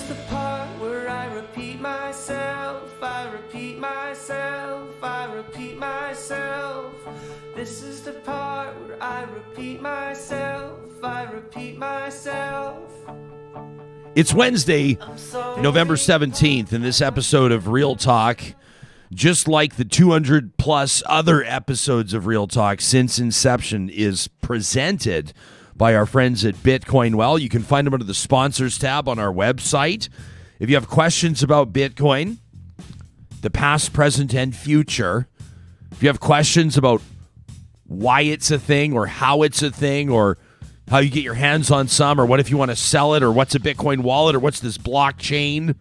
is the part where I repeat myself, I repeat myself, I repeat myself. This is the part where I repeat myself, I repeat myself. It's Wednesday, November 17th, and this episode of Real Talk, just like the 200 plus other episodes of Real Talk since inception, is presented by our friends at Bitcoin Well. You can find them under the sponsors tab on our website. If you have questions about Bitcoin, the past, present, and future, if you have questions about why it's a thing or how it's a thing or how you get your hands on some, or what if you want to sell it, or what's a Bitcoin wallet, or what's this blockchain,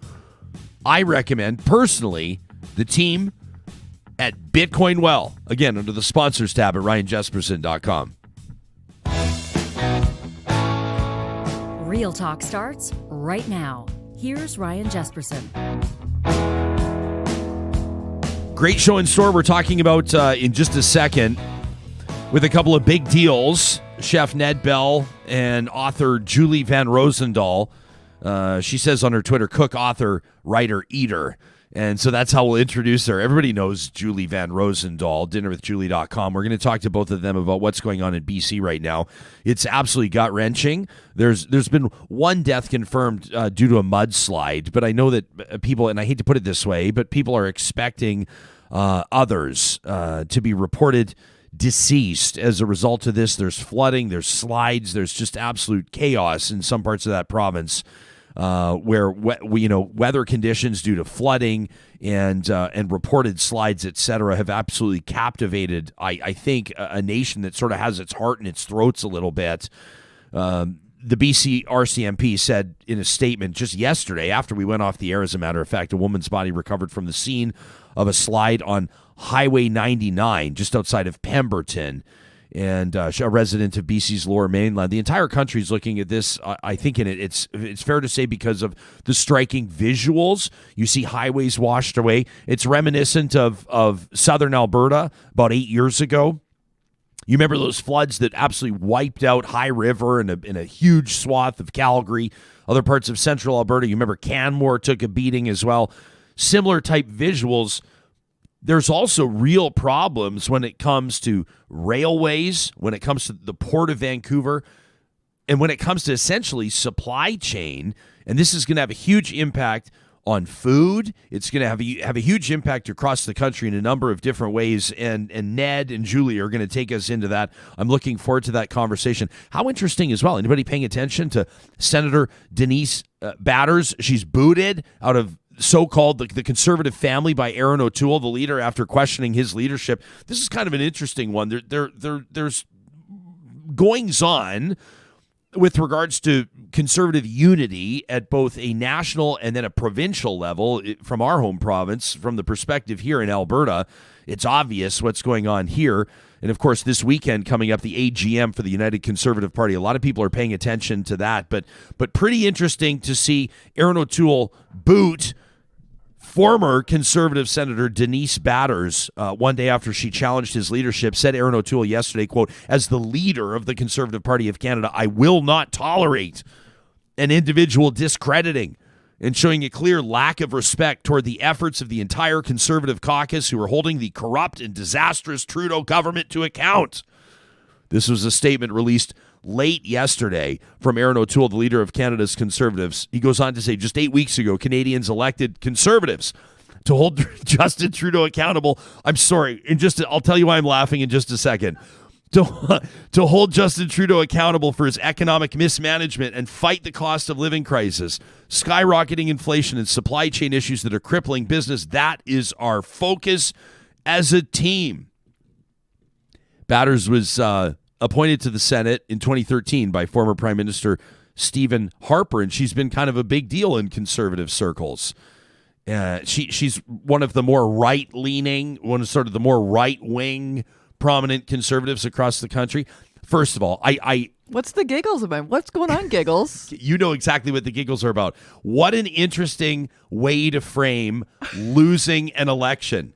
I recommend personally the team at Bitcoin Well. Again, under the sponsors tab at ryanjesperson.com. Real Talk starts right now. Here's Ryan Jesperson. Great show in store. We're talking about in just a second with a couple of big deals. Chef Ned Bell and author Julie Van Rosendaal. She says on her Twitter, cook, author, writer, eater. And so that's how we'll introduce her. Everybody knows Julie Van Rosendaal, dinnerwithjulie.com. We're going to talk to both of them about what's going on in BC right now. It's absolutely gut-wrenching. There's been one death confirmed due to a mudslide, but I know that people, and I hate to put it this way, but people are expecting others to be reported deceased as a result of this. There's flooding, there's slides, there's just absolute chaos in some parts of that province. Where weather conditions due to flooding and reported slides, etc., have absolutely captivated, I think, a nation that sort of has its heart in its throats a little bit. The BC RCMP said in a statement just yesterday, after we went off the air, as a matter of fact, a woman's body recovered from the scene of a slide on Highway 99 just outside of Pemberton. And a resident of BC's Lower Mainland. The entire country is looking at this, I think, and it's fair to say, because of the striking visuals. You see highways washed away. It's reminiscent of southern Alberta about 8 years ago. You remember those floods that absolutely wiped out High River and a huge swath of Calgary, other parts of central Alberta. You remember Canmore took a beating as well. Similar type visuals. There's also real problems when it comes to railways, when it comes to the Port of Vancouver, and when it comes to essentially supply chain. And this is going to have a huge impact on food. It's going to have a huge impact across the country in a number of different ways. And Ned and Julie are going to take us into that. I'm looking forward to that conversation. How interesting as well. Anybody paying attention to Senator Denise Batters? She's booted out of so-called the Conservative family by Aaron O'Toole, the leader, after questioning his leadership. This is kind of an interesting one. There's goings-on with regards to Conservative unity at both a national and then a provincial level. From our home province, from the perspective here in Alberta, it's obvious what's going on here. And, of course, this weekend coming up, the AGM for the United Conservative Party. A lot of people are paying attention to that. But pretty interesting to see Aaron O'Toole boot former Conservative Senator Denise Batters one day after she challenged his leadership. Said Aaron O'Toole yesterday, quote, "As the leader of the Conservative Party of Canada, I will not tolerate an individual discrediting and showing a clear lack of respect toward the efforts of the entire Conservative caucus who are holding the corrupt and disastrous Trudeau government to account." This was a statement released late yesterday from Aaron O'Toole, the leader of Canada's Conservatives. He goes on to say, just 8 weeks ago, Canadians elected Conservatives to hold Justin Trudeau accountable. I'm sorry, I'll tell you why I'm laughing in just a second. To hold Justin Trudeau accountable for his economic mismanagement and fight the cost of living crisis, skyrocketing inflation, and supply chain issues that are crippling business. That is our focus as a team. Batters was appointed to the Senate in 2013 by former Prime Minister Stephen Harper, and she's been kind of a big deal in Conservative circles. She's one of the more right-leaning, one of sort of the more right-wing prominent Conservatives across the country. First of all, What's the giggles about? What's going on, giggles? You know exactly what the giggles are about. What an interesting way to frame losing an election.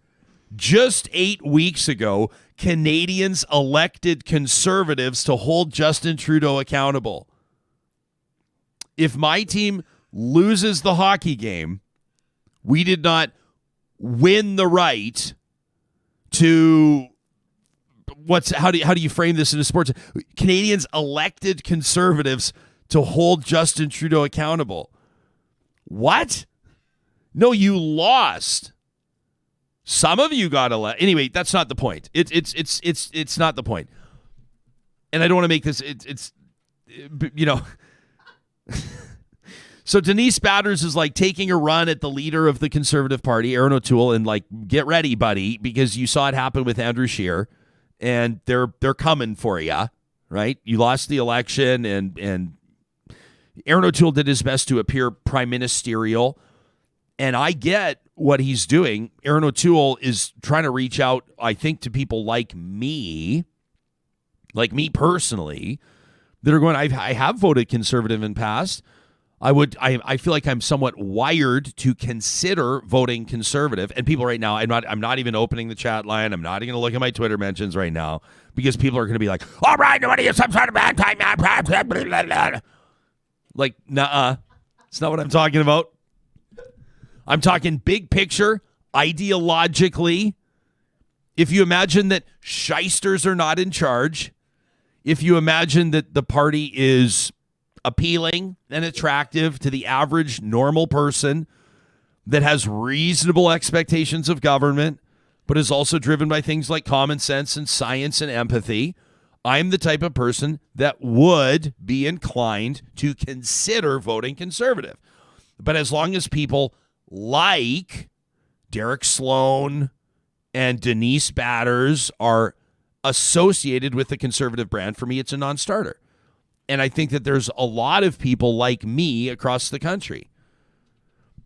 Just 8 weeks ago, Canadians elected Conservatives to hold Justin Trudeau accountable. If my team loses the hockey game, we did not win the right to how do you frame this in sports? Canadians elected Conservatives to hold Justin Trudeau accountable. What? No, you lost. Some of you got elected. Anyway, that's not the point. It's not the point. And I don't want to make this. So Denise Batters is like taking a run at the leader of the Conservative Party, Aaron O'Toole, and like, get ready, buddy, because you saw it happen with Andrew Scheer, and they're coming for you, right? You lost the election, and Aaron O'Toole did his best to appear prime ministerial, and I get what he's doing. Aaron O'Toole is trying to reach out, I think, to people like me personally, that are going, I have voted Conservative in past. I feel like I'm somewhat wired to consider voting Conservative. And people right now, I'm not even opening the chat line. I'm not even going to look at my Twitter mentions right now, because people are going to be like, all right, nobody is some sort of bad time. Like, nuh-uh. It's not what I'm talking about. I'm talking big picture, ideologically. If you imagine that shysters are not in charge, if you imagine that the party is appealing and attractive to the average normal person that has reasonable expectations of government, but is also driven by things like common sense and science and empathy, I'm the type of person that would be inclined to consider voting Conservative. But as long as people like Derek Sloan and Denise Batters are associated with the Conservative brand, for me, it's a non-starter. And I think that there's a lot of people like me across the country.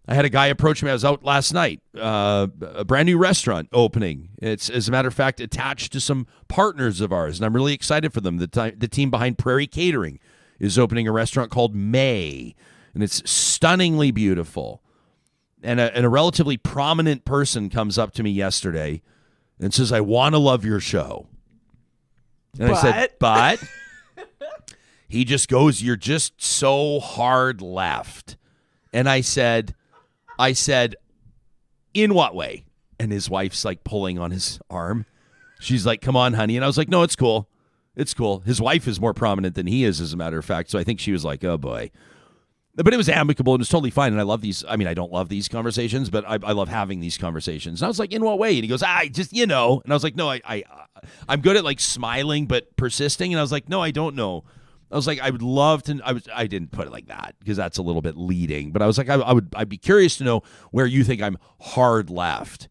I had a guy approach me. I was out last night, a brand new restaurant opening. It's, as a matter of fact, attached to some partners of ours, and I'm really excited for them. The team behind Prairie Catering is opening a restaurant called May, and it's stunningly beautiful. And a relatively prominent person comes up to me yesterday and says, I want to love your show. And I said, but... He just goes, you're just so hard left. And I said, in what way? And his wife's like pulling on his arm. She's like, come on, honey. And I was like, no, it's cool. It's cool. His wife is more prominent than he is, as a matter of fact. So I think she was like, oh, boy. But it was amicable and it was totally fine. And I love these. I mean, I don't love these conversations, but I love having these conversations. And I was like, in what way? And he goes, just, And I was like, no, I'm good at like smiling but persisting. And I was like, no, I don't know. I was like, I would love to. I didn't put it like that because that's a little bit leading. But I was like, I'd be curious to know where you think I'm hard left.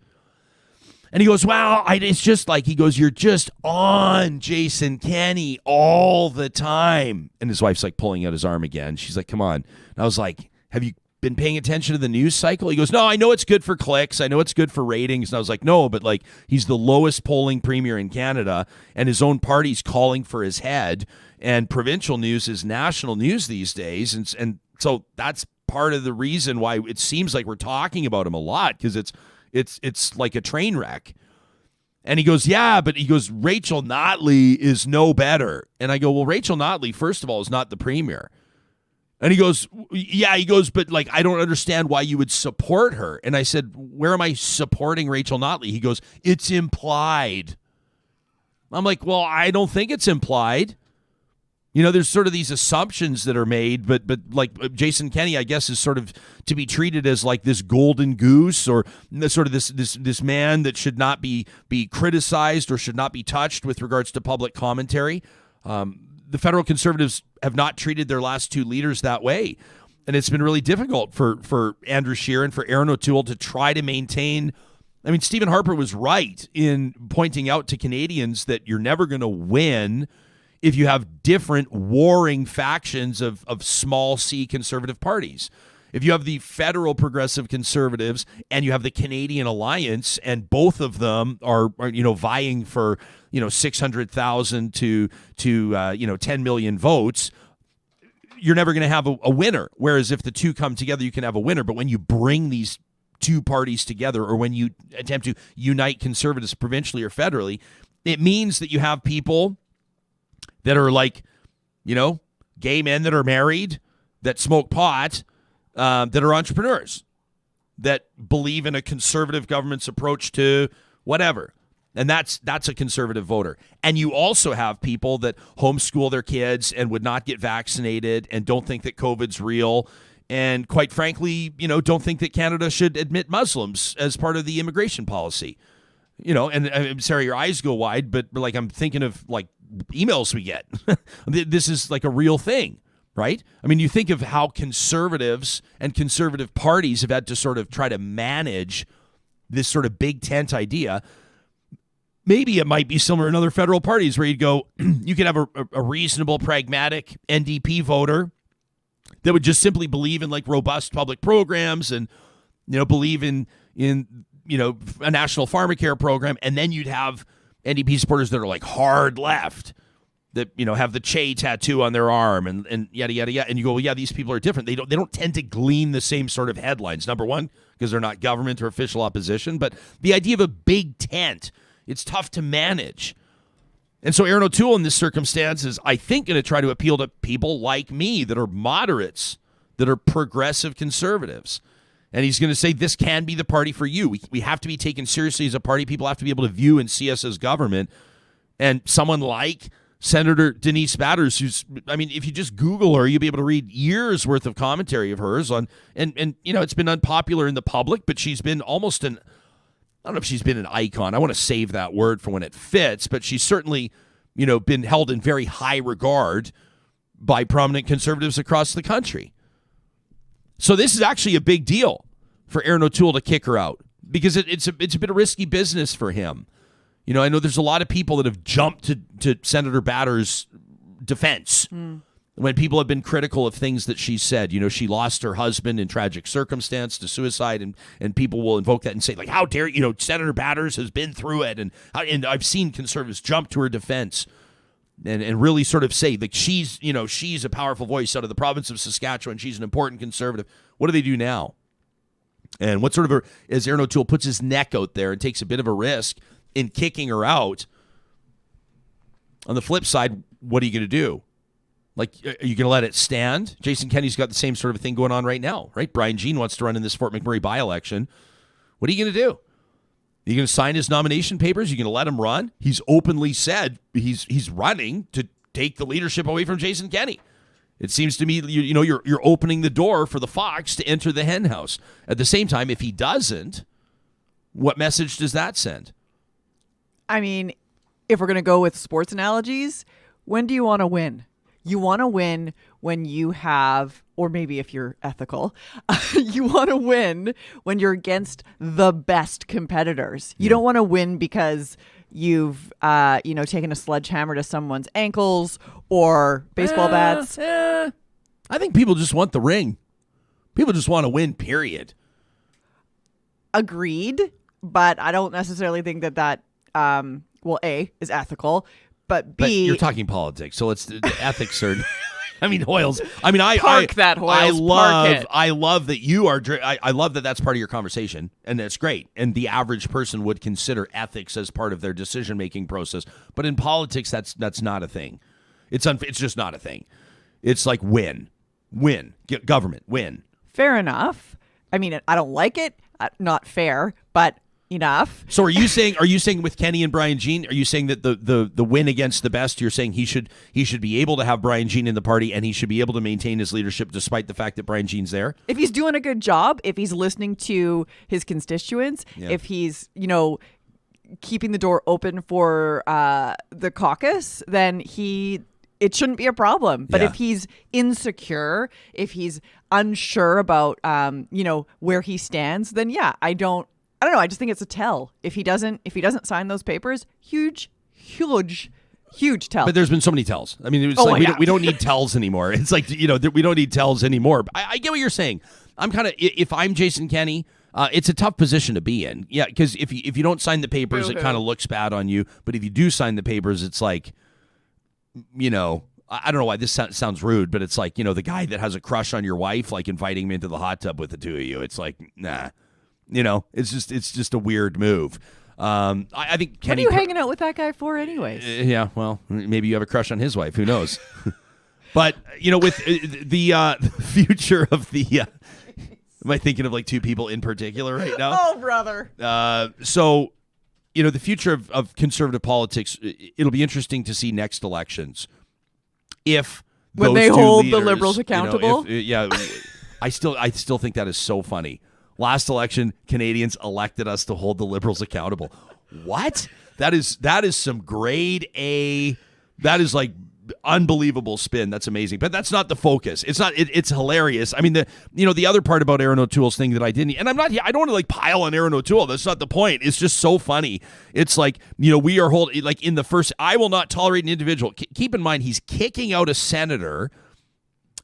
And he goes, well, it's just like, he goes, you're just on Jason Kenney all the time. And his wife's like pulling out his arm again. She's like, come on. And I was like, have you been paying attention to the news cycle? He goes, no, I know it's good for clicks. I know it's good for ratings. And I was like, no, but like, he's the lowest polling premier in Canada, and his own party's calling for his head. And provincial news is national news these days. And so that's part of the reason why it seems like we're talking about him a lot, because it's like a train wreck. And he goes, yeah, but he goes, Rachel Notley is no better. And I go, well, Rachel Notley, first of all, is not the premier. And he goes, yeah, but like, I don't understand why you would support her. And I said, where am I supporting Rachel Notley? He goes, it's implied. I'm like, well, I don't think it's implied. There's sort of these assumptions that are made, but like Jason Kenney, I guess, is sort of to be treated as like this golden goose, or sort of this man that should not be criticized or should not be touched with regards to public commentary. The federal Conservatives have not treated their last two leaders that way, and it's been really difficult for Andrew Scheer and for Aaron O'Toole to try to maintain. I mean, Stephen Harper was right in pointing out to Canadians that you're never going to win if you have different warring factions of small c conservative parties. If you have the federal progressive Conservatives and you have the Canadian Alliance, and both of them are vying for 600,000 to 10 million votes, you're never going to have a winner. Whereas if the two come together, you can have a winner. But when you bring these two parties together, or when you attempt to unite Conservatives provincially or federally, it means that you have people that are like, gay men that are married, that smoke pot, that are entrepreneurs, that believe in a conservative government's approach to whatever. And that's a conservative voter. And you also have people that homeschool their kids and would not get vaccinated and don't think that COVID's real. And quite frankly, don't think that Canada should admit Muslims as part of the immigration policy. And I'm sorry, your eyes go wide, but like I'm thinking of like emails we get. This is like a real thing, right? I mean, you think of how conservatives and conservative parties have had to sort of try to manage this sort of big tent idea. Maybe it might be similar in other federal parties where you'd go, you could have a reasonable, pragmatic NDP voter that would just simply believe in like robust public programs and, believe in a national pharmacare program. And then you'd have NDP supporters that are like hard left that, have the Che tattoo on their arm and yada, yada, yada. And you go, well, yeah, these people are different. They don't tend to glean the same sort of headlines. Number one, because they're not government or official opposition. But the idea of a big tent, it's tough to manage. And so Aaron O'Toole in this circumstance is, I think, going to try to appeal to people like me that are moderates, that are progressive conservatives. And he's going to say this can be the party for you. We have to be taken seriously as a party. People have to be able to view and see us as government. And someone like Senator Denise Batters, if you just Google her, you'll be able to read years worth of commentary of hers on, and it's been unpopular in the public, but she's been almost I don't know if she's been an icon. I want to save that word for when it fits, but she's certainly, been held in very high regard by prominent conservatives across the country. So this is actually a big deal for Aaron O'Toole to kick her out because it's a bit of risky business for him. I know there's a lot of people that have jumped to Senator Batters' defense when people have been critical of things that she said. She lost her husband in tragic circumstance to suicide, and people will invoke that and say, like, how dare Senator Batters has been through it, and I've seen conservatives jump to her defense and really sort of say, like, she's a powerful voice out of the province of Saskatchewan. She's an important conservative. What do they do now? And what sort of as Aaron O'Toole puts his neck out there and takes a bit of a risk in kicking her out, on the flip side, what are you going to do? Like, are you going to let it stand? Jason Kenney's got the same sort of thing going on right now, right? Brian Jean wants to run in this Fort McMurray by-election. What are you going to do? Are you going to sign his nomination papers? Are you going to let him run? He's openly said he's running to take the leadership away from Jason Kenney. It seems to me, you're opening the door for the fox to enter the hen house. At the same time, if he doesn't, what message does that send? I mean, if we're going to go with sports analogies, when do you want to win? You want to win when you have, or maybe if you're ethical, you want to win when you're against the best competitors. You don't want to win because you've, taken a sledgehammer to someone's ankles or baseball bats. I think people just want the ring. People just want to win, period. Agreed, but I don't necessarily think that A, is ethical. But B, but you're talking politics, so it's ethics are. Hoyles. Park that, Hoyles. I love that you are. I love that that's part of your conversation, and that's great. And the average person would consider ethics as part of their decision making process. But in politics, that's not a thing. It's just not a thing. It's like win, government, win. Fair enough. I don't like it. Not fair, but. Enough. So are you saying with Kenny and Brian Jean, are you saying that the win against the best, you're saying he should be able to have Brian Jean in the party and he should be able to maintain his leadership despite the fact that Brian Jean's there? If he's doing a good job, if he's listening to his constituents, if he's, keeping the door open for the caucus, then it shouldn't be a problem. But if he's insecure, if he's unsure about where he stands, then I don't know. I just think it's a tell. If he doesn't sign those papers, huge tell. But there's been so many tells. We don't need tells anymore. It's like, we don't need tells anymore. I get what you're saying. I'm kind of, if I'm Jason Kenney, it's a tough position to be in. Yeah, because if you don't sign the papers, it kind of looks bad on you. But if you do sign the papers, it's like, I don't know why this sounds rude, but it's like, the guy that has a crush on your wife, like inviting him into the hot tub with the two of you. It's like, nah. It's just a weird move. I think Kenny. What are you hanging out with that guy for, anyways? Yeah, well, maybe you have a crush on his wife. Who knows? But, with the future of the... am I thinking of like two people in particular right now? Oh, brother. So, the future of conservative politics, it'll be interesting to see next elections. When they hold the leaders, Liberals accountable? I still think that is so funny. Last election, Canadians elected us to hold the Liberals accountable. What? That is some grade A. That is like unbelievable spin. That's amazing. But that's not the focus. It's not. It's hilarious. I mean, the other part about Aaron O'Toole's thing that I didn't, and I don't want to like pile on Aaron O'Toole. That's not the point. It's just so funny. It's like, we are holding, like in the first, I will not tolerate an individual. Keep in mind, he's kicking out a senator.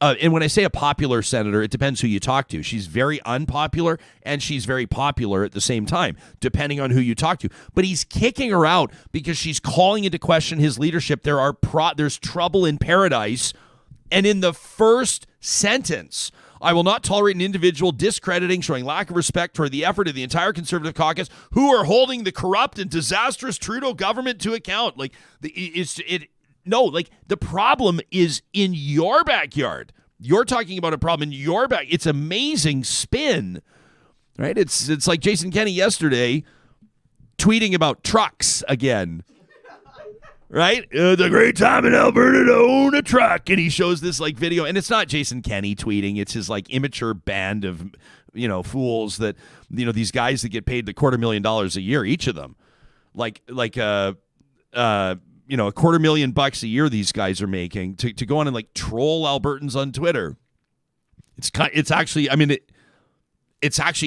And when I say a popular senator, it depends who you talk to. She's very unpopular and she's very popular at the same time, depending on who you talk to. But he's kicking her out because she's calling into question his leadership. There's trouble in paradise. And in the first sentence, I will not tolerate an individual discrediting, showing lack of respect for the effort of the entire Conservative caucus who are holding the corrupt and disastrous Trudeau government to account. No, like the problem is in your backyard. You're talking about a problem in your back. It's amazing spin, right? It's like Jason Kenney yesterday tweeting about trucks again, right? It's a great time in Alberta to own a truck. And he shows this like video, and it's not Jason Kenney tweeting. It's his like immature band of, fools that, these guys that get paid the $250,000 a year, each of them. $250,000 a year these guys are making to go on and like troll Albertans on Twitter. It's actually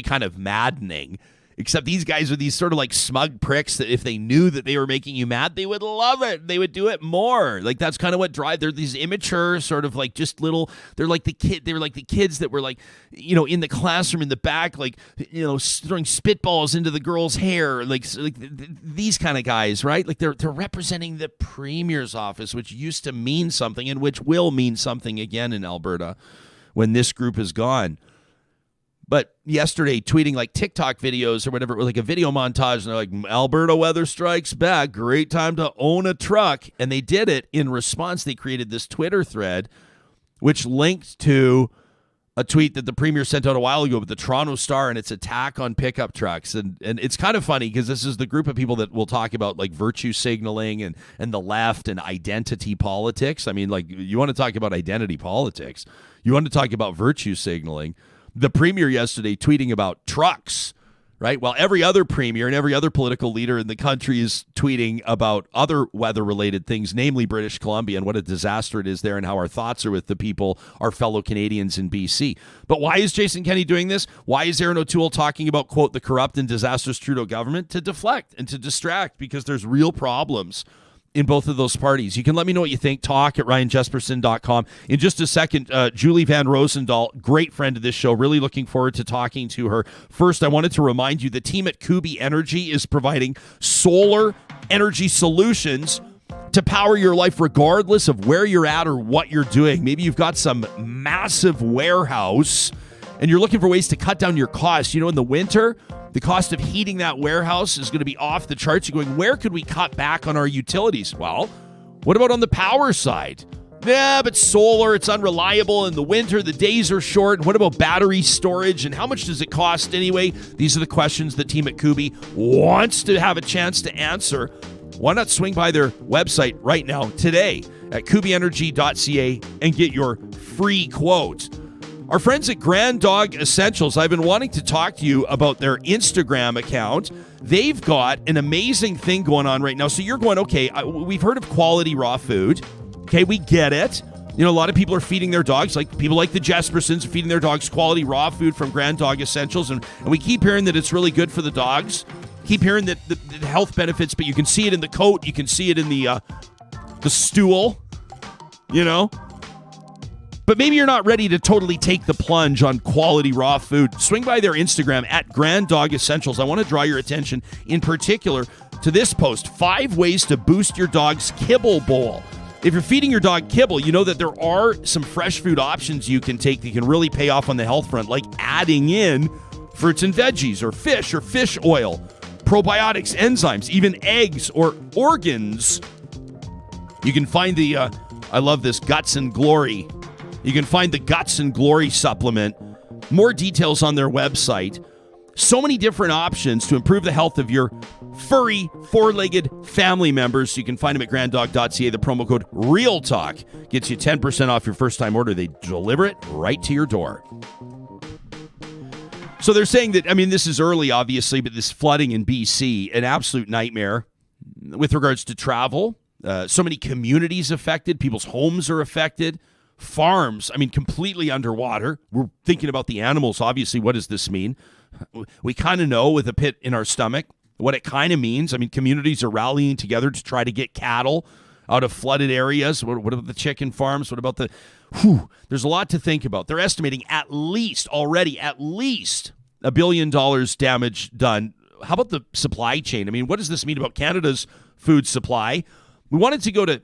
kind of maddening, except these guys are these sort of like smug pricks that if they knew that they were making you mad, they would love it. They would do it more. Like that's kind of what they're these immature sort of like just little, they're like the kids that were like, in the classroom in the back, like, throwing spitballs into the girl's hair, like these kind of guys, right? Like they're representing the Premier's office, which used to mean something and which will mean something again in Alberta when this group is gone. But yesterday, tweeting like TikTok videos or whatever, like a video montage, and they're like, Alberta weather strikes back. Great time to own a truck. And they did it in response. They created this Twitter thread, which linked to a tweet that the Premier sent out a while ago with the Toronto Star and its attack on pickup trucks. And it's kind of funny because this is the group of people that will talk about like virtue signaling and the left and identity politics. I mean, like you want to talk about identity politics. You want to talk about virtue signaling. The Premier yesterday tweeting about trucks, right? While every other Premier and every other political leader in the country is tweeting about other weather-related things, namely British Columbia and what a disaster it is there and how our thoughts are with the people, our fellow Canadians in BC. But why is Jason Kenney doing this? Why is Aaron O'Toole talking about, quote, the corrupt and disastrous Trudeau government? To deflect and to distract, because there's real problems in both of those parties. You can let me know what you think. Talk at RyanJesperson.com. In just a second, Julie Van Rosendaal, great friend of this show. Really looking forward to talking to her. First, I wanted to remind you the team at Kubi Energy is providing solar energy solutions to power your life regardless of where you're at or what you're doing. Maybe you've got some massive warehouse and you're looking for ways to cut down your costs. In the winter, the cost of heating that warehouse is going to be off the charts. You're going, where could we cut back on our utilities? Well, what about on the power side? Yeah, but solar, it's unreliable. In the winter, the days are short. What about battery storage? And how much does it cost anyway? These are the questions the team at Kubi wants to have a chance to answer. Why not swing by their website right now, today, at kubienergy.ca and get your free quote. Our friends at Grand Dog Essentials, I've been wanting to talk to you about their Instagram account. They've got an amazing thing going on right now. So you're going, okay, we've heard of quality raw food. Okay, we get it. A lot of people are feeding their dogs, like people like the Jespersons are feeding their dogs quality raw food from Grand Dog Essentials. And we keep hearing that it's really good for the dogs. Keep hearing that the health benefits, but you can see it in the coat. You can see it in the stool, But maybe you're not ready to totally take the plunge on quality raw food. Swing by their Instagram at Grand Dog Essentials. I want to draw your attention in particular to this post, 5 ways to boost your dog's kibble bowl. If you're feeding your dog kibble, you know that there are some fresh food options you can take that can really pay off on the health front, like adding in fruits and veggies or fish oil, probiotics, enzymes, even eggs or organs. You can find the I love this Guts and Glory. You can find the Guts and Glory supplement. More details on their website. So many different options to improve the health of your furry, four-legged family members. You can find them at granddog.ca. The promo code REALTALK gets you 10% off your first-time order. They deliver it right to your door. So they're saying that, this is early, obviously, but this flooding in BC, an absolute nightmare with regards to travel. So many communities affected. People's homes are affected. Farms, completely underwater. We're thinking about the animals. Obviously, what does this mean? We kind of know with a pit in our stomach what it kind of means. Communities are rallying together to try to get cattle out of flooded areas. What about the chicken farms? What about there's a lot to think about. They're estimating at least $1 billion damage done. How about the supply chain? What does this mean about Canada's food supply? We wanted to go to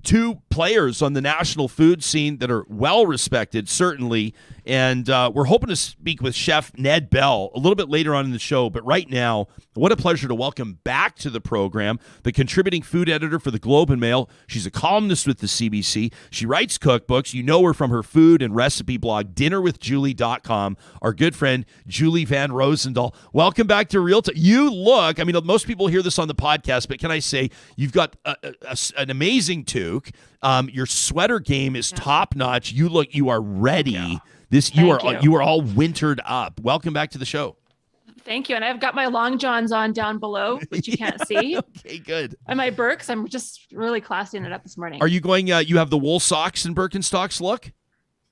two players on the national food scene that are well respected, certainly. And we're hoping to speak with Chef Ned Bell a little bit later on in the show. But right now, what a pleasure to welcome back to the program the contributing food editor for the Globe and Mail. She's a columnist with the CBC. She writes cookbooks. You know her from her food and recipe blog, dinnerwithjulie.com. Our good friend, Julie Van Rosendaal. Welcome back to Real Talk. You look, most people hear this on the podcast, but can I say you've got an amazing toque. Your sweater game is top notch. You are ready. Yeah. You are all wintered up. Welcome back to the show. Thank you. And I've got my long johns on down below, which you can't see. Okay, good. And my Birks. I'm just really classing it up this morning. Are you going? You have the wool socks and Birkenstocks look?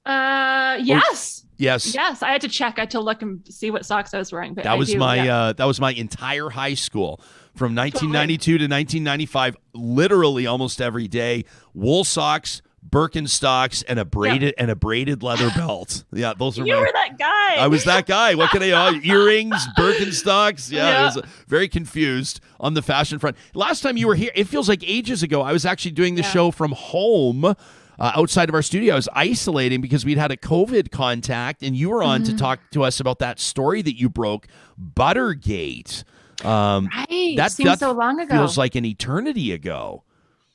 Yes. Yes. I had to check. I had to look and see what socks I was wearing. But that was my entire high school from 1992 to 1995. Literally almost every day, wool socks, Birkenstocks, and a braided leather belt. Yeah, those are You were that guy. I was that guy. What can earrings, Birkenstocks? Yeah, I was very confused on the fashion front. Last time you were here, it feels like ages ago. I was actually doing the show from home. Outside of our studio. I was isolating because we'd had a COVID contact, and you were on to talk to us about that story that you broke, Buttergate. Right. That seems so long ago. Feels like an eternity ago.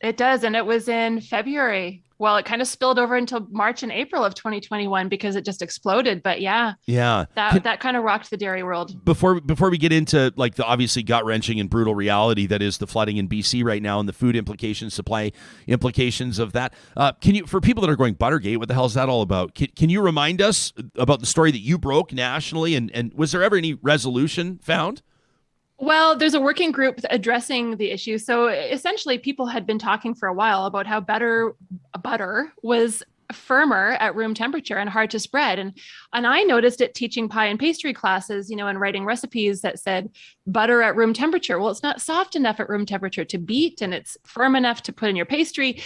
It does, and it was in February. Well, it kind of spilled over until March and April of 2021 because it just exploded. But that kind of rocked the dairy world. Before we get into like the obviously gut-wrenching and brutal reality that is the flooding in BC right now and the food implications, supply implications of that, can you, for people that are going, Buttergate, what the hell is that all about? Can you remind us about the story that you broke nationally, and was there ever any resolution found? Well, there's a working group addressing the issue. So essentially, people had been talking for a while about how butter was firmer at room temperature and hard to spread. And I noticed it teaching pie and pastry classes, and writing recipes that said butter at room temperature. Well, it's not soft enough at room temperature to beat, and it's firm enough to put in your pastry.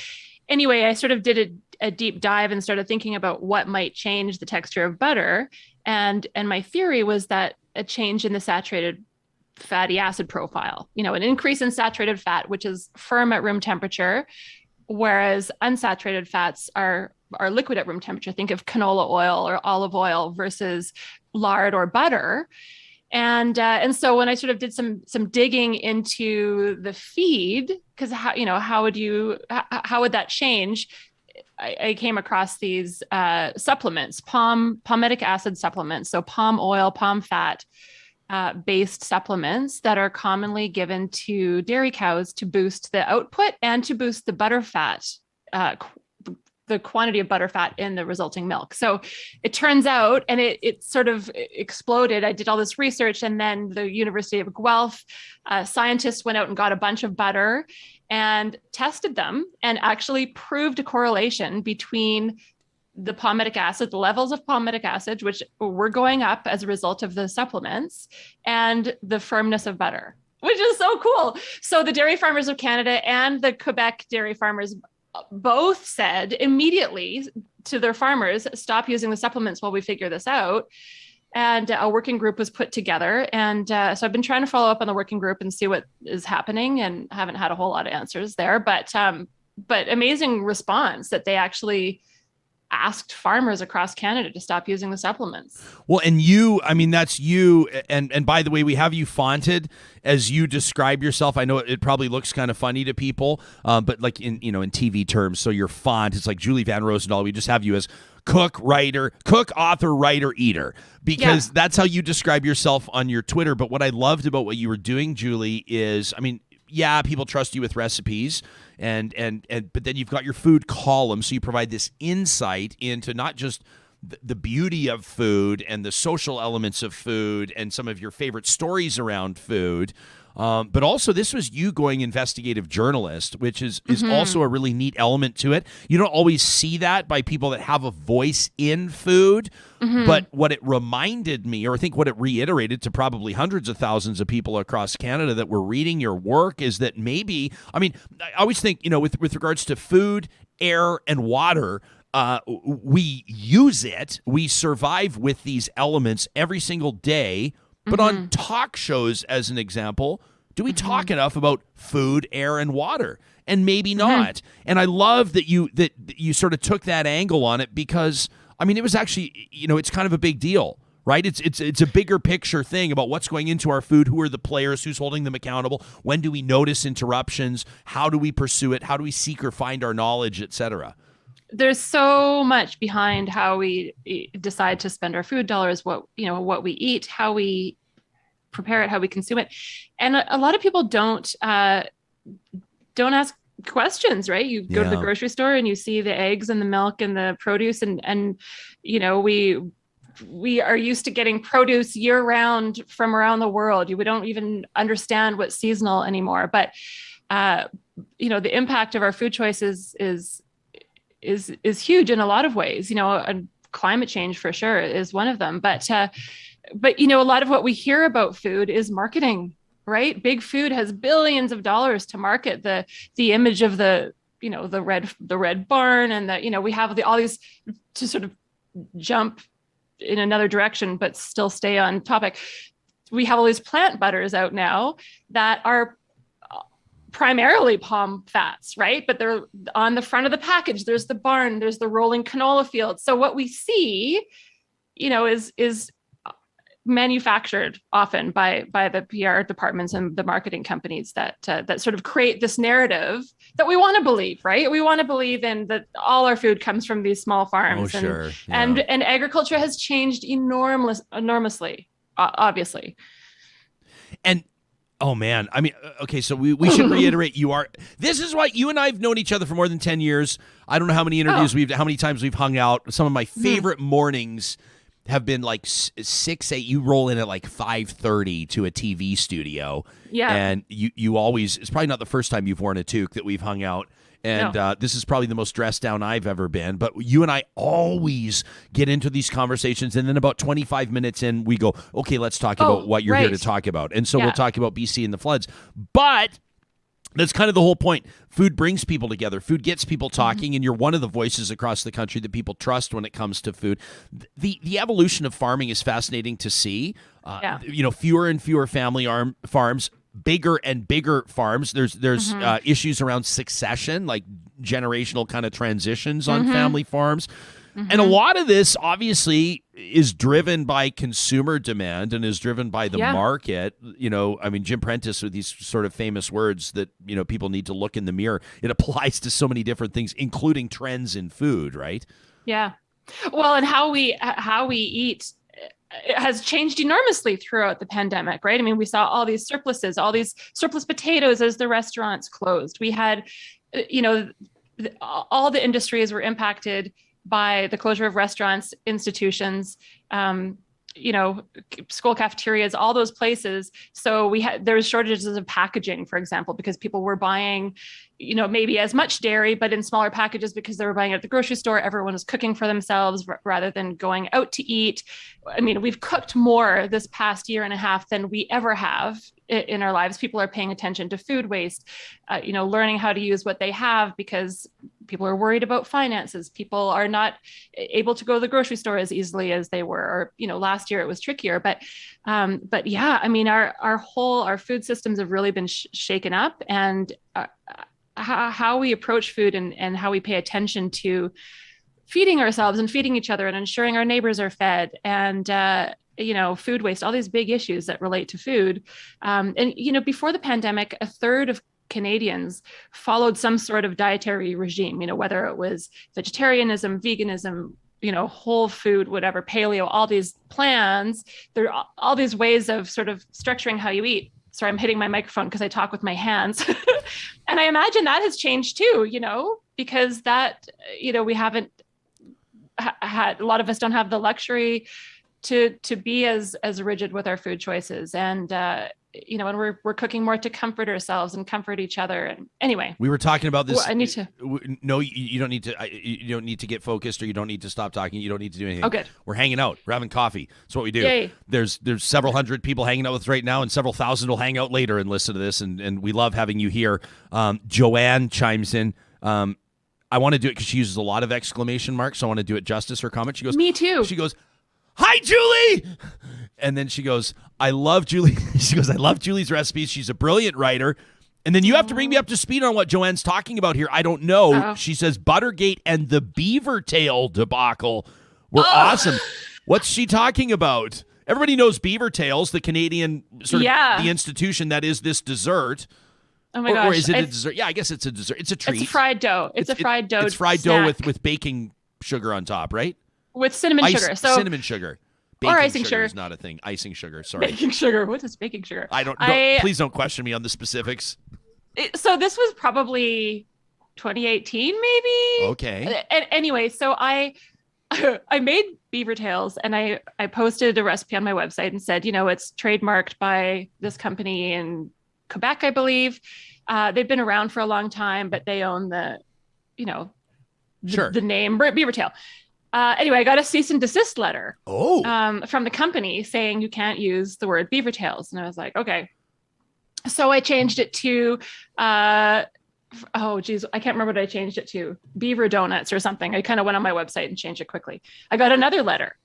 Anyway, I sort of did a deep dive and started thinking about what might change the texture of butter. And my theory was that a change in the saturated fatty acid profile, an increase in saturated fat, which is firm at room temperature, whereas unsaturated fats are liquid at room temperature. Think of canola oil or olive oil versus lard or butter. And so when I sort of did some digging into the feed, because how would that change? I came across these supplements, palmitic acid supplements, so palm oil, palm fat based supplements that are commonly given to dairy cows to boost the output and to boost the butter fat, the quantity of butter fat in the resulting milk. So it turns out, and it sort of exploded. I did all this research, and then the University of Guelph scientists went out and got a bunch of butter and tested them and actually proved a correlation between the palmitic acid, the levels of palmitic acid, which were going up as a result of the supplements, and the firmness of butter, which is so cool. So the Dairy Farmers of Canada and the Quebec dairy farmers both said immediately to their farmers, stop using the supplements while we figure this out. And a working group was put together. And so I've been trying to follow up on the working group and see what is happening, and haven't had a whole lot of answers there, but amazing response that they actually asked farmers across Canada to stop using the supplements. Well, and you, I mean, that's you. And by the way, we have you fonted as you describe yourself. I know it probably looks kind of funny to people, but like in TV terms. So your font, it's like Julie Van Rosendaal. We just have you as cook, author, writer, eater, because that's how you describe yourself on your Twitter. But what I loved about what you were doing, Julie, is, I mean, yeah, people trust you with recipes, and but then you've got your food column, so you provide this insight into not just the beauty of food and the social elements of food and some of your favorite stories around food, but also this was you going investigative journalist, which is also a really neat element to it. You don't always see that by people that have a voice in food, but what it reminded me, or I think what it reiterated to probably hundreds of thousands of people across Canada that were reading your work, is that maybe, I mean, I always think, with regards to food, air, and water, we use it, we survive with these elements every single day. But on talk shows, as an example, do we talk enough about food, air, and water? And maybe not. And I love that you sort of took that angle on it, because, I mean, it was actually, it's kind of a big deal, right? It's a bigger picture thing about what's going into our food, who are the players, who's holding them accountable, when do we notice interruptions, how do we pursue it, how do we seek or find our knowledge, etc. There's so much behind how we decide to spend our food dollars, what we eat, how we prepare it, how we consume it. And a lot of people don't ask questions, right? You go to the grocery store and you see the eggs and the milk and the produce, and we are used to getting produce year round from around the world. We don't even understand what's seasonal anymore. But the impact of our food choices is huge in a lot of ways. And climate change for sure is one of them. But a lot of what we hear about food is marketing, right? Big food has billions of dollars to market the image of the red barn, and we have all these, to sort of jump in another direction but still stay on topic. We have all these plant butters out now that are primarily palm fats, right? But they're on the front of the package. There's the barn, there's the rolling canola field. So what we see, is manufactured often by the PR departments and the marketing companies that sort of create this narrative that we want to believe, right? We want to believe in that all our food comes from these small farms. Oh, sure. And agriculture has changed enormously, obviously. And oh man, I mean, okay, so we should reiterate, this is why you and I have known each other for more than 10 years. I don't know how many interviews how many times we've hung out. Some of my favorite mornings have been like 6, 8, you roll in at like 5:30 to a TV studio. Yeah. And you always, it's probably not the first time you've worn a toque that we've hung out. And this is probably the most dressed down I've ever been. But you and I always get into these conversations. And then about 25 minutes in, we go, okay, let's talk about what you're here to talk about. And so we'll talk about BC and the floods. But that's kind of the whole point. Food brings people together. Food gets people talking, and you're one of the voices across the country that people trust when it comes to food. The evolution of farming is fascinating to see. Fewer and fewer family farms, bigger and bigger farms. There's issues around succession, like generational kind of transitions on family farms. And a lot of this obviously is driven by consumer demand and is driven by the market. Jim Prentice with these sort of famous words that, people need to look in the mirror. It applies to so many different things, including trends in food, right? Yeah. Well, and how we eat has changed enormously throughout the pandemic, right? I mean, we saw all these surpluses, all these surplus potatoes as the restaurants closed. We had, all the industries were impacted by the closure of restaurants, institutions, school cafeterias, all those places. So there was shortages of packaging, for example, because people were buying, maybe as much dairy, but in smaller packages because they were buying it at the grocery store. Everyone was cooking for themselves rather than going out to eat. I mean, we've cooked more this past year and a half than we ever have in our lives. People are paying attention to food waste, learning how to use what they have because people are worried about finances. People are not able to go to the grocery store as easily as they were, or, last year it was trickier, but yeah, I mean, our food systems have really been shaken up, and how we approach food and how we pay attention to feeding ourselves and feeding each other and ensuring our neighbors are fed and, food waste, all these big issues that relate to food. Before the pandemic, a third of Canadians followed some sort of dietary regime, whether it was vegetarianism, veganism, whole food, whatever, paleo, all these plans. There are all these ways of sort of structuring how you eat. Sorry, I'm hitting my microphone because I talk with my hands. And I imagine that has changed too, because that, we haven't had, a lot of us don't have the luxury to be as rigid with our food choices. And, and we're cooking more to comfort ourselves and comfort each other. And anyway, we were talking about this. I need to. No, you don't need to. You don't need to get focused, or you don't need to stop talking. You don't need to do anything. Oh, good. We're hanging out. We're having coffee. That's what we do. Yay. There's several hundred people hanging out with us right now, and several thousand will hang out later and listen to this. And we love having you here. Joanne chimes in. I want to do it because she uses a lot of exclamation marks. So I want to do it justice. Her comment. She goes, "Me too." She goes, "Hi, Julie." And then she goes, I love Julie. She goes, I love Julie's recipes. She's a brilliant writer. And then you have to bring me up to speed on what Joanne's talking about here. I don't know. Uh-oh. She says Buttergate and the beaver tail debacle were awesome. What's she talking about? Everybody knows beaver tails, the Canadian sort of the institution that is this dessert. Oh my gosh. Or is it a dessert? Yeah, I guess it's a dessert. It's a treat. It's fried dough. It's a fried dough. It's fried snack. dough with baking sugar on top, right? With cinnamon sugar. So cinnamon sugar. Baking or icing sugar is not a thing. Icing sugar. Sorry. Baking sugar. What is baking sugar? Please don't question me on the specifics. So this was probably 2018, maybe. Okay. Anyway, so I made beaver tails and I posted a recipe on my website and said, it's trademarked by this company in Quebec, I believe. They've been around for a long time, but they own the name beaver tail. Anyway, I got a cease and desist letter from the company saying you can't use the word beaver tails. And I was like, okay. So I changed it to, I can't remember what I changed it to. Beaver donuts or something. I kind of went on my website and changed it quickly. I got another letter.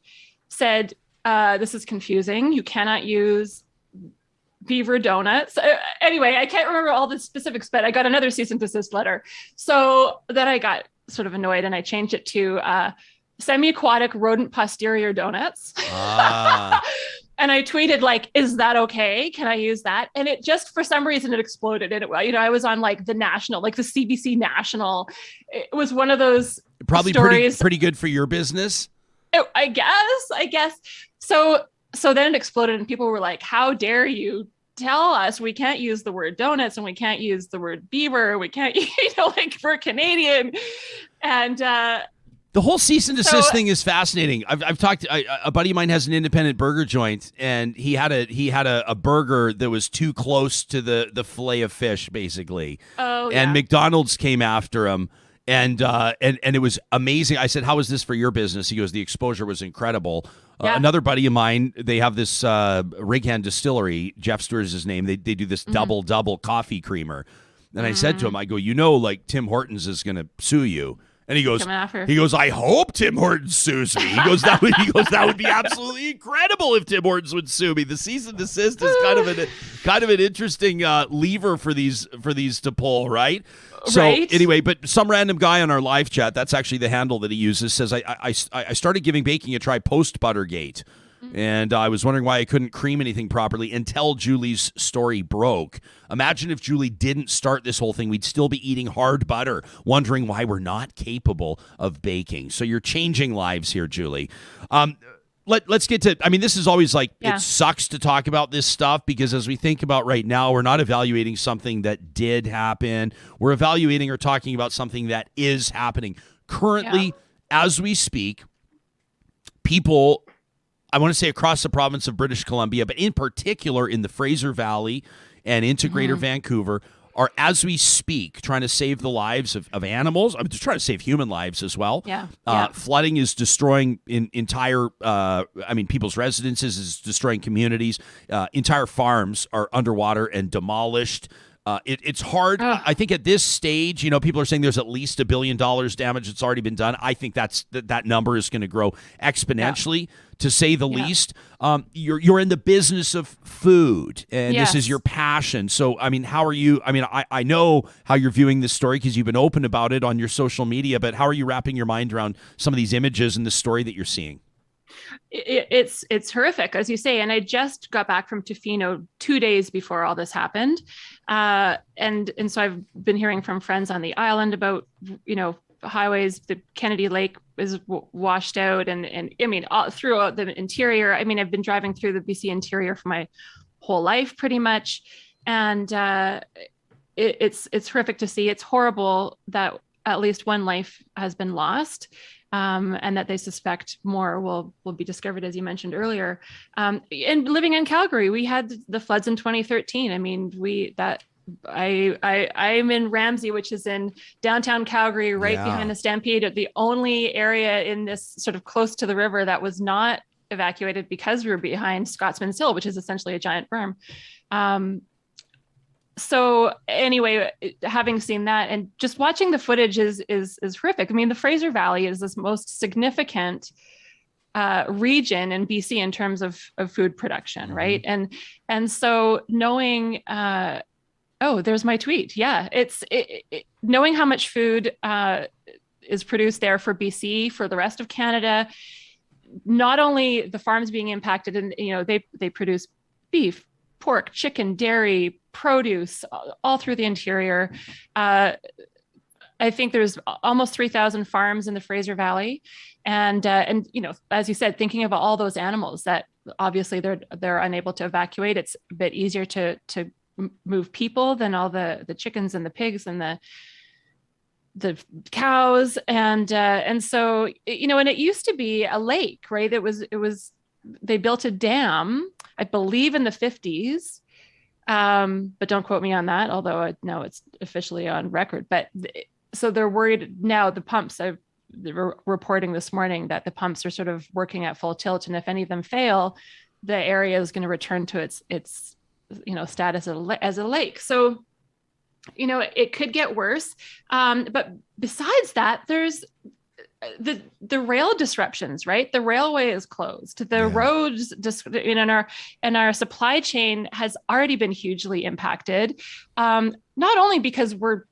Said, this is confusing. You cannot use beaver donuts. Anyway, I can't remember all the specifics, but I got another cease and desist letter. So then I got sort of annoyed and I changed it to, semi-aquatic rodent posterior donuts. And I tweeted is that okay? Can I use that? And it just, for some reason, it exploded. And I was on the national, the CBC national. It was one of those probably stories. pretty good for your business. I guess. So then it exploded and people were like, how dare you tell us we can't use the word donuts and we can't use the word beaver. We can't, we're Canadian. And, the whole cease and desist thing is fascinating. I've talked. A buddy of mine has an independent burger joint, and he had a burger that was too close to the fillet of fish, basically. Oh, and McDonald's came after him, and it was amazing. I said, "How was this for your business?" He goes, "The exposure was incredible." Yeah. Another buddy of mine, they have this Rig Hand Distillery. Jeff Stewart is his name. They do this double coffee creamer, and I said to him, "I go, Tim Hortons is going to sue you." And he goes, I hope Tim Hortons sues me. He goes, that would be absolutely incredible if Tim Hortons would sue me. The cease and desist is kind of an interesting lever for these to pull, right? So anyway, but some random guy on our live chat, that's actually the handle that he uses, says, I started giving baking a try post Buttergate. And I was wondering why I couldn't cream anything properly until Julie's story broke. Imagine if Julie didn't start this whole thing. We'd still be eating hard butter, wondering why we're not capable of baking. So you're changing lives here, Julie. Let's get to, this is always it sucks to talk about this stuff because as we think about right now, we're not evaluating something that did happen. We're evaluating or talking about something that is happening. Currently, as we speak, people, I want to say across the province of British Columbia, but in particular in the Fraser Valley and into Greater Vancouver, are, as we speak, trying to save the lives of animals. I'm just trying to save human lives as well. Flooding is destroying entire, people's residences, is destroying communities. Entire farms are underwater and demolished. It's hard. I think at this stage, people are saying there's at least $1 billion damage that's already been done. I think that number is going to grow exponentially, to say the least. You're in the business of food, and this is Yes. your passion. So, I mean, how are you? I mean, I know how you're viewing this story because you've been open about it on your social media, but how are you wrapping your mind around some of these images and the story that you're seeing? It's horrific, as you say. And I just got back from Tofino 2 days before all this happened, and so I've been hearing from friends on the island about highways. The Kennedy Lake is washed out, and I mean all throughout the interior. I mean, I've been driving through the BC interior for my whole life, pretty much, and it's horrific to see. It's horrible that at least one life has been lost. And that they suspect more will be discovered, as you mentioned earlier. And living in Calgary, we had the floods in 2013. I mean, I'm in Ramsey, which is in downtown Calgary, right behind the Stampede, the only area in this sort of close to the river that was not evacuated because we were behind Scotsman's Hill, which is essentially a giant berm. So anyway, having seen that and just watching the footage is horrific. I mean, the Fraser Valley is this most significant region in BC in terms of food production, right? And so knowing, there's my tweet. Yeah, it's knowing how much food is produced there for BC, for the rest of Canada. Not only the farms being impacted, and they produce beef, pork, chicken, dairy, produce all through the interior. I think there's almost 3,000 farms in the Fraser Valley, and as you said, thinking about all those animals that obviously they're unable to evacuate. It's a bit easier to move people than all the chickens and the pigs and the cows, and so and it used to be a lake, right? It was they built a dam, I believe, in the 50s. But don't quote me on that, although I know it's officially on record. But so they're worried now. The pumps, they were reporting this morning that the pumps are sort of working at full tilt, and if any of them fail, the area is going to return to its status as a lake. So it could get worse. But besides that, there's the rail disruptions, right? The railway is closed. The roads, and our supply chain has already been hugely impacted. Not only because we're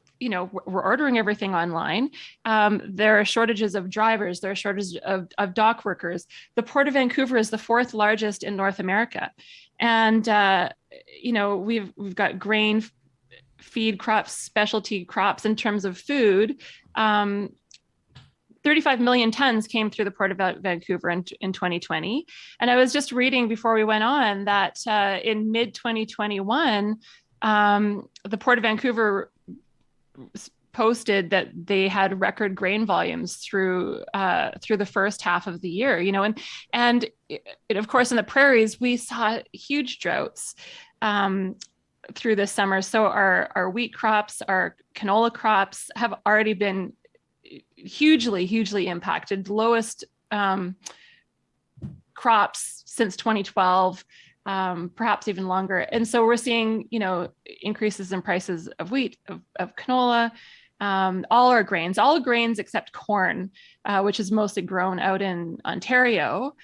ordering everything online. There are shortages of drivers. There are shortages of dock workers. The Port of Vancouver is the fourth largest in North America, and we've got grain, feed crops, specialty crops in terms of food. 35 million tons came through the Port of Vancouver in 2020. And I was just reading before we went on that in mid-2021, the Port of Vancouver posted that they had record grain volumes through the first half of the year, and of course in the prairies we saw huge droughts through this summer. So our wheat crops, our canola crops have already been hugely impacted, lowest crops since 2012, perhaps even longer. And so we're seeing, increases in prices of wheat, of canola, all grains except corn, which is mostly grown out in Ontario.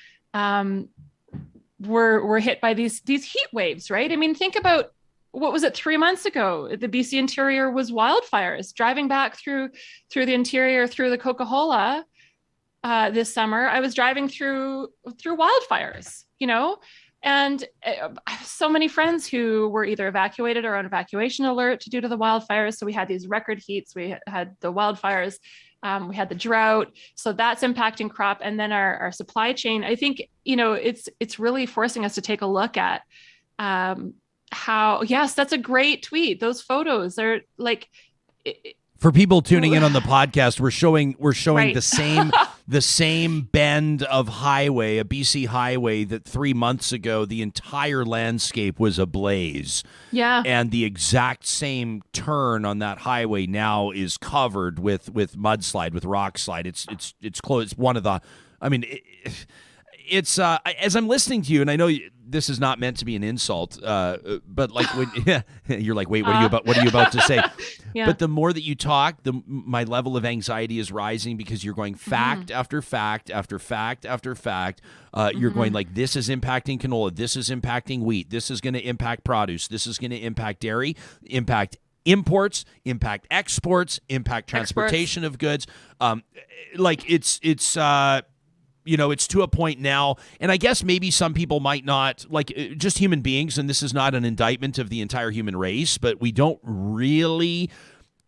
Were hit by these heat waves, right? I mean, think about, what was it, 3 months ago? The BC interior was wildfires. Driving back through the interior, through the Coca-Cola this summer, I was driving through wildfires, and I have so many friends who were either evacuated or on evacuation alert due to the wildfires. So we had these record heats, we had the wildfires, we had the drought. So that's impacting crop. And then our supply chain, I think, it's really forcing us to take a look at how, yes, that's a great tweet. Those photos are like, for people tuning in on the podcast, we're showing right. the same bend of highway, a BC highway that 3 months ago the entire landscape was ablaze. Yeah. And the exact same turn on that highway now is covered with mudslide, with rock slide. It's close. It's one of the, I mean, it's as I'm listening to you, and I know this is not meant to be an insult, but like when you're like, wait, what are you about to say? Yeah. But the more that you talk, my level of anxiety is rising, because you're going fact after fact after fact after fact. You're going like, this is impacting canola, this is impacting wheat, this is going to impact produce, this is going to impact dairy, impact imports, impact exports, impact transportation of goods. Like it's it's to a point now, and I guess maybe some people might not, like, just human beings, and this is not an indictment of the entire human race, but we don't really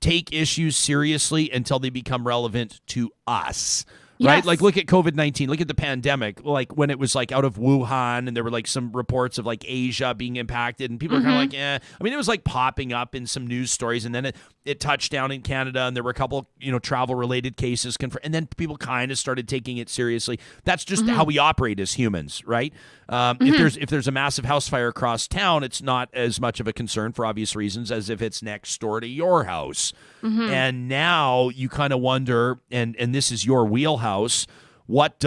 take issues seriously until they become relevant to us. Right? Yes. Like, look at COVID-19, look at the pandemic, like when it was like out of Wuhan and there were like some reports of like Asia being impacted, and people are kind of like, I mean, it was like popping up in some news stories, and then it touched down in Canada, and there were a couple, travel related cases and then people kind of started taking it seriously. That's just how we operate as humans, right? If there's a massive house fire across town, it's not as much of a concern for obvious reasons as if it's next door to your house. And now you kind of wonder, and this is your wheelhouse, what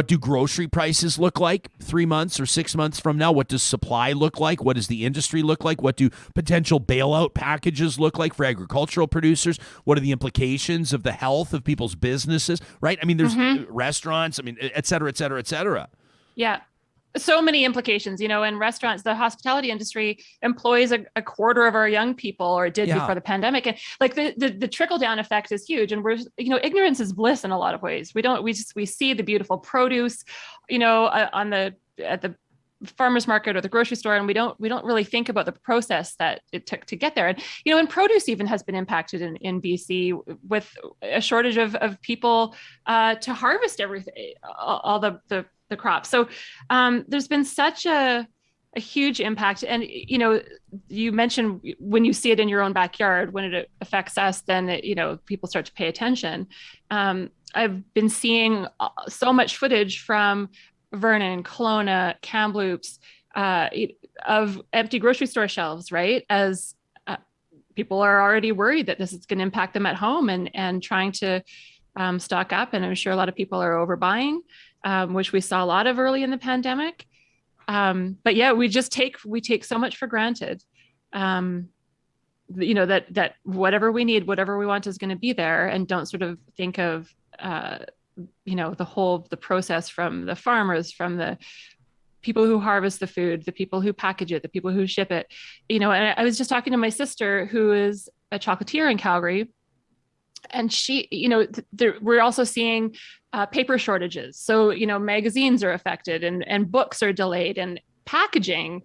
do grocery prices look like 3 months or 6 months from now? What does supply look like? What does the industry look like? What do potential bailout packages look like for agricultural producers? What are the implications of the health of people's businesses, right? I mean, there's restaurants, I mean, et cetera, et cetera, et cetera. Yeah. So many implications, in restaurants, the hospitality industry employs a quarter of our young people, or did before the pandemic. And like the trickle down effect is huge. And we're, ignorance is bliss in a lot of ways. We see the beautiful produce, at the farmer's market or the grocery store, and we don't really think about the process that it took to get there. And produce even has been impacted in BC with a shortage of people to harvest everything, all the crops. So there's been such a huge impact. And, you mentioned when you see it in your own backyard, when it affects us, then, people start to pay attention. I've been seeing so much footage from Vernon, Kelowna, Kamloops, of empty grocery store shelves, right? As people are already worried that this is going to impact them at home and trying to stock up. And I'm sure a lot of people are overbuying, which we saw a lot of early in the pandemic. But yeah, we take so much for granted. That whatever we need, whatever we want is going to be there, and don't sort of think of, the process from the farmers, from the people who harvest the food, the people who package it, the people who ship it, and I was just talking to my sister, who is a chocolatier in Calgary, and she, we're also seeing paper shortages. So, magazines are affected, and books are delayed, and packaging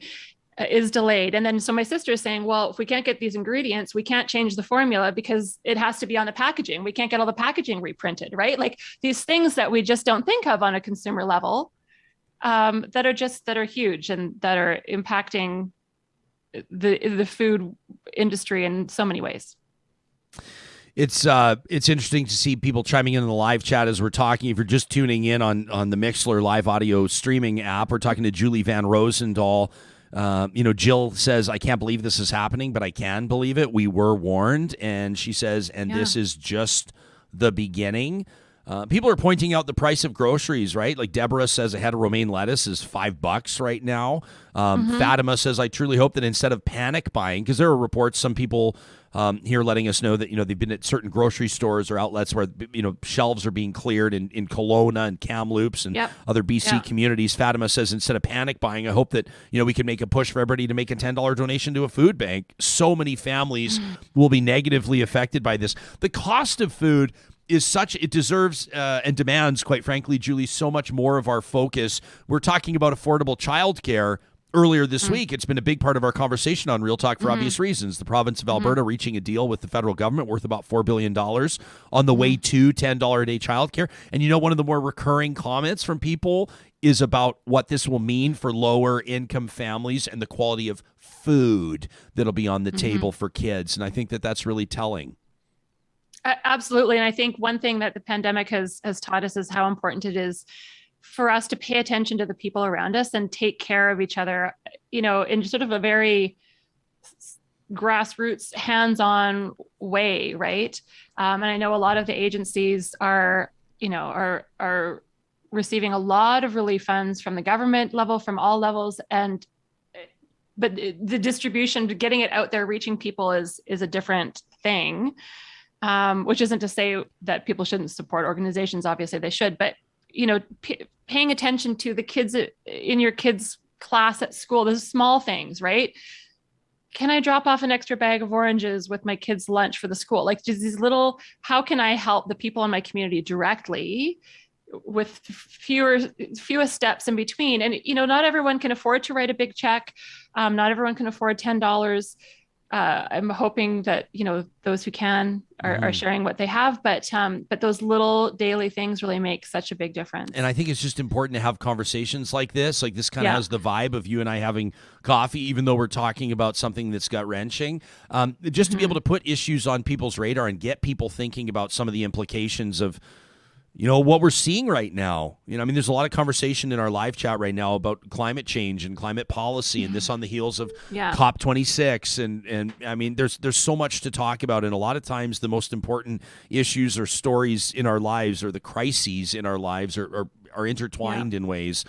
is delayed. And then, so my sister is saying, well, if we can't get these ingredients, we can't change the formula because it has to be on the packaging. We can't get all the packaging reprinted, right? Like these things that we just don't think of on a consumer level, that are huge and that are impacting the food industry in so many ways. It's interesting to see people chiming in the live chat as we're talking. If you're just tuning in on the Mixlr live audio streaming app, we're talking to Julie Van Rosendaal. Jill says, I can't believe this is happening, but I can believe it. We were warned. And she says, this is just the beginning. People are pointing out the price of groceries, right? Like Deborah says, a head of romaine lettuce is $5 right now. Fatima says, I truly hope that instead of panic buying, because there are reports, some people here letting us know that, they've been at certain grocery stores or outlets where, shelves are being cleared in Kelowna and Kamloops and other BC communities. Fatima says, instead of panic buying, I hope that, we can make a push for everybody to make a $10 donation to a food bank. So many families will be negatively affected by this. The cost of food is it deserves and demands, quite frankly, Julie, so much more of our focus. We're talking about affordable childcare. Earlier this week, it's been a big part of our conversation on Real Talk for obvious reasons. The province of Alberta reaching a deal with the federal government worth about $4 billion on the way to $10 a day childcare. And one of the more recurring comments from people is about what this will mean for lower income families and the quality of food that'll be on the table for kids. And I think that that's really telling. Absolutely. And I think one thing that the pandemic has taught us is how important it is for us to pay attention to the people around us and take care of each other, in sort of a very grassroots, hands-on way, right? And I know a lot of the agencies are receiving a lot of relief funds from the government level, from all levels. But the distribution, getting it out there, reaching people is a different thing, which isn't to say that people shouldn't support organizations. Obviously they should, but paying attention to the kids in your kids' class at school, those small things, right? Can I drop off an extra bag of oranges with my kids' lunch for the school? Like just these little, how can I help the people in my community directly with fewest steps in between? And, not everyone can afford to write a big check. Not everyone can afford $10. I'm hoping that, those who can are sharing what they have, but those little daily things really make such a big difference. And I think it's just important to have conversations like this. Like this kind of has the vibe of you and I having coffee, even though we're talking about something that's gut-wrenching. Just to be able to put issues on people's radar and get people thinking about some of the implications of what we're seeing right now. There's a lot of conversation in our live chat right now about climate change and climate policy, and this on the heels of COP26. And there's so much to talk about. And a lot of times the most important issues or stories in our lives or the crises in our lives are intertwined in ways,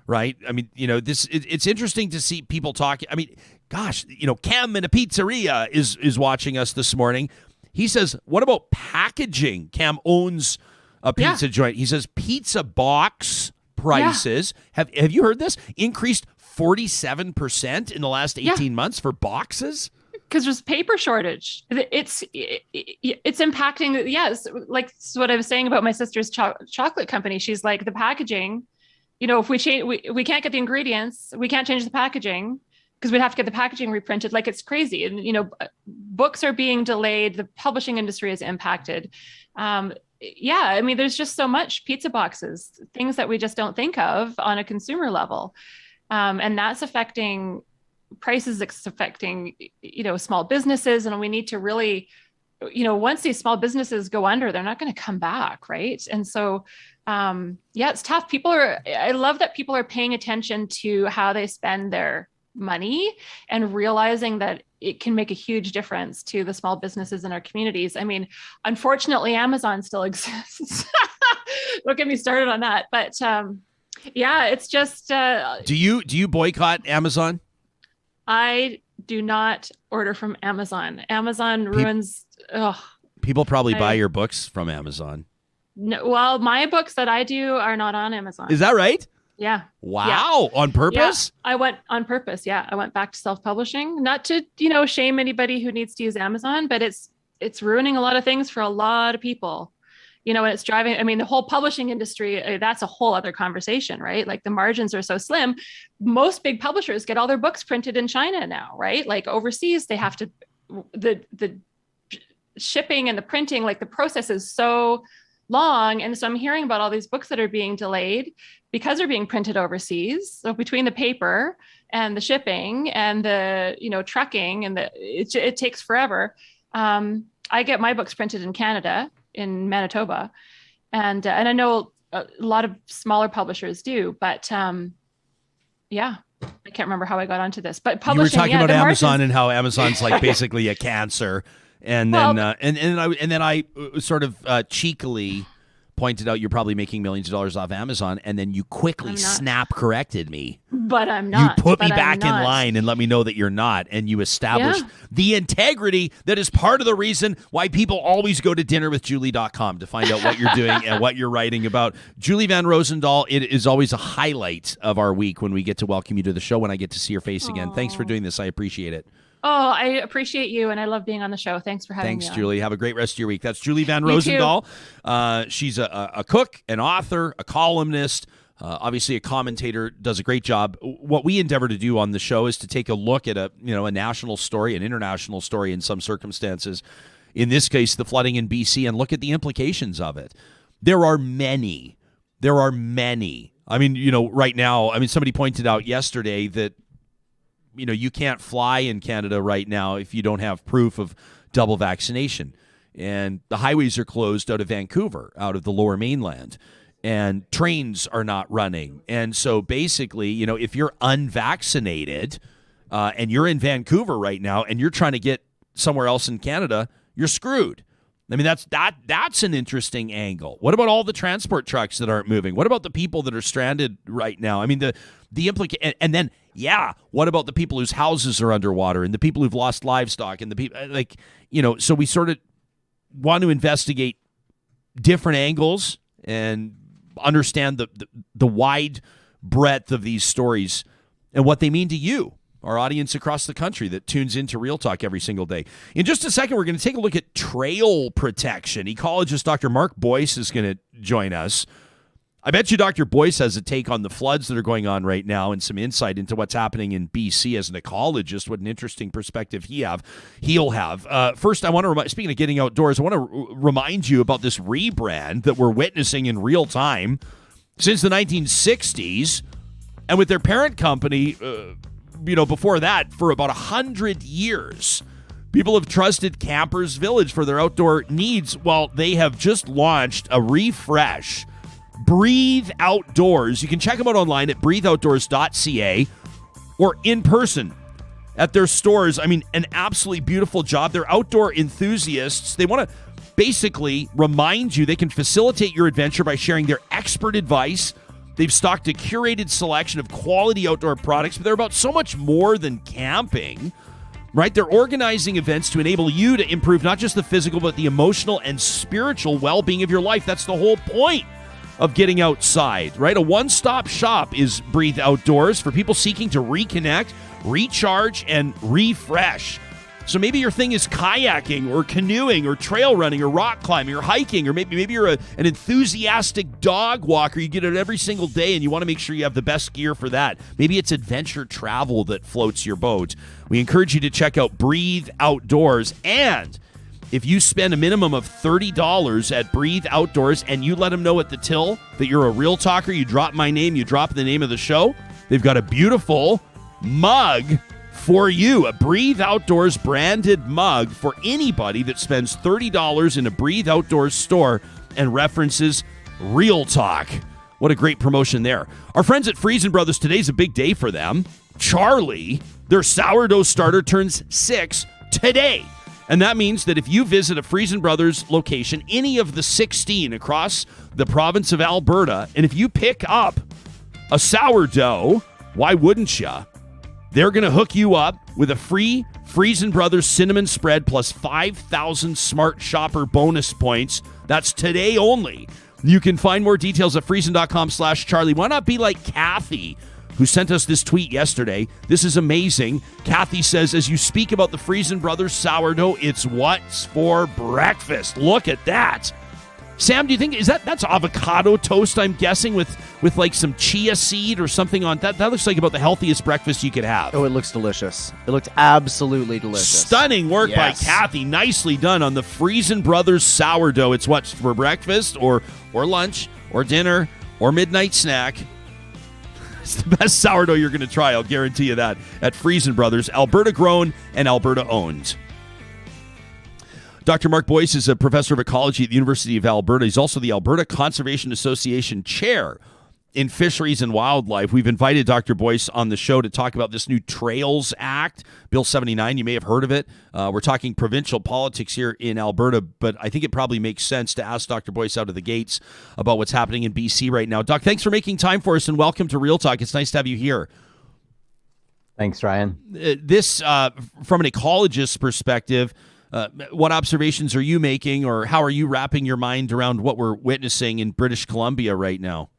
right? It's interesting to see people talk. Cam in a pizzeria is watching us this morning. He says, what about packaging? Cam owns a pizza joint. He says pizza box prices have you heard this? Increased 47% in the last 18 months for boxes? Because there's paper shortage. It's impacting. Yes, like what I was saying about my sister's chocolate company. She's like, the packaging. If we change, we can't get the ingredients. We can't change the packaging because we'd have to get the packaging reprinted. Like it's crazy. And books are being delayed. The publishing industry is impacted. There's just so much pizza boxes, things that we just don't think of on a consumer level. And that's affecting prices, it's affecting, small businesses. And we need to really, once these small businesses go under, they're not going to come back. Right. And so, it's tough. I love that people are paying attention to how they spend their money and realizing that it can make a huge difference to the small businesses in our communities. Unfortunately, Amazon still exists. Don't get me started on that. But it's just. Do you boycott Amazon? I do not order from Amazon. Amazon ruins. People probably buy your books from Amazon. No, well, my books that I do are not on Amazon. Is that right? Yeah. Wow. Yeah. On purpose? Yeah. I went on purpose. Yeah. I went back to self-publishing, not to, shame anybody who needs to use Amazon, but it's ruining a lot of things for a lot of people, and it's driving, the whole publishing industry, that's a whole other conversation, right? Like the margins are so slim. Most big publishers get all their books printed in China now, right? Like overseas, they have to, the shipping and the printing, like the process is so long. And so I'm hearing about all these books that are being delayed because they're being printed overseas. So between the paper and the shipping and the, trucking and it takes forever. I get my books printed in Canada, in Manitoba. And I know a lot of smaller publishers do, but I can't remember how I got onto this, but publishing. You were talking about Amazon and how Amazon's like basically a cancer. And then, and then I sort of cheekily pointed out you're probably making millions of dollars off Amazon, and then you quickly snap corrected me. But I'm not. You put me back in line and let me know that you're not, and you established the integrity that is part of the reason why people always go to dinnerwithjulie.com to find out what you're doing and what you're writing about. Julie Van Rosendaal, it is always a highlight of our week when we get to welcome you to the show, when I get to see your face again. Thanks for doing this. I appreciate it. Oh, I appreciate you, and I love being on the show. Thanks for having me on. Thanks, Julie. Have a great rest of your week. That's Julie Van Rosendaal. She's a cook, an author, a columnist, obviously a commentator, does a great job. What we endeavor to do on the show is to take a look at a national story, an international story in some circumstances, in this case, the flooding in BC, and look at the implications of it. There are many. Right now, somebody pointed out yesterday that you can't fly in Canada right now if you don't have proof of double vaccination. And the highways are closed out of Vancouver, out of the lower mainland. And trains are not running. And so basically, if you're unvaccinated and you're in Vancouver right now and you're trying to get somewhere else in Canada, you're screwed. I mean, that's an interesting angle. What about all the transport trucks that aren't moving? What about the people that are stranded right now? I mean, and then, what about the people whose houses are underwater and the people who've lost livestock and the people so we sort of want to investigate different angles and understand the wide breadth of these stories and what they mean to you, our audience across the country that tunes into Real Talk every single day. In just a second, we're going to take a look at trail protection. Ecologist Dr. Mark Boyce is going to join us. I bet you Dr. Boyce has a take on the floods that are going on right now and some insight into what's happening in BC as an ecologist. What an interesting perspective he'll have. First, I want to speaking of getting outdoors, I want to remind you about this rebrand that we're witnessing in real time since the 1960s, and with their parent company, before that, for about 100 years. People have trusted Campers Village for their outdoor needs. Well, they have just launched a refresh. Breathe Outdoors. You can check them out online at breatheoutdoors.ca or in person at their stores. I mean, an absolutely beautiful job. They're outdoor enthusiasts. They want to basically remind you they can facilitate your adventure by sharing their expert advice. They've stocked a curated selection of quality outdoor products, but they're about so much more than camping, right? They're organizing events to enable you to improve not just the physical, but the emotional and spiritual well-being of your life. That's the whole point of getting outside, right? A one-stop shop is Breathe Outdoors for people seeking to reconnect, recharge, and refresh. So maybe your thing is kayaking or canoeing or trail running or rock climbing or hiking, or maybe you're an enthusiastic dog walker. You get it every single day and you want to make sure you have the best gear for that. Maybe it's adventure travel that floats your boat. We encourage you to check out Breathe Outdoors, and if you spend a minimum of $30 at Breathe Outdoors and you let them know at the till that you're a Real Talker, you drop my name, you drop the name of the show, they've got a beautiful mug for you, a Breathe Outdoors branded mug for anybody that spends $30 in a Breathe Outdoors store and references Real Talk. What a great promotion there. Our friends at Friesen Brothers, today's a big day for them. Charlie, their sourdough starter, turns 6 today. And that means that if you visit a Friesen Brothers location, any of the 16 across the province of Alberta, and if you pick up a sourdough, why wouldn't you? They're going to hook you up with a free Friesen Brothers cinnamon spread plus 5,000 Smart Shopper bonus points. That's today only. You can find more details at friesen.com/Charlie. Why not be like Kathy, who sent us this tweet yesterday? This is amazing. Kathy says, as you speak about the Friesen Brothers sourdough, it's what's for breakfast. Look at that. Sam, do you think that's avocado toast, I'm guessing, with like some chia seed or something on that? That looks like about the healthiest breakfast you could have. Oh, it looks delicious. It looked absolutely delicious. Stunning work by Kathy. Nicely done on the Friesen Brothers sourdough. It's what's for breakfast or lunch or dinner or midnight snack. It's the best sourdough you're going to try, I'll guarantee you that, at Friesen Brothers, Alberta grown and Alberta owned. Dr. Mark Boyce is a professor of ecology at the University of Alberta. He's also the Alberta Conservation Association chair in Fisheries and Wildlife. We've invited Dr. Boyce on the show to talk about this new Trails Act, Bill 79. You may have heard of it. We're talking provincial politics here in Alberta, but I think it probably makes sense to ask Dr. Boyce out of the gates about what's happening in BC right now. Doc, thanks for making time for us, and welcome to Real Talk. It's nice to have you here. Thanks, Ryan. This, from an ecologist's perspective, what observations are you making, or how are you wrapping your mind around what we're witnessing in British Columbia right now?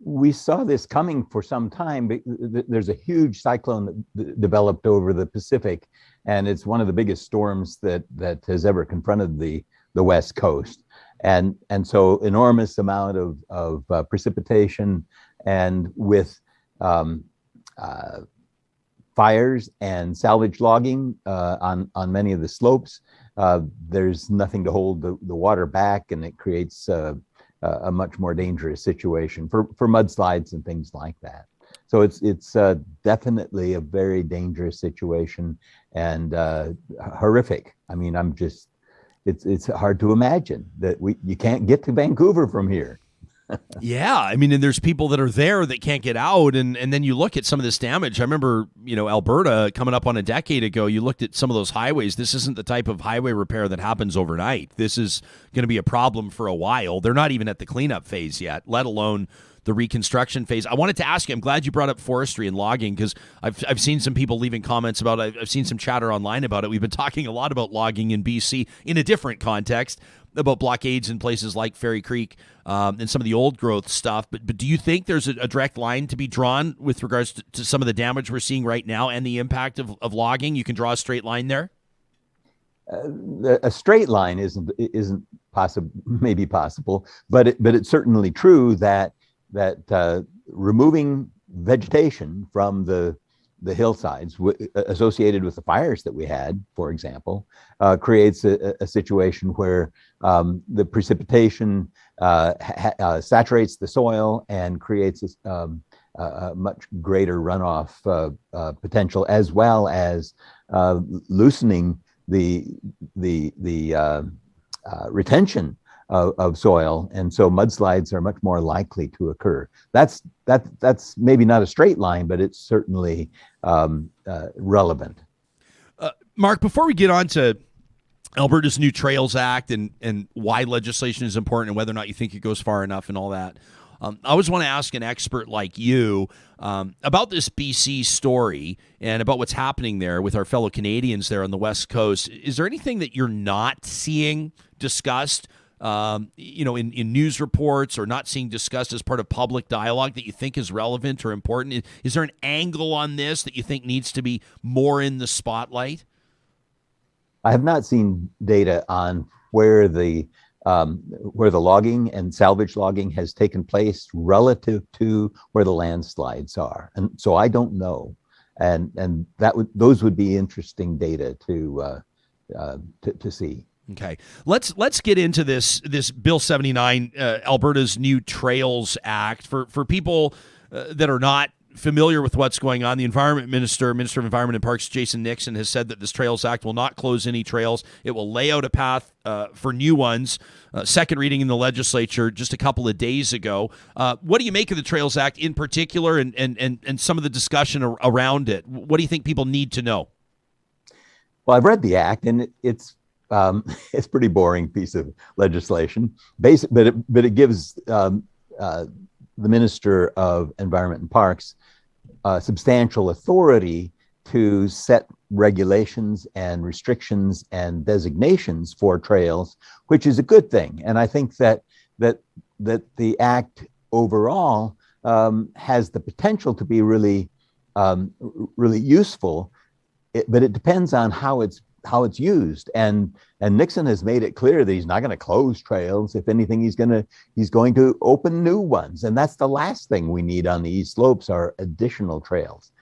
We saw this coming for some time. There's a huge cyclone that developed over the Pacific, and it's one of the biggest storms that has ever confronted the West Coast. And so enormous amount of precipitation, and with fires and salvage logging on many of the slopes. There's nothing to hold the water back, and it creates a much more dangerous situation for mudslides and things like that. So it's definitely a very dangerous situation, and horrific. I mean, it's hard to imagine that you can't get to Vancouver from here. Yeah, I mean, and there's people that are there that can't get out, and then you look at some of this damage. I remember, Alberta coming up on a decade ago, you looked at some of those highways. This isn't the type of highway repair that happens overnight. This is going to be a problem for a while. They're not even at the cleanup phase yet, let alone the reconstruction phase. I wanted to ask you, I'm glad you brought up forestry and logging, because I've seen some people leaving comments about it. I've seen some chatter online about it. We've been talking a lot about logging in BC in a different context, about blockades in places like Fairy Creek and some of the old growth stuff. But do you think there's a direct line to be drawn with regards to some of the damage we're seeing right now and the impact of logging? You can draw a straight line there? A straight line isn't possible, maybe possible, but it's certainly true that removing vegetation from the hillsides associated with the fires that we had, for example, creates a situation where the precipitation saturates the soil and creates a much greater runoff potential, as well as loosening the retention of soil, and so mudslides are much more likely to occur. That's maybe not a straight line, but it's certainly relevant. Mark, before we get on to Alberta's new Trails Act and why legislation is important and whether or not you think it goes far enough and all that, I always want to ask an expert like you about this BC story and about what's happening there with our fellow Canadians there on the West Coast. Is there anything that you're not seeing discussed in news reports, or not seeing discussed as part of public dialogue, that you think is relevant or important? Is there an angle on this that you think needs to be more in the spotlight? I have not seen data on where the logging and salvage logging has taken place relative to where the landslides are, and so I don't know. And those would be interesting data to see. Okay, let's get into this Bill 79, Alberta's new Trails Act. For people that are not familiar with what's going on, the Minister of Environment and Parks, Jason Nixon, has said that this Trails Act will not close any trails. It will lay out a path for new ones. Second reading in the legislature just a couple of days ago. What do you make of the Trails Act in particular, and some of the discussion around it? What do you think people need to know? Well, I've read the act, and it's a pretty boring piece of legislation. But it gives the Minister of Environment and Parks substantial authority to set regulations and restrictions and designations for trails, which is a good thing. And I think that the act overall has the potential to be really useful. But it depends on how it's used, and Nixon has made it clear that he's not going to close trails. If anything, he's going to open new ones, and that's the last thing we need on the East Slopes are additional trails.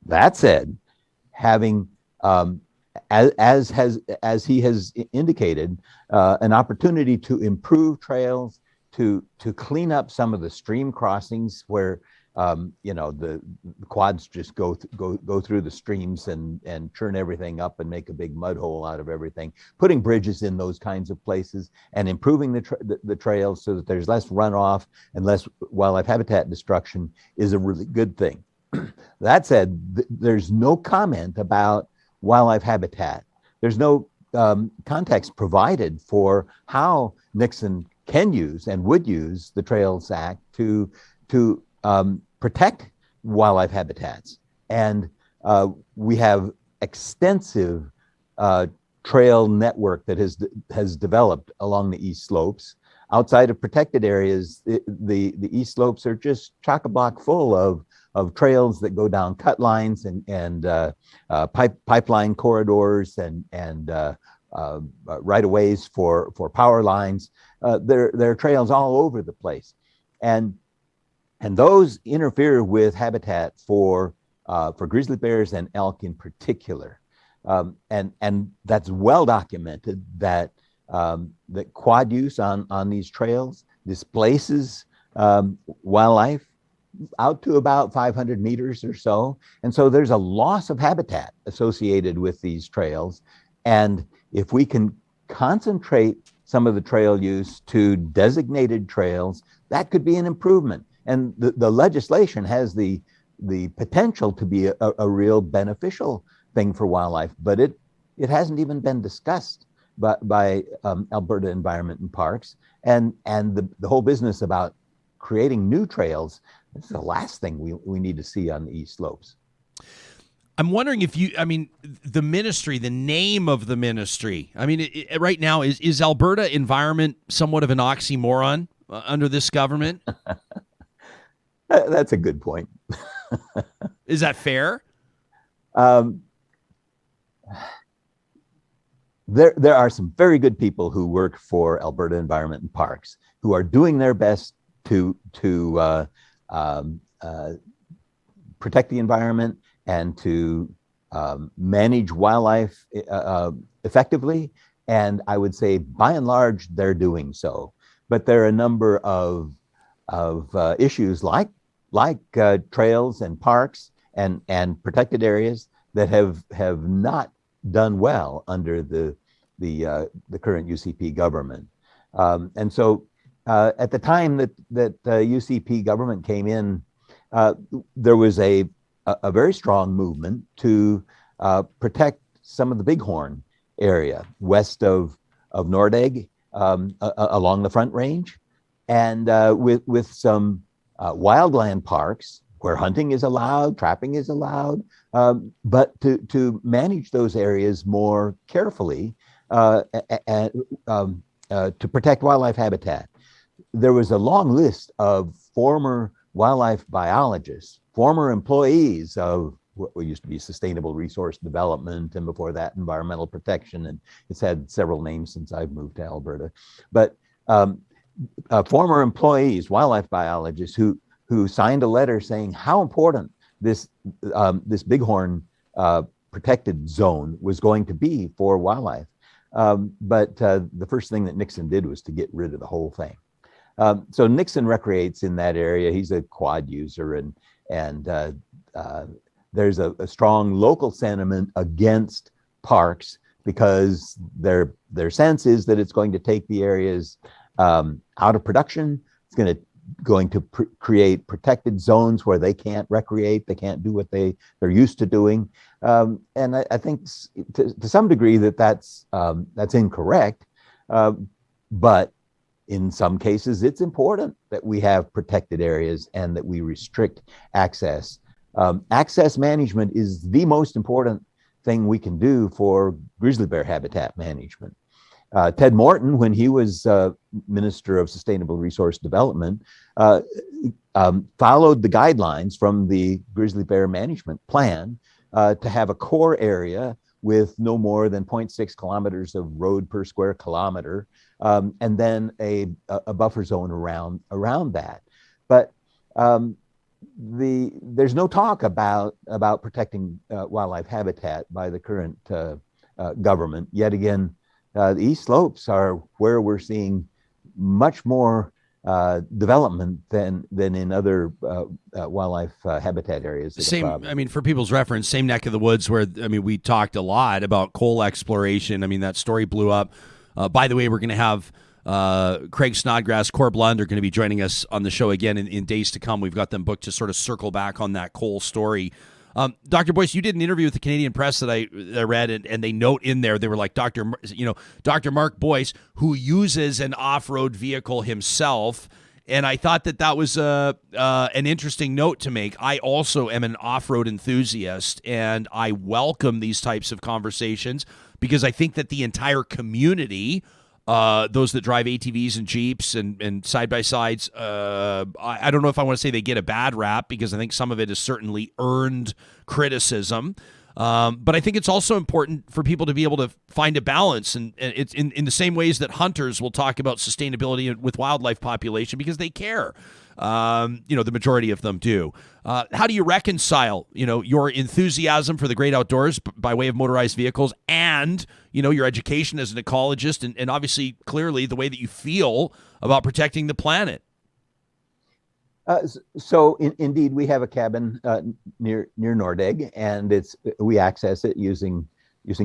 That said, having as he has indicated, an opportunity to improve trails, to clean up some of the stream crossings where the quads just go through the streams and churn everything up and make a big mud hole out of everything. Putting bridges in those kinds of places and improving the trails so that there's less runoff and less wildlife habitat destruction is a really good thing. That said, there's no comment about wildlife habitat. There's no context provided for how Nixon can use and would use the Trails Act to protect wildlife habitats. And we have extensive trail network that has developed along the East Slopes. Outside of protected areas, the East Slopes are just chock-a-block full of trails that go down cut lines and pipeline corridors and right-of-ways for power lines. There are trails all over the place. And those interfere with habitat for grizzly bears and elk in particular. And that's well documented that quad use on these trails displaces wildlife out to about 500 meters or so. And so there's a loss of habitat associated with these trails. And if we can concentrate some of the trail use to designated trails that could be an improvement. And the legislation has the potential to be a real beneficial thing for wildlife, but it hasn't even been discussed by Alberta Environment and Parks, and the whole business about creating new trails. It's the last thing we need to see on the East Slopes. I'm wondering if the ministry, the name of the ministry, right now, is Alberta Environment somewhat of an oxymoron under this government? That's a good point. Is that fair? There are some very good people who work for Alberta Environment and Parks who are doing their best to protect the environment and to manage wildlife effectively. And I would say, by and large, they're doing so. But there are a number of issues like trails and parks and protected areas that have not done well under the current UCP government. And so at the time that UCP government came in, there was a very strong movement to protect some of the Bighorn area west of Nordegg, along the Front Range, and with some wildland parks where hunting is allowed, trapping is allowed, but to manage those areas more carefully and to protect wildlife habitat. There was a long list of former wildlife biologists, former employees of what used to be sustainable resource development, and before that environmental protection, and it's had several names since I've moved to Alberta, but former employees, wildlife biologists who signed a letter saying how important this Bighorn protected zone was going to be for wildlife. But the first thing that Nixon did was to get rid of the whole thing. So Nixon recreates in that area. He's a quad user, and there's a strong local sentiment against parks because their sense is that it's going to take the areas out of production. It's going to create protected zones where they can't recreate, they can't do what they're used to doing. And I think to some degree that's incorrect. But in some cases, it's important that we have protected areas and that we restrict access. Access management is the most important thing we can do for grizzly bear habitat management. Ted Morton, when he was Minister of Sustainable Resource Development, followed the guidelines from the Grizzly Bear Management Plan to have a core area with no more than 0.6 kilometers of road per square kilometer, and then a buffer zone around that. But there's no talk about protecting wildlife habitat by the current government. Yet again, the East Slopes are where we're seeing much more development than in other wildlife habitat areas. Same, for people's reference, same neck of the woods where, we talked a lot about coal exploration. That story blew up. By the way, we're going to have Craig Snodgrass, Corb Lund are going to be joining us on the show again in days to come. We've got them booked to sort of circle back on that coal story. Dr. Boyce, you did an interview with the Canadian Press that I read, and they note in there, they were like, Dr. Mark Boyce, who uses an off-road vehicle himself. And I thought that was an interesting note to make. I also am an off-road enthusiast, and I welcome these types of conversations because I think that the entire community, those that drive ATVs and Jeeps and side-by-sides, I don't know if I want to say they get a bad rap because I think some of it is certainly earned criticism. But I think it's also important for people to be able to find a balance, and it's in the same ways that hunters will talk about sustainability with wildlife population because they care. The majority of them do. How do you reconcile, your enthusiasm for the great outdoors by way of motorized vehicles and, your education as an ecologist and obviously clearly the way that you feel about protecting the planet? So indeed, we have a cabin near Nordegg, and we access it using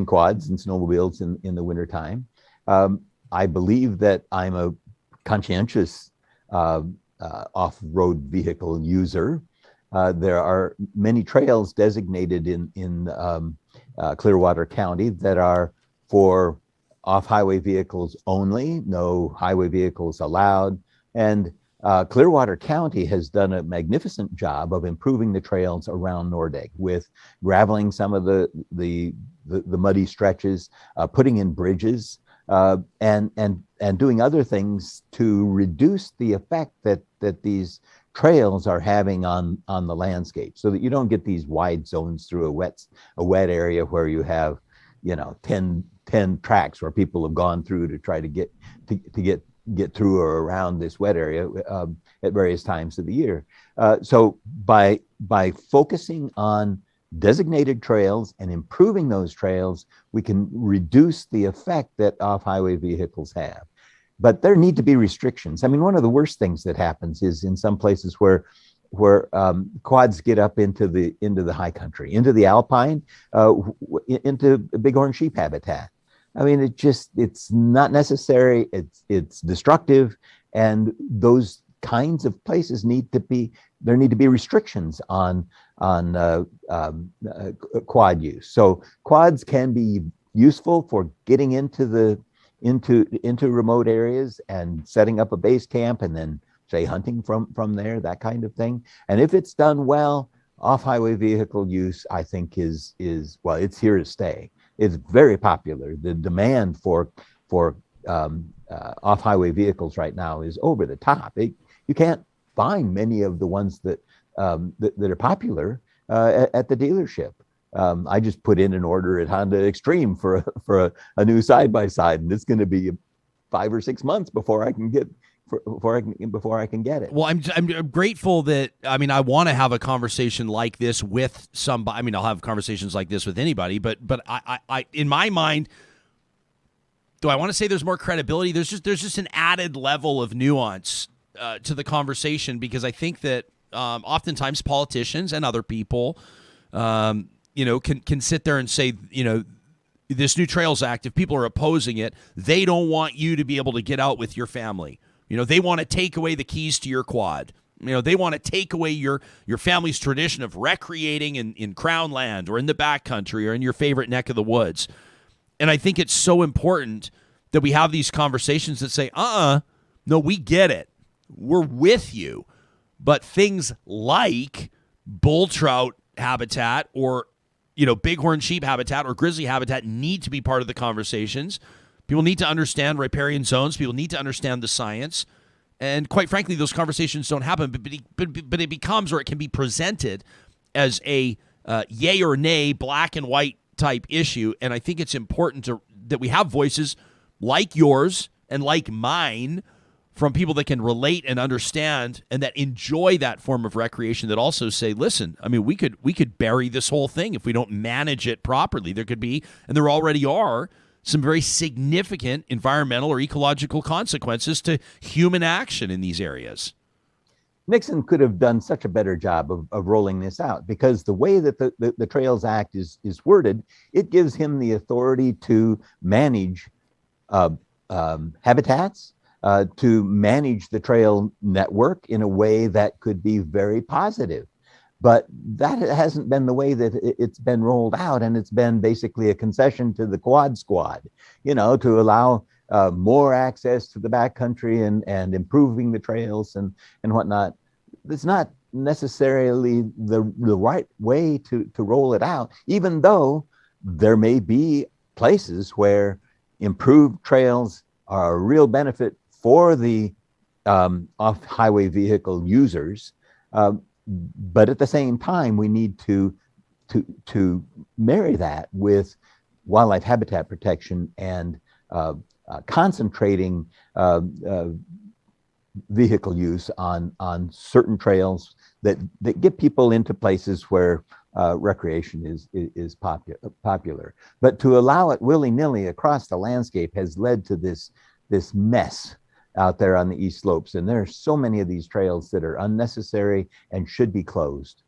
quads and snowmobiles in the wintertime. I believe that I'm a conscientious off-road vehicle user. There are many trails designated in Clearwater County that are for off-highway vehicles only, no highway vehicles allowed. And Clearwater County has done a magnificent job of improving the trails around Nordegg with graveling some of the muddy stretches, putting in bridges, and doing other things to reduce the effect that these trails are having on the landscape, so that you don't get these wide zones through a wet area where you have 10 tracks where people have gone through to try to get through or around this wet area at various times of the year. So by focusing on designated trails and improving those trails, we can reduce the effect that off-highway vehicles have. But there need to be restrictions. I mean, one of the worst things that happens is in some places where quads get up into the high country, into the alpine, into bighorn sheep habitat. I mean, it's not necessary. It's destructive, and those kinds of places need to be restrictions on quad use. So quads can be useful for getting into remote areas and setting up a base camp, and then say hunting from there, that kind of thing. And if it's done well, off-highway vehicle use, I think is well, it's here to stay. It's very popular. The demand for off-highway vehicles right now is over the top. You can't find many of the ones that are popular at the dealership. I just put in an order at Honda Extreme for a new side-by-side, and it's going to be 5 or 6 months before I can get it. Well, I'm grateful that, I mean, I want to have a conversation like this with somebody. I mean, I'll have conversations like this with anybody, but I in my mind, do I want to say there's more credibility? There's just an added level of nuance to the conversation, because I think that oftentimes politicians and other people, can sit there and say, this new Trails Act, if people are opposing it, they don't want you to be able to get out with your family. They want to take away the keys to your quad. They want to take away your family's tradition of recreating in Crown land or in the backcountry or in your favorite neck of the woods. And I think it's so important that we have these conversations that say, no, we get it. We're with you. But things like bull trout habitat or, bighorn sheep habitat or grizzly habitat need to be part of the conversations. People need to understand riparian zones. People need to understand the science. And quite frankly, those conversations don't happen, but it becomes, or it can be presented as a yay or nay, black and white type issue. And I think it's important that we have voices like yours and like mine from people that can relate and understand and that enjoy that form of recreation, that also say, listen, I mean, we could bury this whole thing if we don't manage it properly. There could be, and there already are, some very significant environmental or ecological consequences to human action in these areas. Nixon could have done such a better job of rolling this out, because the way that the Trails Act is worded, it gives him the authority to manage habitats, to manage the trail network in a way that could be very positive. But that hasn't been the way that it's been rolled out, and it's been basically a concession to the quad squad, to allow more access to the backcountry and improving the trails and whatnot. It's not necessarily the right way to roll it out, even though there may be places where improved trails are a real benefit for the off-highway vehicle users. But at the same time, we need to marry that with wildlife habitat protection and concentrating vehicle use on certain trails that get people into places where recreation is popular. But to allow it willy-nilly across the landscape has led to this mess out there on the east slopes. And there are so many of these trails that are unnecessary and should be closed.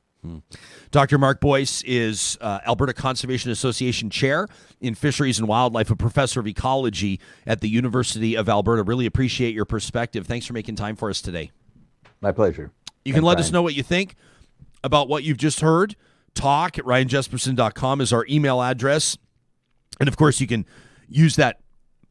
Dr. Mark Boyce is Alberta Conservation Association Chair in Fisheries and Wildlife, a professor of ecology at the University of Alberta. Really appreciate your perspective. Thanks for making time for us today. My pleasure. You can let us Brian. know what you think about what you've just heard. Talk at ryanjesperson.com is our email address. And, of course, you can use that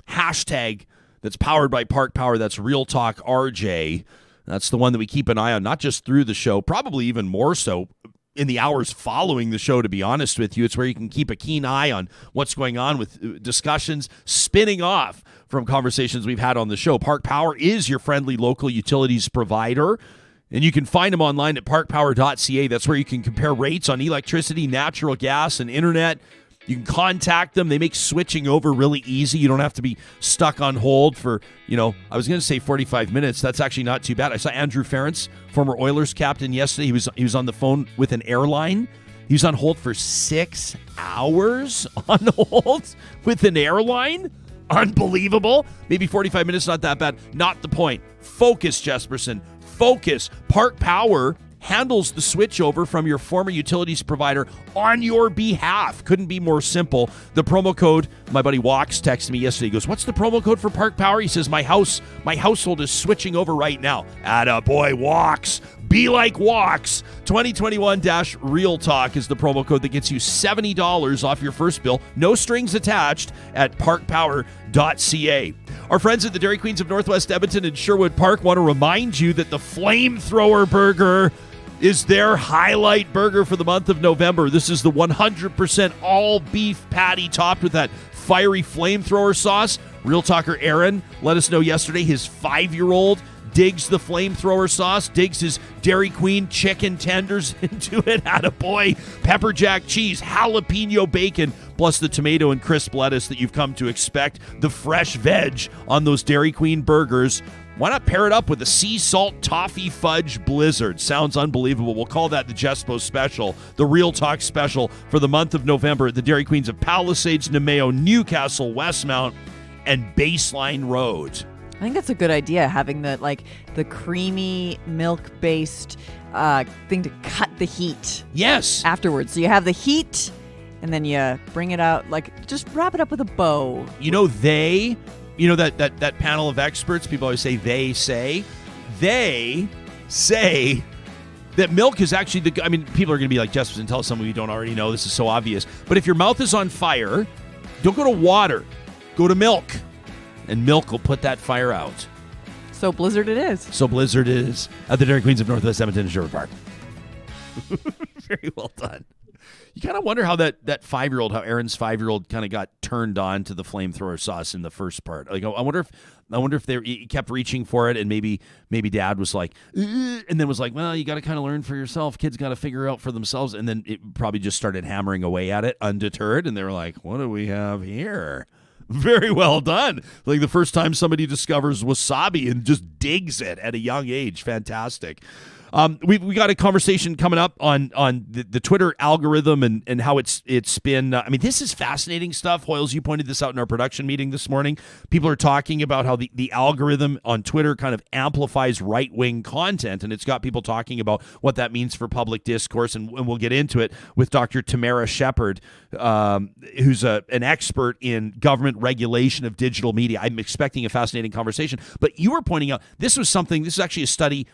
hashtag that's powered by Park Power. That's Real Talk RJ. That's the one that we keep an eye on, not just through the show, probably even more so in the hours following the show, to be honest with you. It's where you can keep a keen eye on what's going on with discussions spinning off from conversations we've had on the show. Park Power is your friendly local utilities provider, and you can find them online at parkpower.ca. That's where you can compare rates on electricity, natural gas, and internet. You can contact them. They make switching over really easy. You don't have to be stuck on hold for, I was going to say 45 minutes. That's actually not too bad. I saw Andrew Ferentz, former Oilers captain, yesterday. He was on the phone with an airline. He was on hold for 6 hours on hold with an airline. Unbelievable. Maybe 45 minutes, not that bad. Not the point. Focus, Jesperson. Focus. Park Power handles the switchover from your former utilities provider on your behalf. Couldn't be more simple. The promo code, my buddy Walks texted me yesterday. He goes, what's the promo code for Park Power? He says, my household is switching over right now. Attaboy, Walks. Be like Walks. 2021-Real Talk is the promo code that gets you $70 off your first bill. No strings attached at parkpower.ca. Our friends at the Dairy Queens of Northwest Edmonton and Sherwood Park want to remind you that the Flamethrower Burger is their highlight burger for the month of November. This is the 100% all beef patty topped with that fiery flamethrower sauce. Real Talker Aaron let us know yesterday his 5-year-old digs the flamethrower sauce, digs his Dairy Queen chicken tenders into it. Attaboy. Pepper jack cheese, jalapeno bacon, plus the tomato and crisp lettuce that you've come to expect. The fresh veg on those Dairy Queen burgers. Why not pair it up with a sea salt toffee fudge blizzard? Sounds unbelievable. We'll call that the Jespo Special, the Real Talk Special for the month of November at the Dairy Queens of Palisades, Nemeo, Newcastle, Westmount, and Baseline Road. I think that's a good idea, having the creamy milk-based thing to cut the heat. Yes. Afterwards. So you have the heat, and then you bring it out, just wrap it up with a bow. That panel of experts, people always say they say that milk is actually people are going to be like, Jesperson, tell us something you don't already know. This is so obvious. But if your mouth is on fire, don't go to water. Go to milk. And milk will put that fire out. So blizzard it is. At the Dairy Queens of Northwest Edmonton and Sherwood Park. Very well done. You kind of wonder how that 5-year-old, how Aaron's 5-year-old kind of got turned on to the flamethrower sauce in the first part. I wonder if he kept reaching for it, and maybe Dad was like, and then was like, well, you got to kind of learn for yourself. Kids got to figure out for themselves. And then it probably just started hammering away at it undeterred, and they were like, what do we have here? Very well done. Like the first time somebody discovers wasabi and just digs it at a young age. Fantastic. We got a conversation coming up on the Twitter algorithm and how it's been. This is fascinating stuff. Hoyles, you pointed this out in our production meeting this morning. People are talking about how the algorithm on Twitter kind of amplifies right-wing content, and it's got people talking about what that means for public discourse, and we'll get into it with Dr. Tamara Shepherd, who's an expert in government regulation of digital media. I'm expecting a fascinating conversation, but you were pointing out this is actually a study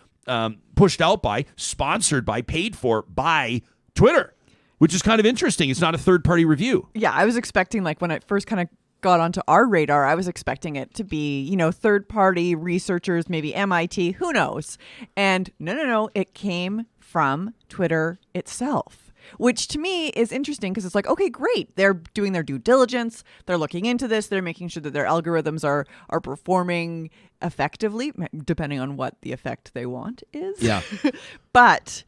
pushed out by, sponsored by, paid for by Twitter, which is kind of interesting. It's not a third-party review. Yeah, I was expecting, when it first kind of got onto our radar, I was expecting it to be, third-party researchers, maybe MIT, who knows? And no, it came from Twitter itself, which to me is interesting because it's like, okay, great. They're doing their due diligence. They're looking into this. They're making sure that their algorithms are performing effectively, depending on what the effect they want is. Yeah. But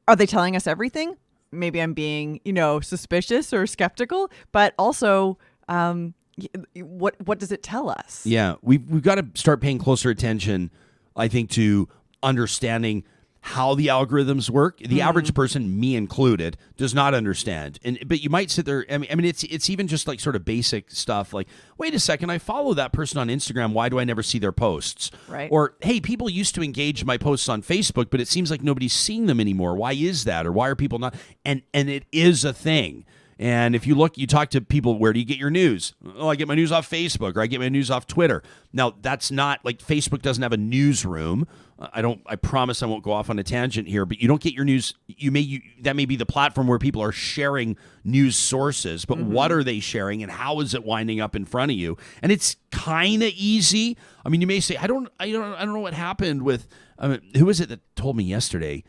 are they telling us everything? Maybe I'm being, suspicious or skeptical, but also what does it tell us? Yeah, we've got to start paying closer attention, I think, to understanding how the algorithms work. The average person, me included, does not understand. But you might sit there. It's even just sort of basic stuff like, wait a second, I follow that person on Instagram. Why do I never see their posts? Right. Or, hey, people used to engage my posts on Facebook, but it seems like nobody's seeing them anymore. Why is that? Or why are people not? And it is a thing. And if you talk to people, where do you get your news? Oh, I get my news off Facebook, or I get my news off Twitter. Now, that's not like Facebook doesn't have a newsroom. I promise I won't go off on a tangent here, but you don't get your news. That may be the platform where people are sharing news sources, but what are they sharing and how is it winding up in front of you? And it's kind of easy. I mean, you may say, I don't know what happened with, who was it that told me yesterday?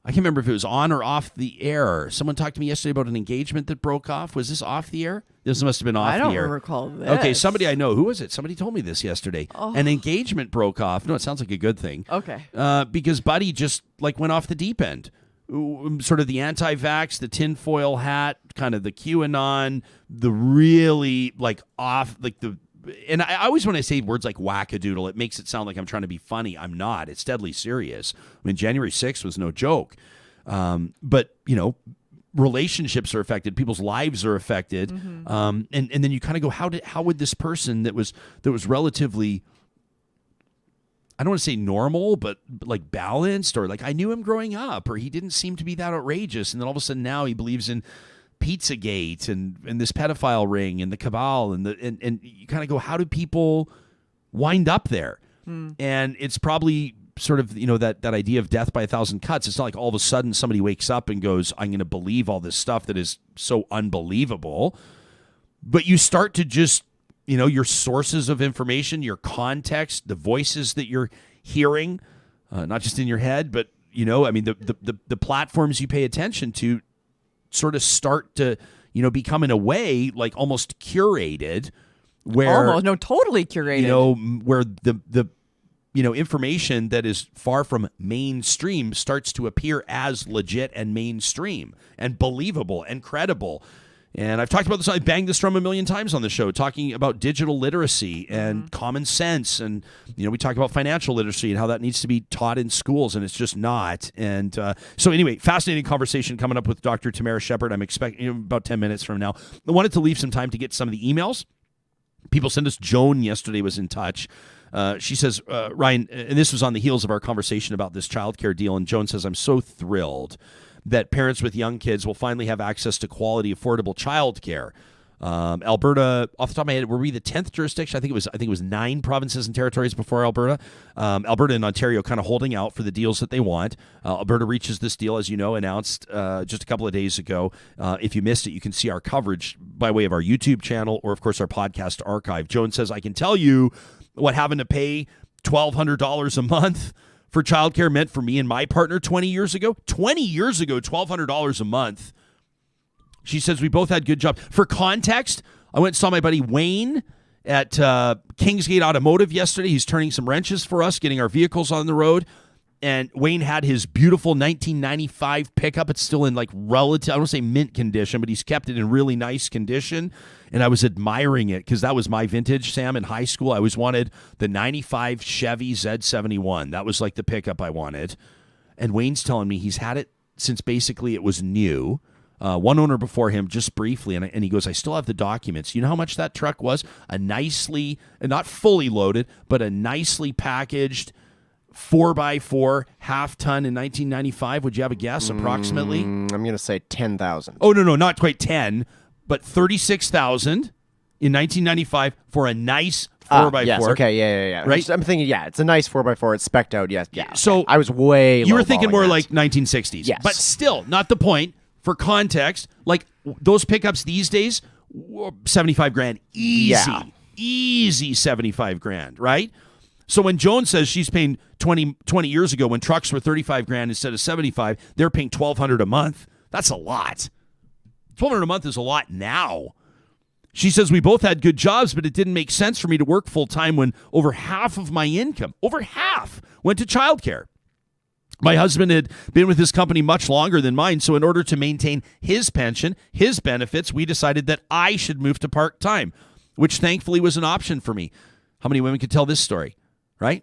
I can't remember if it was on or off the air. Someone talked to me yesterday about an engagement that broke off. Was this off the air? This must have been off the air. I don't recall this. Okay, somebody I know. Who was it? Somebody told me this yesterday. An engagement broke off. No, it sounds like a good thing. Okay. Because Buddy just went off the deep end. Sort of the anti-vax, the tinfoil hat, kind of the QAnon, the really off, and I always, when I say words like wackadoodle, it makes it sound like I'm trying to be funny. I'm not. It's deadly serious. I mean, January 6th was no joke. But, relationships are affected. People's lives are affected. And then you kind of go, how would this person that was relatively, I don't want to say normal, but like balanced, or like I knew him growing up, or he didn't seem to be that outrageous. And then all of a sudden now he believes in Pizzagate and this pedophile ring and the cabal and you kind of go, how do people wind up there? And it's probably sort of, that idea of death by 1,000 cuts. It's not like all of a sudden somebody wakes up and goes, I'm going to believe all this stuff that is so unbelievable. But you start to just, your sources of information, your context, the voices that you're hearing, not just in your head, but, the platforms you pay attention to sort of start to, become in a way like almost curated, where totally curated, where the information that is far from mainstream starts to appear as legit and mainstream and believable and credible. And I've talked about this. I banged this drum a million times on the show, talking about digital literacy and common sense. And, we talk about financial literacy and how that needs to be taught in schools, and it's just not. And so anyway, fascinating conversation coming up with Dr. Tamara Shepherd. I'm expecting about 10 minutes from now. I wanted to leave some time to get some of the emails. People send us. Joan yesterday was in touch. She says, Ryan, and this was on the heels of our conversation about this childcare deal. And Joan says, I'm so thrilled that parents with young kids will finally have access to quality, affordable childcare. Alberta, off the top of my head, were we the 10th jurisdiction? I think it was 9 provinces and territories before Alberta. Alberta and Ontario kind of holding out for the deals that they want. Alberta reaches this deal, as you know, announced just a couple of days ago. If you missed it, you can see our coverage by way of our YouTube channel or, of course, our podcast archive. Joan says, I can tell you what having to pay $1,200 a month for childcare meant for me and my partner 20 years ago. 20 years ago, $1,200 a month. She says we both had good jobs. For context, I went and saw my buddy Wayne at Kingsgate Automotive yesterday. He's turning some wrenches for us, getting our vehicles on the road. And Wayne had his beautiful 1995 pickup. It's still in relative, I don't want to say mint condition, but he's kept it in really nice condition. And I was admiring it because that was my vintage, Sam, in high school. I always wanted the 95 Chevy Z71. That was like the pickup I wanted. And Wayne's telling me he's had it since basically it was new. One owner before him, just briefly, and he goes, I still have the documents. You know how much that truck was? A nicely, not fully loaded, but a nicely packaged 4x4 half-ton in 1995. Would you have a guess, approximately? I'm going to say 10,000. Oh, no, not quite 10, but 36,000 in 1995 for a nice 4x4. Yes, okay, yeah. Right? I'm thinking, it's a nice 4x4. It's specced out, yes. Yeah. So I was way You were thinking more that. like 1960s. Yes. But still, not the point. For context, those pickups these days, 75 grand, easy. Yeah. Easy 75 grand, right? So when Joan says she's paying 20 years ago when trucks were 35 grand instead of 75, they're paying $1,200 a month. That's a lot. $1,200 a month is a lot now. She says we both had good jobs, but it didn't make sense for me to work full time when over half of my income, went to childcare. My husband had been with his company much longer than mine, so in order to maintain his pension, his benefits, we decided that I should move to part-time, which thankfully was an option for me. How many women could tell this story, right?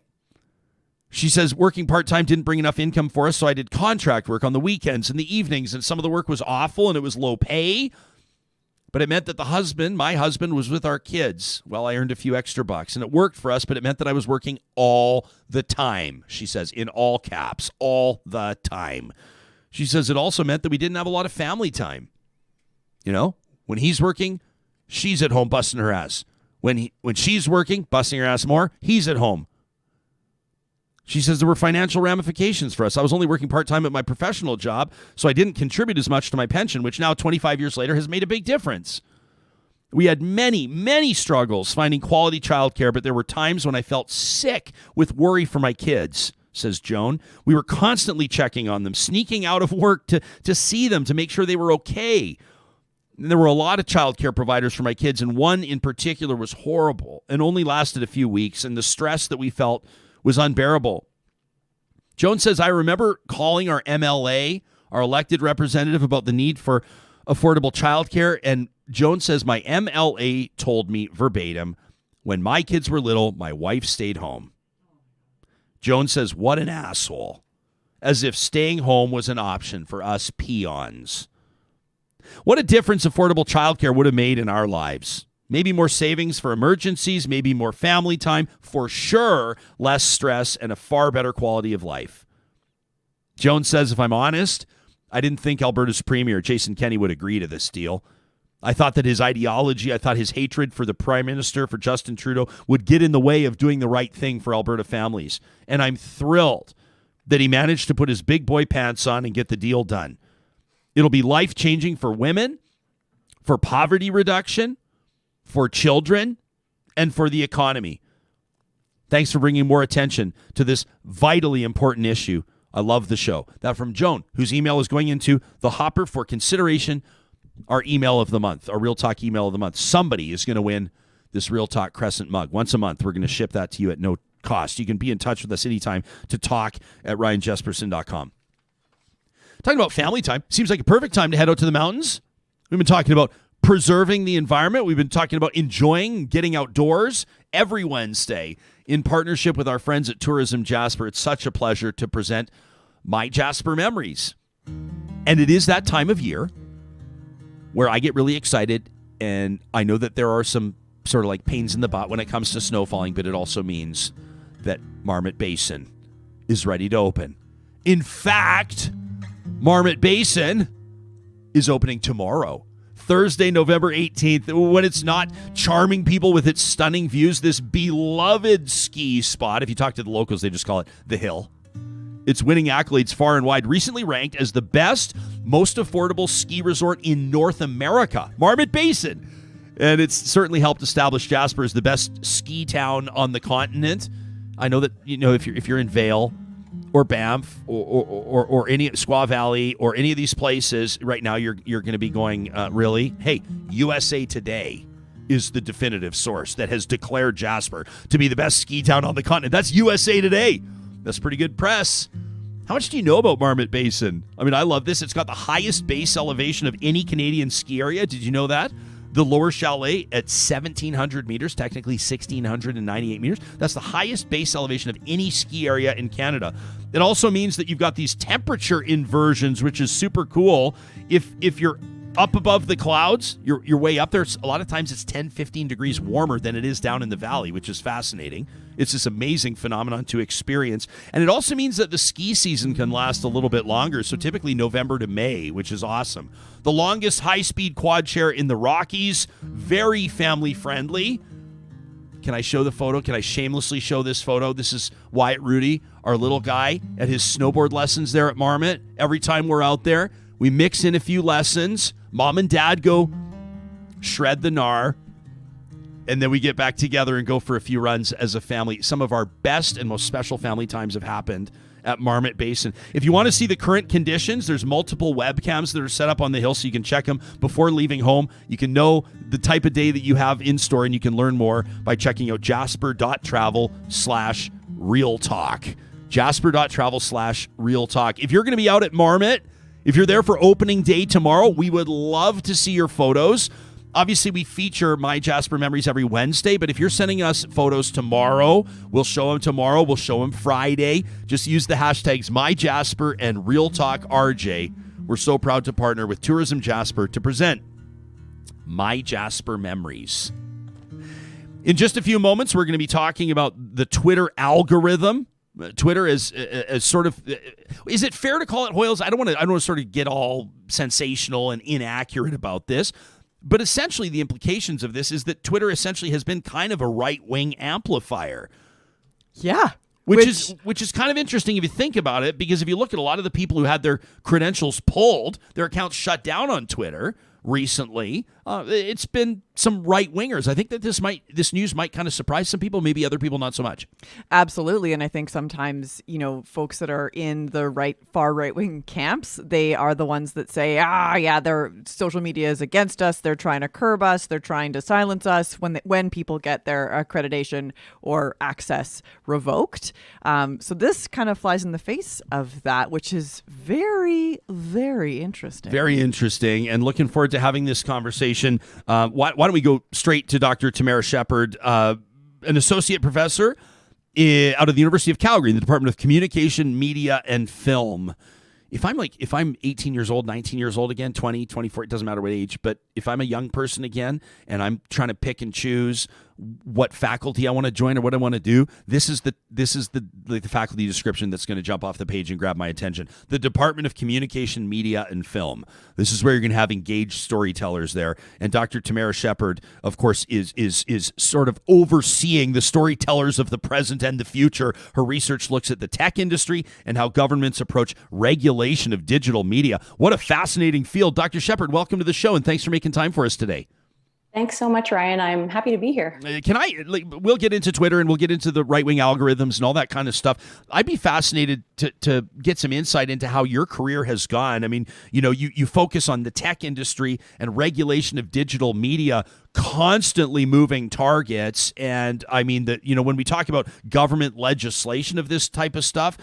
She says working part-time didn't bring enough income for us, so I did contract work on the weekends and the evenings, and some of the work was awful and it was low pay. But it meant that my husband was with our kids while I earned a few extra bucks. And it worked for us, but it meant that I was working all the time, she says, in all caps, all the time. She says it also meant that we didn't have a lot of family time. You know, when he's working, she's at home busting her ass. When she's working, busting her ass more, he's at home. She says there were financial ramifications for us. I was only working part-time at my professional job, so I didn't contribute as much to my pension, which now 25 years later has made a big difference. We had many, many struggles finding quality childcare, but there were times when I felt sick with worry for my kids, says Joan. We were constantly checking on them, sneaking out of work to see them, to make sure they were okay. And there were a lot of childcare providers for my kids, and one in particular was horrible and only lasted a few weeks, and the stress that we felt was unbearable. Joan says, I remember calling our MLA, our elected representative, about the need for affordable childcare, and Joan says, my MLA told me verbatim, when my kids were little, my wife stayed home. Joan says, what an asshole. As if staying home was an option for us peons. What a difference affordable childcare would have made in our lives. Maybe more savings for emergencies, maybe more family time, for sure, less stress, and a far better quality of life. Joan says, if I'm honest, I didn't think Alberta's Premier, Jason Kenney, would agree to this deal. I thought that his ideology, I thought his hatred for the Prime Minister, for Justin Trudeau, would get in the way of doing the right thing for Alberta families. And I'm thrilled that he managed to put his big boy pants on and get the deal done. It'll be life-changing for women, for poverty reduction, for children, and for the economy. Thanks for bringing more attention to this vitally important issue. I love the show. That from Joan, whose email is going into the hopper for consideration, our email of the month, our Real Talk email of the month. Somebody is going to win this Real Talk Crescent mug. Once a month, we're going to ship that to you at no cost. You can be in touch with us anytime to talk at ryanjesperson.com. Talking about family time, seems like a perfect time to head out to the mountains. We've been talking about preserving the environment. We've been talking about enjoying getting outdoors every Wednesday in partnership with our friends at Tourism Jasper. It's such a pleasure to present MyJasper Memories. And it is that time of year where I get really excited, and I know that there are some sort of like pains in the butt when it comes to snow falling, but it also means that Marmot Basin is ready to open. In fact, Marmot Basin is opening tomorrow, Thursday, November 18th, when it's not charming people with its stunning views, this beloved ski spot. If you talk to the locals, they just call it The Hill. It's winning accolades far and wide, recently ranked as the best, most affordable ski resort in North America, Marmot Basin. And it's certainly helped establish Jasper as the best ski town on the continent. I know that, you know, if you're in Vail or Banff or any Squaw Valley or any of these places right now, you're going to be going, really? Hey, USA Today is the definitive source that has declared Jasper to be the best ski town on the continent. That's USA Today. That's pretty good press. How much do you know about Marmot Basin? I mean, I love this. It's got the highest base elevation of any Canadian ski area. Did you know that? The lower chalet at 1,700 meters, technically 1,698 meters. That's the highest base elevation of any ski area in Canada. It also means that you've got these temperature inversions, which is super cool. If you're up above the clouds, you're way up there. A lot of times it's 10, 15 degrees warmer than it is down in the valley, which is fascinating. It's this amazing phenomenon to experience. And it also means that the ski season can last a little bit longer, so typically November to May, which is awesome. The longest high-speed quad share in the Rockies, very family-friendly. Can I show the photo? Can I shamelessly show this photo? This is Wyatt Rudy, our little guy, at his snowboard lessons there at Marmot. Every time we're out there, we mix in a few lessons. Mom and Dad go shred the gnar, and then we get back together and go for a few runs as a family. Some of our best and most special family times have happened at Marmot Basin. If you want to see the current conditions, there's multiple webcams that are set up on the hill so you can check them before leaving home. You can know the type of day that you have in store, and you can learn more by checking out jasper.travel/realtalk. jasper.travel/realtalk. If you're going to be out at Marmot, if you're there for opening day tomorrow, we would love to see your photos. Obviously, we feature MyJasper Memories every Wednesday, but if you're sending us photos tomorrow, we'll show them tomorrow. We'll show them Friday. Just use the hashtags MyJasper and RealTalkRJ. We're so proud to partner with Tourism Jasper to present MyJasper Memories. In just a few moments, we're going to be talking about the Twitter algorithm. Twitter is sort of. Is it fair to call it Hoyles? I don't want to sort of get all sensational and inaccurate about this, but essentially the implications of this is that Twitter essentially has been kind of a right-wing amplifier. Yeah. Which is kind of interesting if you think about it, because if you look at a lot of the people who had their credentials pulled, their accounts shut down on Twitter recently, it's been some right-wingers. I think that this news might kind of surprise some people, maybe other people not so much. Absolutely. And I think sometimes, folks that are in the far right-wing camps, they are the ones that say, their social media is against us. They're trying to curb us. They're trying to silence us when people get their accreditation or access revoked. So this kind of flies in the face of that, which is very, very interesting. Very interesting, and looking forward to having this conversation. Why don't we go straight to Dr. Tamara Shepherd, an associate professor out of the University of Calgary in the Department of Communication, Media, and Film. If I'm 18 years old, 19 years old again, 20, 24, it doesn't matter what age, but if I'm a young person again and I'm trying to pick and choose what faculty I want to join or what I want to do, this is the faculty description that's going to jump off the page and grab my attention. The Department of Communication, Media, and Film. This is where you're going to have engaged storytellers there. And Dr. Tamara Shepherd, of course, is sort of overseeing the storytellers of the present and the future. Her research looks at the tech industry and how governments approach regulation of digital media. What a fascinating field. Dr. Shepherd, welcome to the show, and thanks for making time for us today. Thanks so much, Ryan. I'm happy to be here. We'll get into Twitter and we'll get into the right-wing algorithms and all that kind of stuff. I'd be fascinated to get some insight into how your career has gone. I mean, you focus on the tech industry and regulation of digital media, constantly moving targets. And I mean that, when we talk about government legislation of this type of stuff,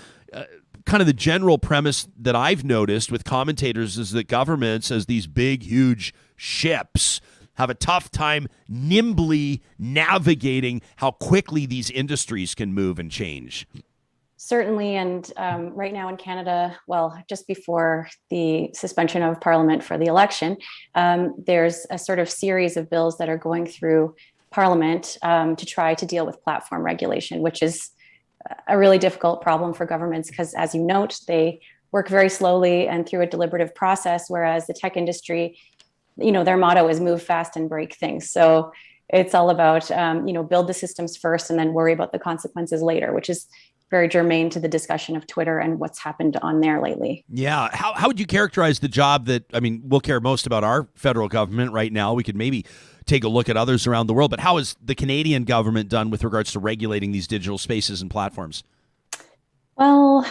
kind of the general premise that I've noticed with commentators is that governments, as these big, huge ships, have a tough time nimbly navigating how quickly these industries can move and change. Certainly. And right now in Canada, just before the suspension of Parliament for the election, there's a sort of series of bills that are going through Parliament to try to deal with platform regulation, which is a really difficult problem for governments because, as you note, they work very slowly and through a deliberative process, whereas the tech industry, their motto is move fast and break things. So it's all about, build the systems first and then worry about the consequences later, which is very germane to the discussion of Twitter and what's happened on there lately. Yeah. How would you characterize the job we'll care most about our federal government right now. We could maybe take a look at others around the world, but how is the Canadian government done with regards to regulating these digital spaces and platforms? Well,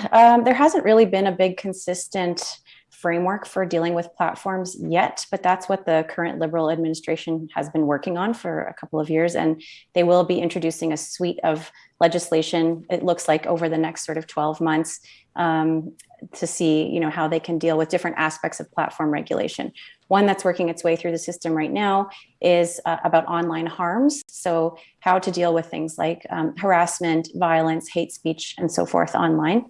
there hasn't really been a big consistent framework for dealing with platforms yet, but that's what the current Liberal administration has been working on for a couple of years. And they will be introducing a suite of legislation, it looks like, over the next sort of 12 months to see, how they can deal with different aspects of platform regulation. One that's working its way through the system right now is about online harms. So how to deal with things like harassment, violence, hate speech, and so forth online.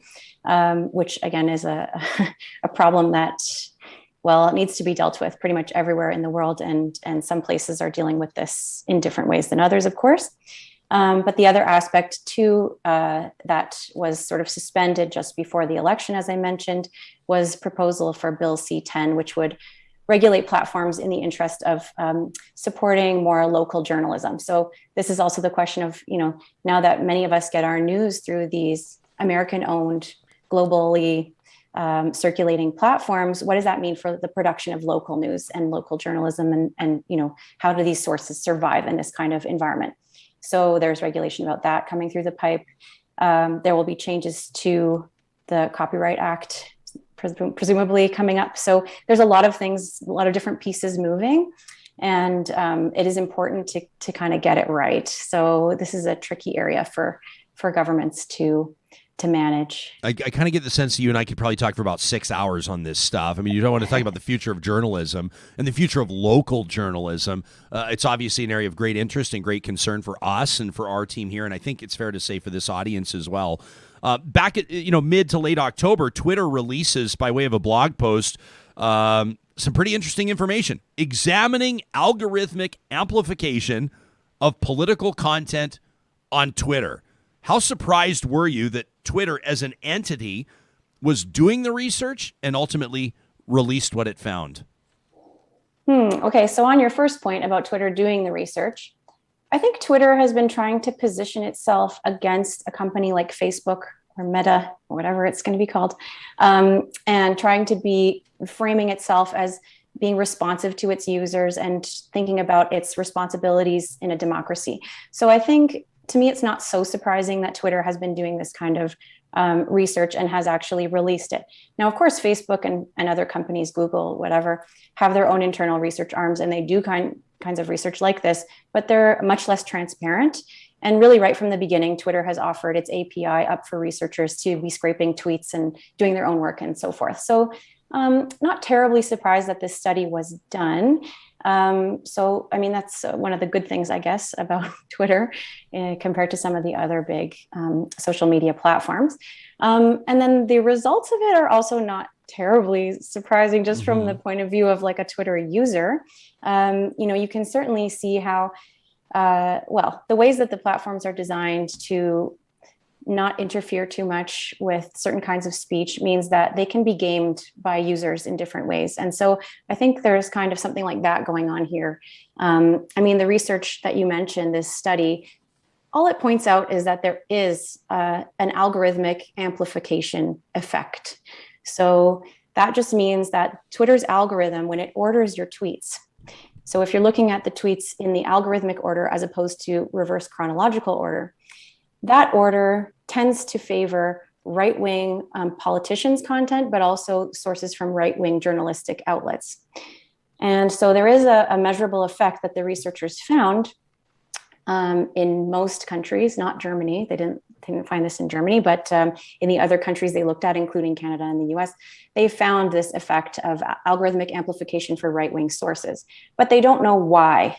Which again is a problem that, it needs to be dealt with pretty much everywhere in the world. And some places are dealing with this in different ways than others, of course. But the other aspect too, that was sort of suspended just before the election, as I mentioned, was proposal for Bill C-10, which would regulate platforms in the interest of supporting more local journalism. So this is also the question of, now that many of us get our news through these American-owned, globally circulating platforms, what does that mean for the production of local news and local journalism? And how do these sources survive in this kind of environment? So there's regulation about that coming through the pipe. There will be changes to the Copyright Act, presumably coming up. So there's a lot of things, a lot of different pieces moving. And it is important to kind of get it right. So this is a tricky area for governments to manage. I kind of get the sense that you and I could probably talk for about 6 hours on this stuff. I mean, you don't want to talk about the future of journalism and the future of local journalism. It's obviously an area of great interest and great concern for us and for our team here. And I think it's fair to say for this audience as well. Back at mid to late October, Twitter releases, by way of a blog post, some pretty interesting information examining algorithmic amplification of political content on Twitter. How surprised were you that Twitter as an entity was doing the research and ultimately released what it found? Okay, so on your first point about Twitter doing the research, I think Twitter has been trying to position itself against a company like Facebook or Meta or whatever it's going to be called, and trying to be framing itself as being responsive to its users and thinking about its responsibilities in a democracy. So I think, to me, it's not so surprising that Twitter has been doing this kind of research and has actually released it. Now, of course, Facebook and other companies, Google, whatever, have their own internal research arms, and they do kinds of research like this, but they're much less transparent. And really, right from the beginning, Twitter has offered its API up for researchers to be scraping tweets and doing their own work and so forth. So not terribly surprised that this study was done. So, I mean, that's one of the good things, I guess, about Twitter compared to some of the other big social media platforms. And then the results of it are also not terribly surprising, just from the point of view of like a Twitter user. You can certainly see how, the ways that the platforms are designed to not interfere too much with certain kinds of speech means that they can be gamed by users in different ways. And so I think there's kind of something like that going on here. The research that you mentioned, this study, all it points out is that there is an algorithmic amplification effect. So that just means that Twitter's algorithm, when it orders your tweets, so if you're looking at the tweets in the algorithmic order as opposed to reverse chronological order, that order tends to favor right-wing politicians' content, but also sources from right-wing journalistic outlets. And so there is a measurable effect that the researchers found in most countries, not Germany. They didn't find this in Germany, but in the other countries they looked at, including Canada and the US, they found this effect of algorithmic amplification for right-wing sources, but they don't know why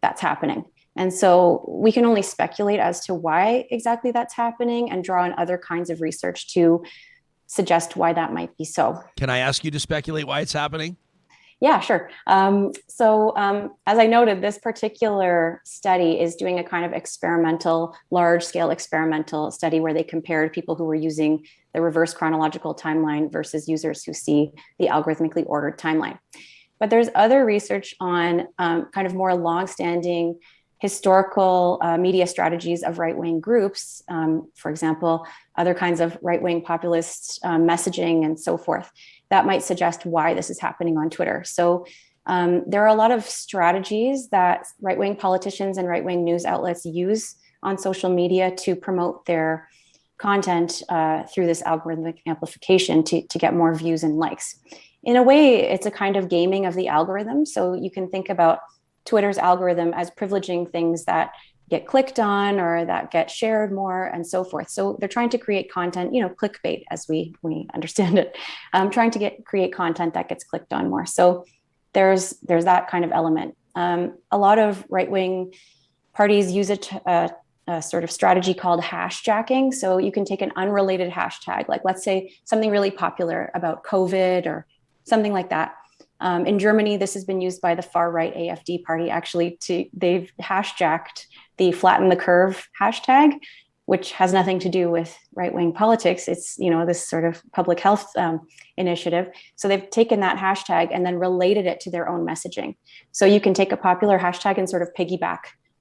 that's happening. And so we can only speculate as to why exactly that's happening and draw on other kinds of research to suggest why that might be so. Can I ask you to speculate why it's happening? Yeah, sure. As I noted, this particular study is doing a kind of large-scale experimental study where they compared people who were using the reverse chronological timeline versus users who see the algorithmically ordered timeline. But there's other research on kind of more long-standing historical media strategies of right-wing groups, for example, other kinds of right-wing populist messaging and so forth, that might suggest why this is happening on Twitter. So there are a lot of strategies that right-wing politicians and right-wing news outlets use on social media to promote their content through this algorithmic amplification to get more views and likes. In a way, it's a kind of gaming of the algorithm. So you can think about Twitter's algorithm as privileging things that get clicked on or that get shared more and so forth. So they're trying to create content, clickbait as we understand it, trying to create content that gets clicked on more. So there's that kind of element. A lot of right-wing parties use a sort of strategy called hashjacking. So you can take an unrelated hashtag, like let's say something really popular about COVID or something like that. In Germany, this has been used by the far-right AfD party. Actually, they've hashjacked the flatten the curve hashtag, which has nothing to do with right-wing politics. It's, this sort of public health initiative. So they've taken that hashtag and then related it to their own messaging. So you can take a popular hashtag and sort of piggyback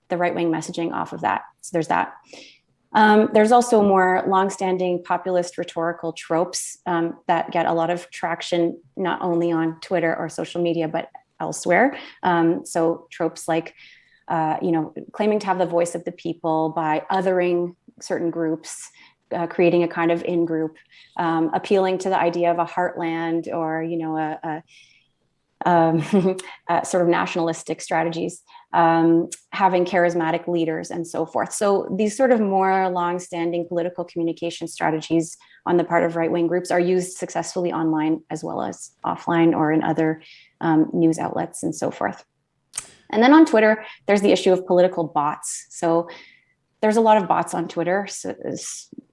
the right-wing messaging off of that. So there's that. There's also more longstanding populist rhetorical tropes that get a lot of traction, not only on Twitter or social media, but elsewhere. So tropes like, claiming to have the voice of the people by othering certain groups, creating a kind of in-group, appealing to the idea of a heartland or, sort of nationalistic strategies, having charismatic leaders and so forth. So these sort of more long-standing political communication strategies on the part of right-wing groups are used successfully online as well as offline or in other news outlets and so forth. And then on Twitter, there's the issue of political bots. So there's a lot of bots on Twitter. So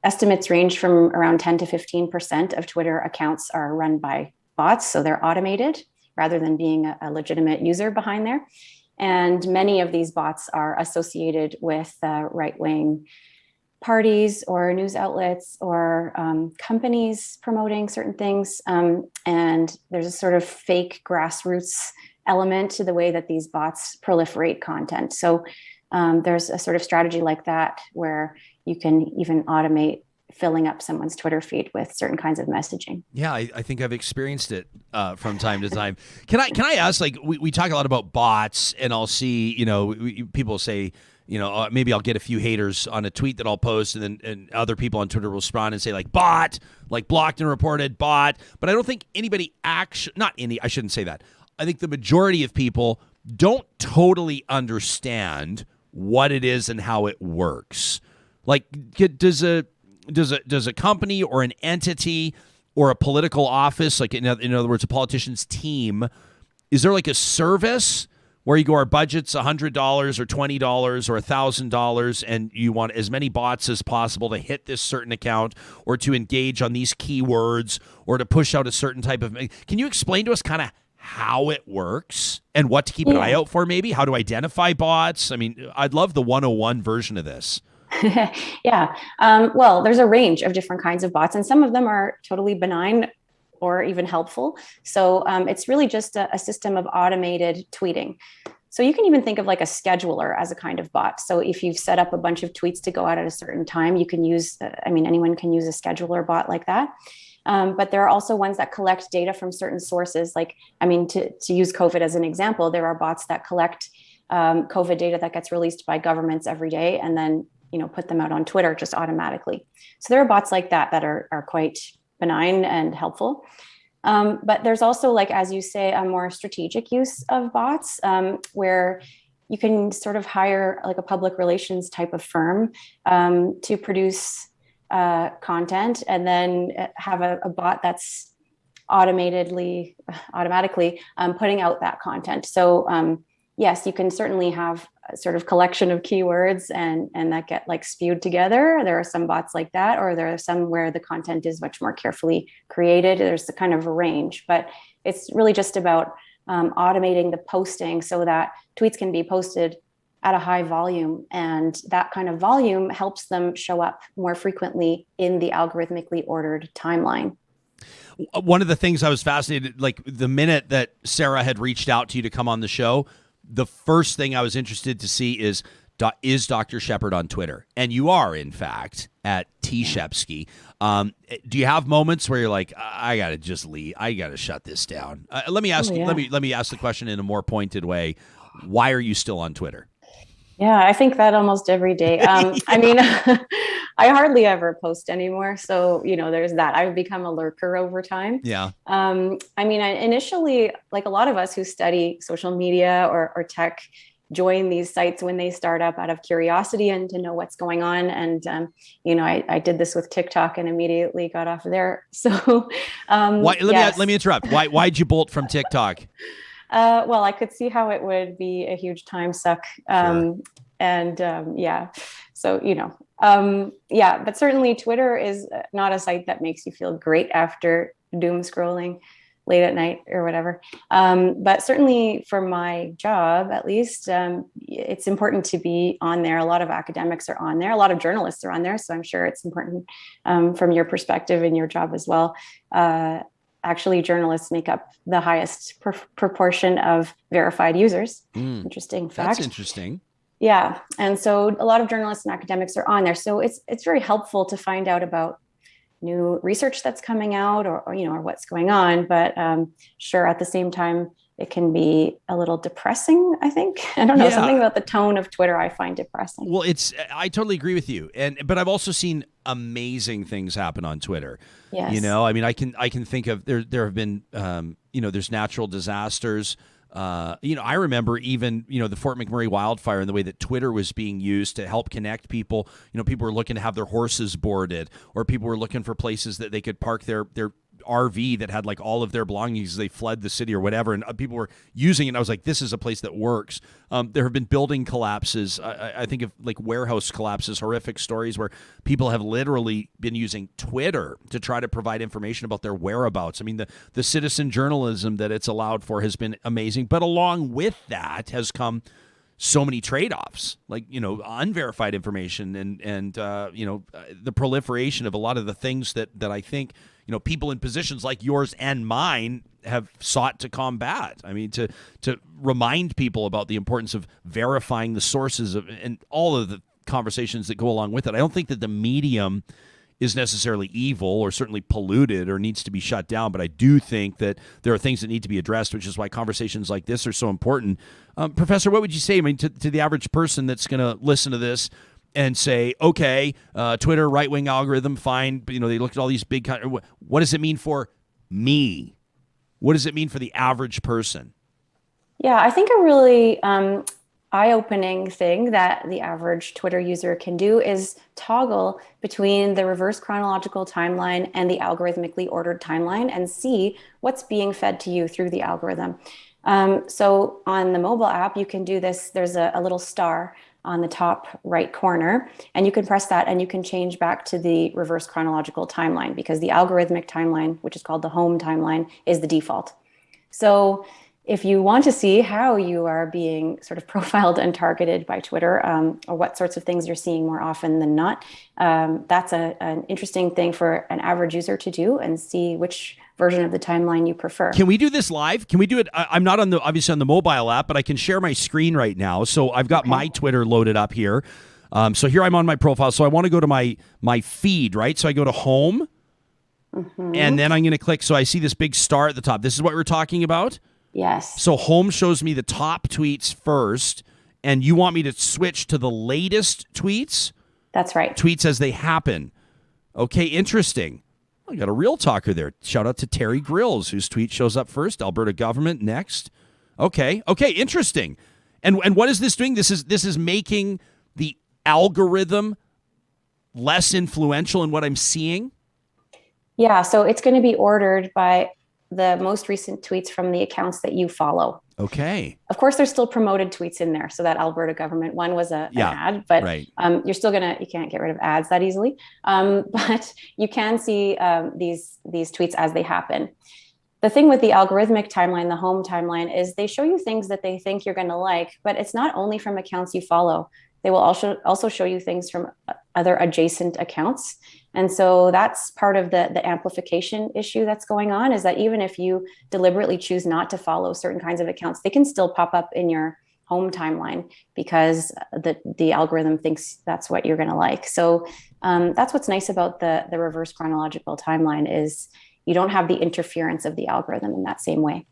estimates range from around 10 to 15% of Twitter accounts are run by bots. So they're automated rather than being a legitimate user behind there. And many of these bots are associated with right-wing parties or news outlets or companies promoting certain things. And there's a sort of fake grassroots element to the way that these bots proliferate content. So there's a sort of strategy like that where you can even automate filling up someone's Twitter feed with certain kinds of messaging. Yeah, I think I've experienced it from time to time. Can I ask, like, we talk a lot about bots, and I'll see, people say, maybe I'll get a few haters on a tweet that I'll post, and other people on Twitter will respond and say, like, bot, like blocked and reported bot. But I don't think anybody I shouldn't say that. I think the majority of people don't totally understand what it is and how it works. Like, does a company or an entity or a political office, like in other words, a politician's team, is there like a service where you go, our budget's $100 or $20 or $1,000, and you want as many bots as possible to hit this certain account or to engage on these keywords or to push out a certain type of... Can you explain to us kind of how it works and what to keep an eye out for, maybe? How to identify bots? I mean, I'd love the 101 version of this. Yeah. Well, there's a range of different kinds of bots, and some of them are totally benign or even helpful. So it's really just a system of automated tweeting. So you can even think of like a scheduler as a kind of bot. So if you've set up a bunch of tweets to go out at a certain time, you can use, anyone can use a scheduler bot like that. But there are also ones that collect data from certain sources. Like, to use COVID as an example, there are bots that collect COVID data that gets released by governments every day and then, put them out on Twitter just automatically. So there are bots like that are quite benign and helpful. But there's also, like, as you say, a more strategic use of bots where you can sort of hire like a public relations type of firm to produce content and then have a bot that's automatically putting out that content. So yes, you can certainly have a sort of collection of keywords and that get like spewed together. There are some bots like that, or there are some where the content is much more carefully created. There's a kind of a range, but it's really just about automating the posting so that tweets can be posted at a high volume, and that kind of volume helps them show up more frequently in the algorithmically ordered timeline. One of the things I was fascinated, like the minute that Sarah had reached out to you to come on the show, the first thing I was interested to see is Dr. Shepherd on Twitter? And you are, in fact, at Tshepsky. Do you have moments where you're like, I got to just leave. I got to shut this down. Let me ask let me ask the question in a more pointed way. Why are you still on Twitter? Yeah, I think that almost every day. I hardly ever post anymore. So, there's that. I've become a lurker over time. Yeah. I initially, like a lot of us who study social media or tech, join these sites when they start up out of curiosity and to know what's going on. And, I did this with TikTok and immediately got off of there. So let me interrupt. Why'd you bolt from TikTok? Well, I could see how it would be a huge time suck. Sure. But certainly Twitter is not a site that makes you feel great after doom scrolling late at night or whatever. But certainly for my job, at least, it's important to be on there. A lot of academics are on there. A lot of journalists are on there. So I'm sure it's important from your perspective in your job as well. Actually, journalists make up the highest proportion of verified users. Interesting fact. That's interesting. Yeah. And so a lot of journalists and academics are on there. So it's very helpful to find out about new research that's coming out or what's going on. But sure, at the same time, it can be a little depressing, I think. I don't know, something about the tone of Twitter I find depressing. Well, I totally agree with you. But I've also seen amazing things happen on Twitter. Yes. I can think of there have been there's natural disasters. I remember even, the Fort McMurray wildfire and the way that Twitter was being used to help connect people. People were looking to have their horses boarded, or people were looking for places that they could park their RV that had like all of their belongings as they fled the city or whatever. And people were using it. And I was like, this is a place that works. There have been building collapses. I think of like warehouse collapses, horrific stories where people have literally been using Twitter to try to provide information about their whereabouts. I mean, the citizen journalism that it's allowed for has been amazing. But along with that has come so many trade-offs, like, unverified information and the proliferation of a lot of the things that I think, people in positions like yours and mine have sought to combat. I mean, to remind people about the importance of verifying the sources of and all of the conversations that go along with it. I don't think that the medium is necessarily evil or certainly polluted or needs to be shut down, but I do think that there are things that need to be addressed, which is why conversations like this are so important. Professor, what would you say, I mean, to the average person that's going to listen to this and say, okay, Twitter, right-wing algorithm, fine, but, they look at all these big, what does it mean for me? What does it mean for the average person? Yeah, I think a really eye-opening thing that the average Twitter user can do is toggle between the reverse chronological timeline and the algorithmically ordered timeline and see what's being fed to you through the algorithm. So on the mobile app, you can do this. There's a little star on the top right corner, and you can press that and you can change back to the reverse chronological timeline, because the algorithmic timeline, which is called the home timeline, is the default. So if you want to see how you are being sort of profiled and targeted by Twitter, or what sorts of things you're seeing more often than not, that's an interesting thing for an average user to do and see which version of the timeline you prefer. Can we do this live? Can we do it? I'm not obviously on the mobile app, but I can share my screen right now. So I've got my Twitter loaded up here. So here I'm on my profile. So I want to go to my feed, right? So I go to home, and then I'm going to click. So I see this big star at the top. This is what we're talking about? Yes. So home shows me the top tweets first, and you want me to switch to the latest tweets? That's right. Tweets as they happen. Okay, interesting. I got a real talker there. Shout out to Terry Grills, whose tweet shows up first. Alberta government next. Okay, interesting. And what is this doing? This is making the algorithm less influential in what I'm seeing? Yeah, so it's going to be ordered by the most recent tweets from the accounts that you follow. Okay. Of course, there's still promoted tweets in there. So that Alberta government one was an ad, but right. You're still you can't get rid of ads that easily. But you can see these tweets as they happen. The thing with the algorithmic timeline, the home timeline, is they show you things that they think you're going to like, but it's not only from accounts you follow. They will also show you things from other adjacent accounts. And so that's part of the amplification issue that's going on, is that even if you deliberately choose not to follow certain kinds of accounts, they can still pop up in your home timeline because the algorithm thinks that's what you're going to like. So that's what's nice about the reverse chronological timeline, is you don't have the interference of the algorithm in that same way.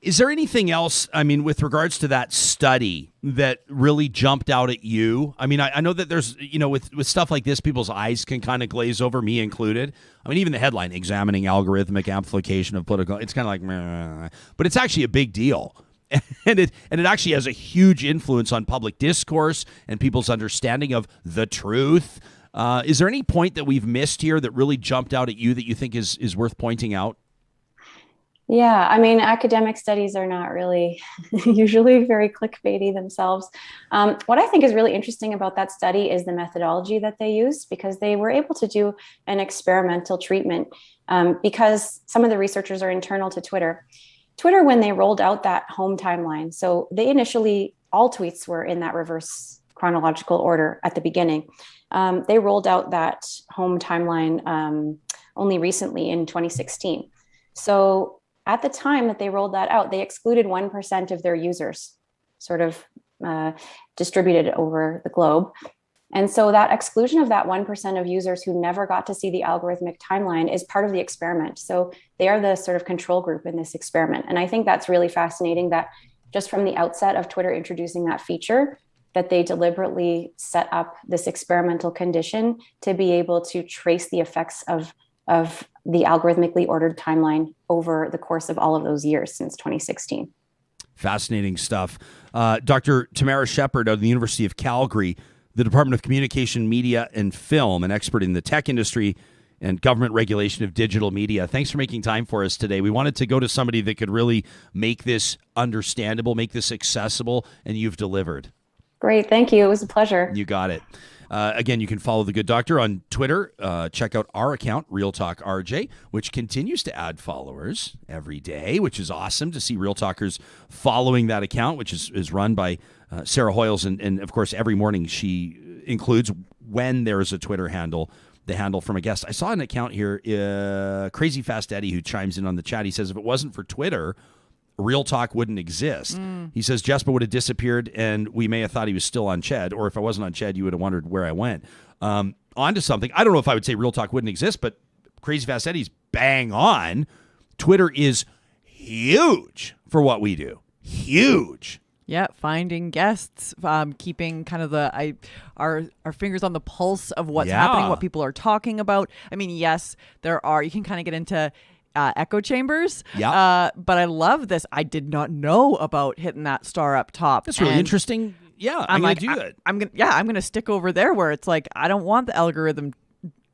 Is there anything else, I mean, with regards to that study that really jumped out at you? I mean, I know that there's, with stuff like this, people's eyes can kind of glaze over, me included. I mean, even the headline, examining algorithmic amplification of political, it's kind of like, meh, but it's actually a big deal. And it actually has a huge influence on public discourse and people's understanding of the truth. Is there any point that we've missed here that really jumped out at you that you think is worth pointing out? Yeah, I mean, academic studies are not really usually very clickbaity themselves. What I think is really interesting about that study is the methodology that they used, because they were able to do an experimental treatment because some of the researchers are internal to Twitter. Twitter, when they rolled out that home timeline, so they initially, all tweets were in that reverse chronological order at the beginning. They rolled out that home timeline only recently in 2016. So at the time that they rolled that out, they excluded 1% of their users, sort of distributed over the globe. And so that exclusion of that 1% of users who never got to see the algorithmic timeline is part of the experiment. So they are the sort of control group in this experiment. And I think that's really fascinating, that just from the outset of Twitter introducing that feature, that they deliberately set up this experimental condition to be able to trace the effects of the algorithmically ordered timeline over the course of all of those years since 2016. Fascinating stuff. Dr. Tamara Shepherd of the University of Calgary, the Department of Communication, Media, and Film, an expert in the tech industry and government regulation of digital media. Thanks for making time for us today. We wanted to go to somebody that could really make this understandable, make this accessible, and you've delivered. Great. Thank you. It was a pleasure. You got it. Again, you can follow the good doctor on Twitter. Check out our account, Real Talk RJ, which continues to add followers every day, which is awesome to see Real Talkers following that account, which is run by Sarah Hoyles. And of course, every morning she includes, when there is a Twitter handle, the handle from a guest. I saw an account here, Crazy Fast Eddie, who chimes in on the chat. He says, if it wasn't for Twitter, Real Talk wouldn't exist. He says Jasper would have disappeared and we may have thought he was still on Ched, or if I wasn't on Ched, you would have wondered where I went. On to something. I don't know if I would say Real Talk wouldn't exist, but Crazy Fast Eddie's bang on. Twitter is huge for what we do. Huge. Yeah, finding guests, keeping kind of our fingers on the pulse of what's happening, what people are talking about. I mean, yes, you can kind of get into echo chambers. Yeah. But I love this. I did not know about hitting that star up top. That's really interesting. Yeah, I'm going to do that. I'm going to stick over there where it's like, I don't want the algorithm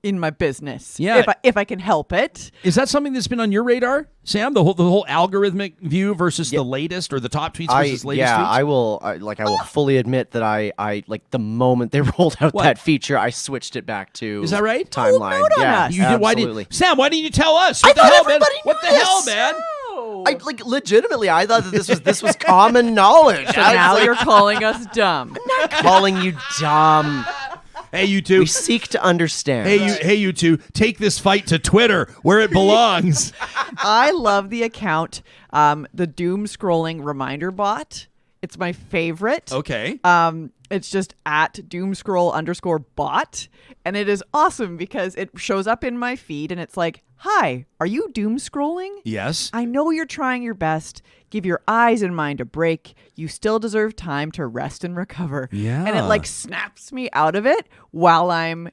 in my business. Yeah. If I can help it. Is that something that's been on your radar, Sam? The whole algorithmic view versus the latest, or the top tweets versus latest tweets? I will fully admit that I like the moment they rolled out that feature, I switched it back to Is that right? timeline. Oh, no, yeah, us. You did, absolutely. Sam, why didn't you tell us? I What the thought hell, man? everybody What knew the hell, this. man? I legitimately, I thought that this was common knowledge. So now you're calling us dumb. I'm not calling you dumb. Hey, you two. We seek to understand. Hey, you two. Take this fight to Twitter, where it belongs. I love the account, the doom scrolling reminder bot. It's my favorite. Okay. It's just at doomscroll_bot. And it is awesome because it shows up in my feed and it's like, hi, are you doom scrolling? Yes. I know you're trying your best. Give your eyes and mind a break. You still deserve time to rest and recover. Yeah. And it like snaps me out of it while I'm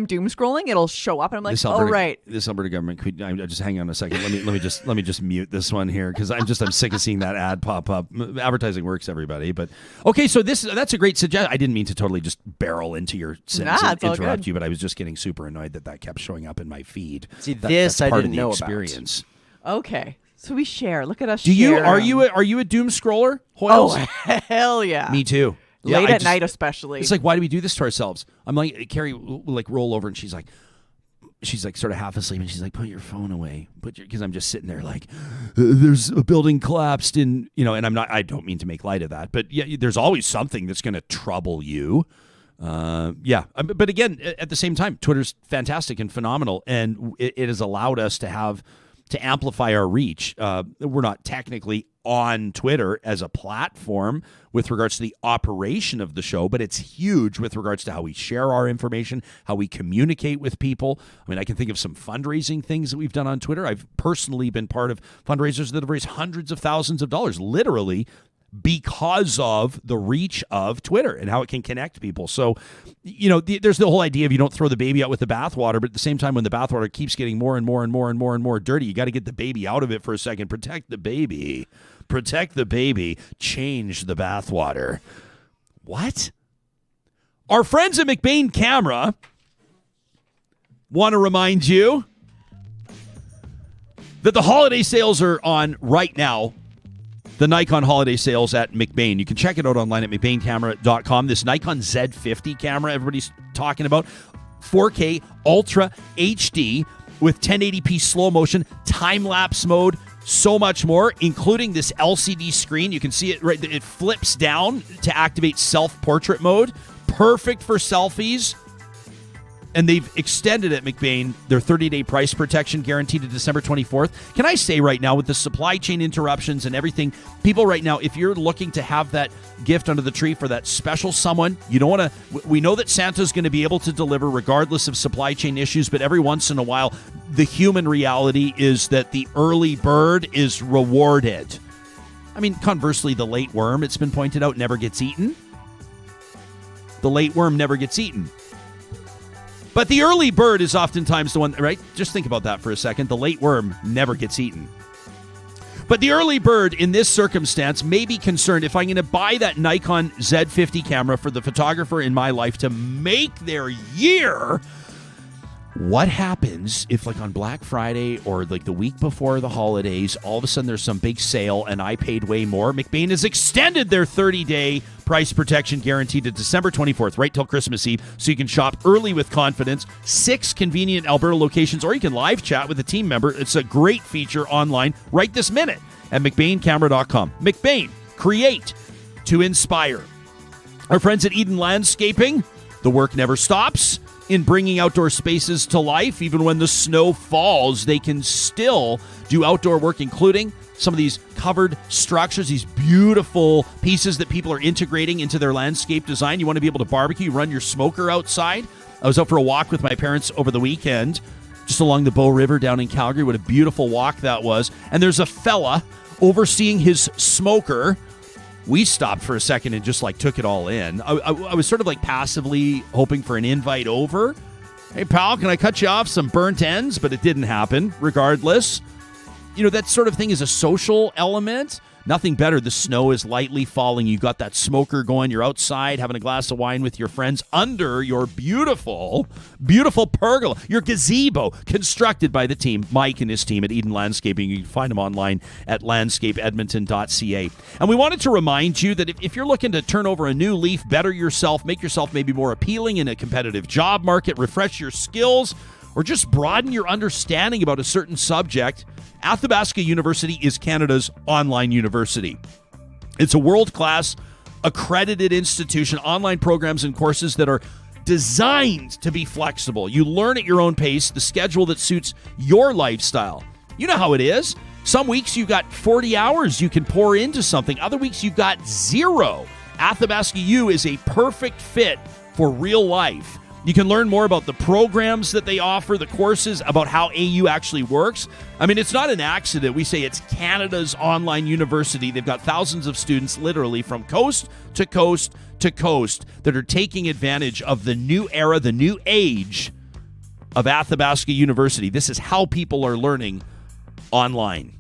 doom scrolling. It'll show up and I'm like, right. This Alberta government. I'm just hang on a second. Let me just mute this one here because I'm sick of seeing that ad pop up. Advertising works, everybody. But okay, so that's a great suggestion. I didn't mean to totally just barrel into your sentence and interrupt you, but I was just getting super annoyed that kept showing up in my feed. See, that's I part didn't of the know experience. about. Okay. So we share. Look at us. Are share. you a doom scroller, Hoyles? Oh, hell yeah. Me too. Late at night, especially. It's like, why do we do this to ourselves? I'm like, Carrie will like roll over and she's like sort of half asleep and she's like, put your phone away. Because I'm just sitting there like, there's a building collapsed and I don't mean to make light of that, but yeah, there's always something that's going to trouble you. But again, at the same time, Twitter's fantastic and phenomenal, and it has allowed us to amplify our reach. We're not technically on Twitter as a platform with regards to the operation of the show, but it's huge with regards to how we share our information, how we communicate with people. I mean, I can think of some fundraising things that we've done on Twitter. I've personally been part of fundraisers that have raised hundreds of thousands of dollars, literally, because of the reach of Twitter and how it can connect people. So, there's the whole idea of you don't throw the baby out with the bathwater, but at the same time, when the bathwater keeps getting more and more and more and more and more dirty, you got to get the baby out of it for a second. Protect the baby. Change the bathwater. What? Our friends at McBain Camera want to remind you that the holiday sales are on right now. The Nikon holiday sales at McBain. You can check it out online at McBainCamera.com. This Nikon Z50 camera everybody's talking about. 4K Ultra HD with 1080p slow motion, time-lapse mode, so much more, including this LCD screen. You can see it right. It flips down to activate self-portrait mode. Perfect for selfies. And they've extended at McBain their 30-day price protection guarantee to December 24th. Can I say right now, with the supply chain interruptions and everything, people right now, if you're looking to have that gift under the tree for that special someone, you don't want to. We know that Santa's going to be able to deliver regardless of supply chain issues, but every once in a while, the human reality is that the early bird is rewarded. I mean, conversely, the late worm, it's been pointed out, never gets eaten. The late worm never gets eaten. But the early bird is oftentimes the one, right? Just think about that for a second. The late worm never gets eaten. But the early bird in this circumstance may be concerned if I'm going to buy that Nikon Z50 camera for the photographer in my life to make their year. What happens if, like, on Black Friday or like the week before the holidays, all of a sudden there's some big sale and I paid way more? McBain has extended their 30-day price protection guarantee to December 24th, right till Christmas Eve, so you can shop early with confidence. 6 convenient Alberta locations, or you can live chat with a team member. It's a great feature online right this minute at McBainCamera.com. McBain, create to inspire. Our friends at Eden Landscaping, the work never stops in bringing outdoor spaces to life. Even when the snow falls, they can still do outdoor work, including some of these covered structures, these beautiful pieces that people are integrating into their landscape design. You want to be able to barbecue, run your smoker outside. I was out for a walk with my parents over the weekend, just along the Bow River down in Calgary. What a beautiful walk that was. And there's a fella overseeing his smoker. We stopped for a second and just like took it all in. I was sort of like passively hoping for an invite over. Hey, pal, can I cut you off some burnt ends? But it didn't happen. Regardless, you know, that sort of thing is a social element. Nothing better. The snow is lightly falling. You got that smoker going. You're outside having a glass of wine with your friends under your beautiful, beautiful pergola, your gazebo, constructed by the team, Mike and his team at Eden Landscaping. You can find them online at landscapeedmonton.ca. And we wanted to remind you that if you're looking to turn over a new leaf, better yourself, make yourself maybe more appealing in a competitive job market, refresh your skills, or just broaden your understanding about a certain subject, Athabasca University is Canada's online university. It's a world-class, accredited institution, online programs and courses that are designed to be flexible. You learn at your own pace, the schedule that suits your lifestyle. You know how it is. Some weeks you got 40 hours you can pour into something. Other weeks you got 0. Athabasca U is a perfect fit for real life. You can learn more about the programs that they offer, the courses, about how AU actually works. I mean, it's not an accident. We say it's Canada's online university. They've got thousands of students literally from coast to coast to coast that are taking advantage of the new era, the new age of Athabasca University. This is how people are learning online.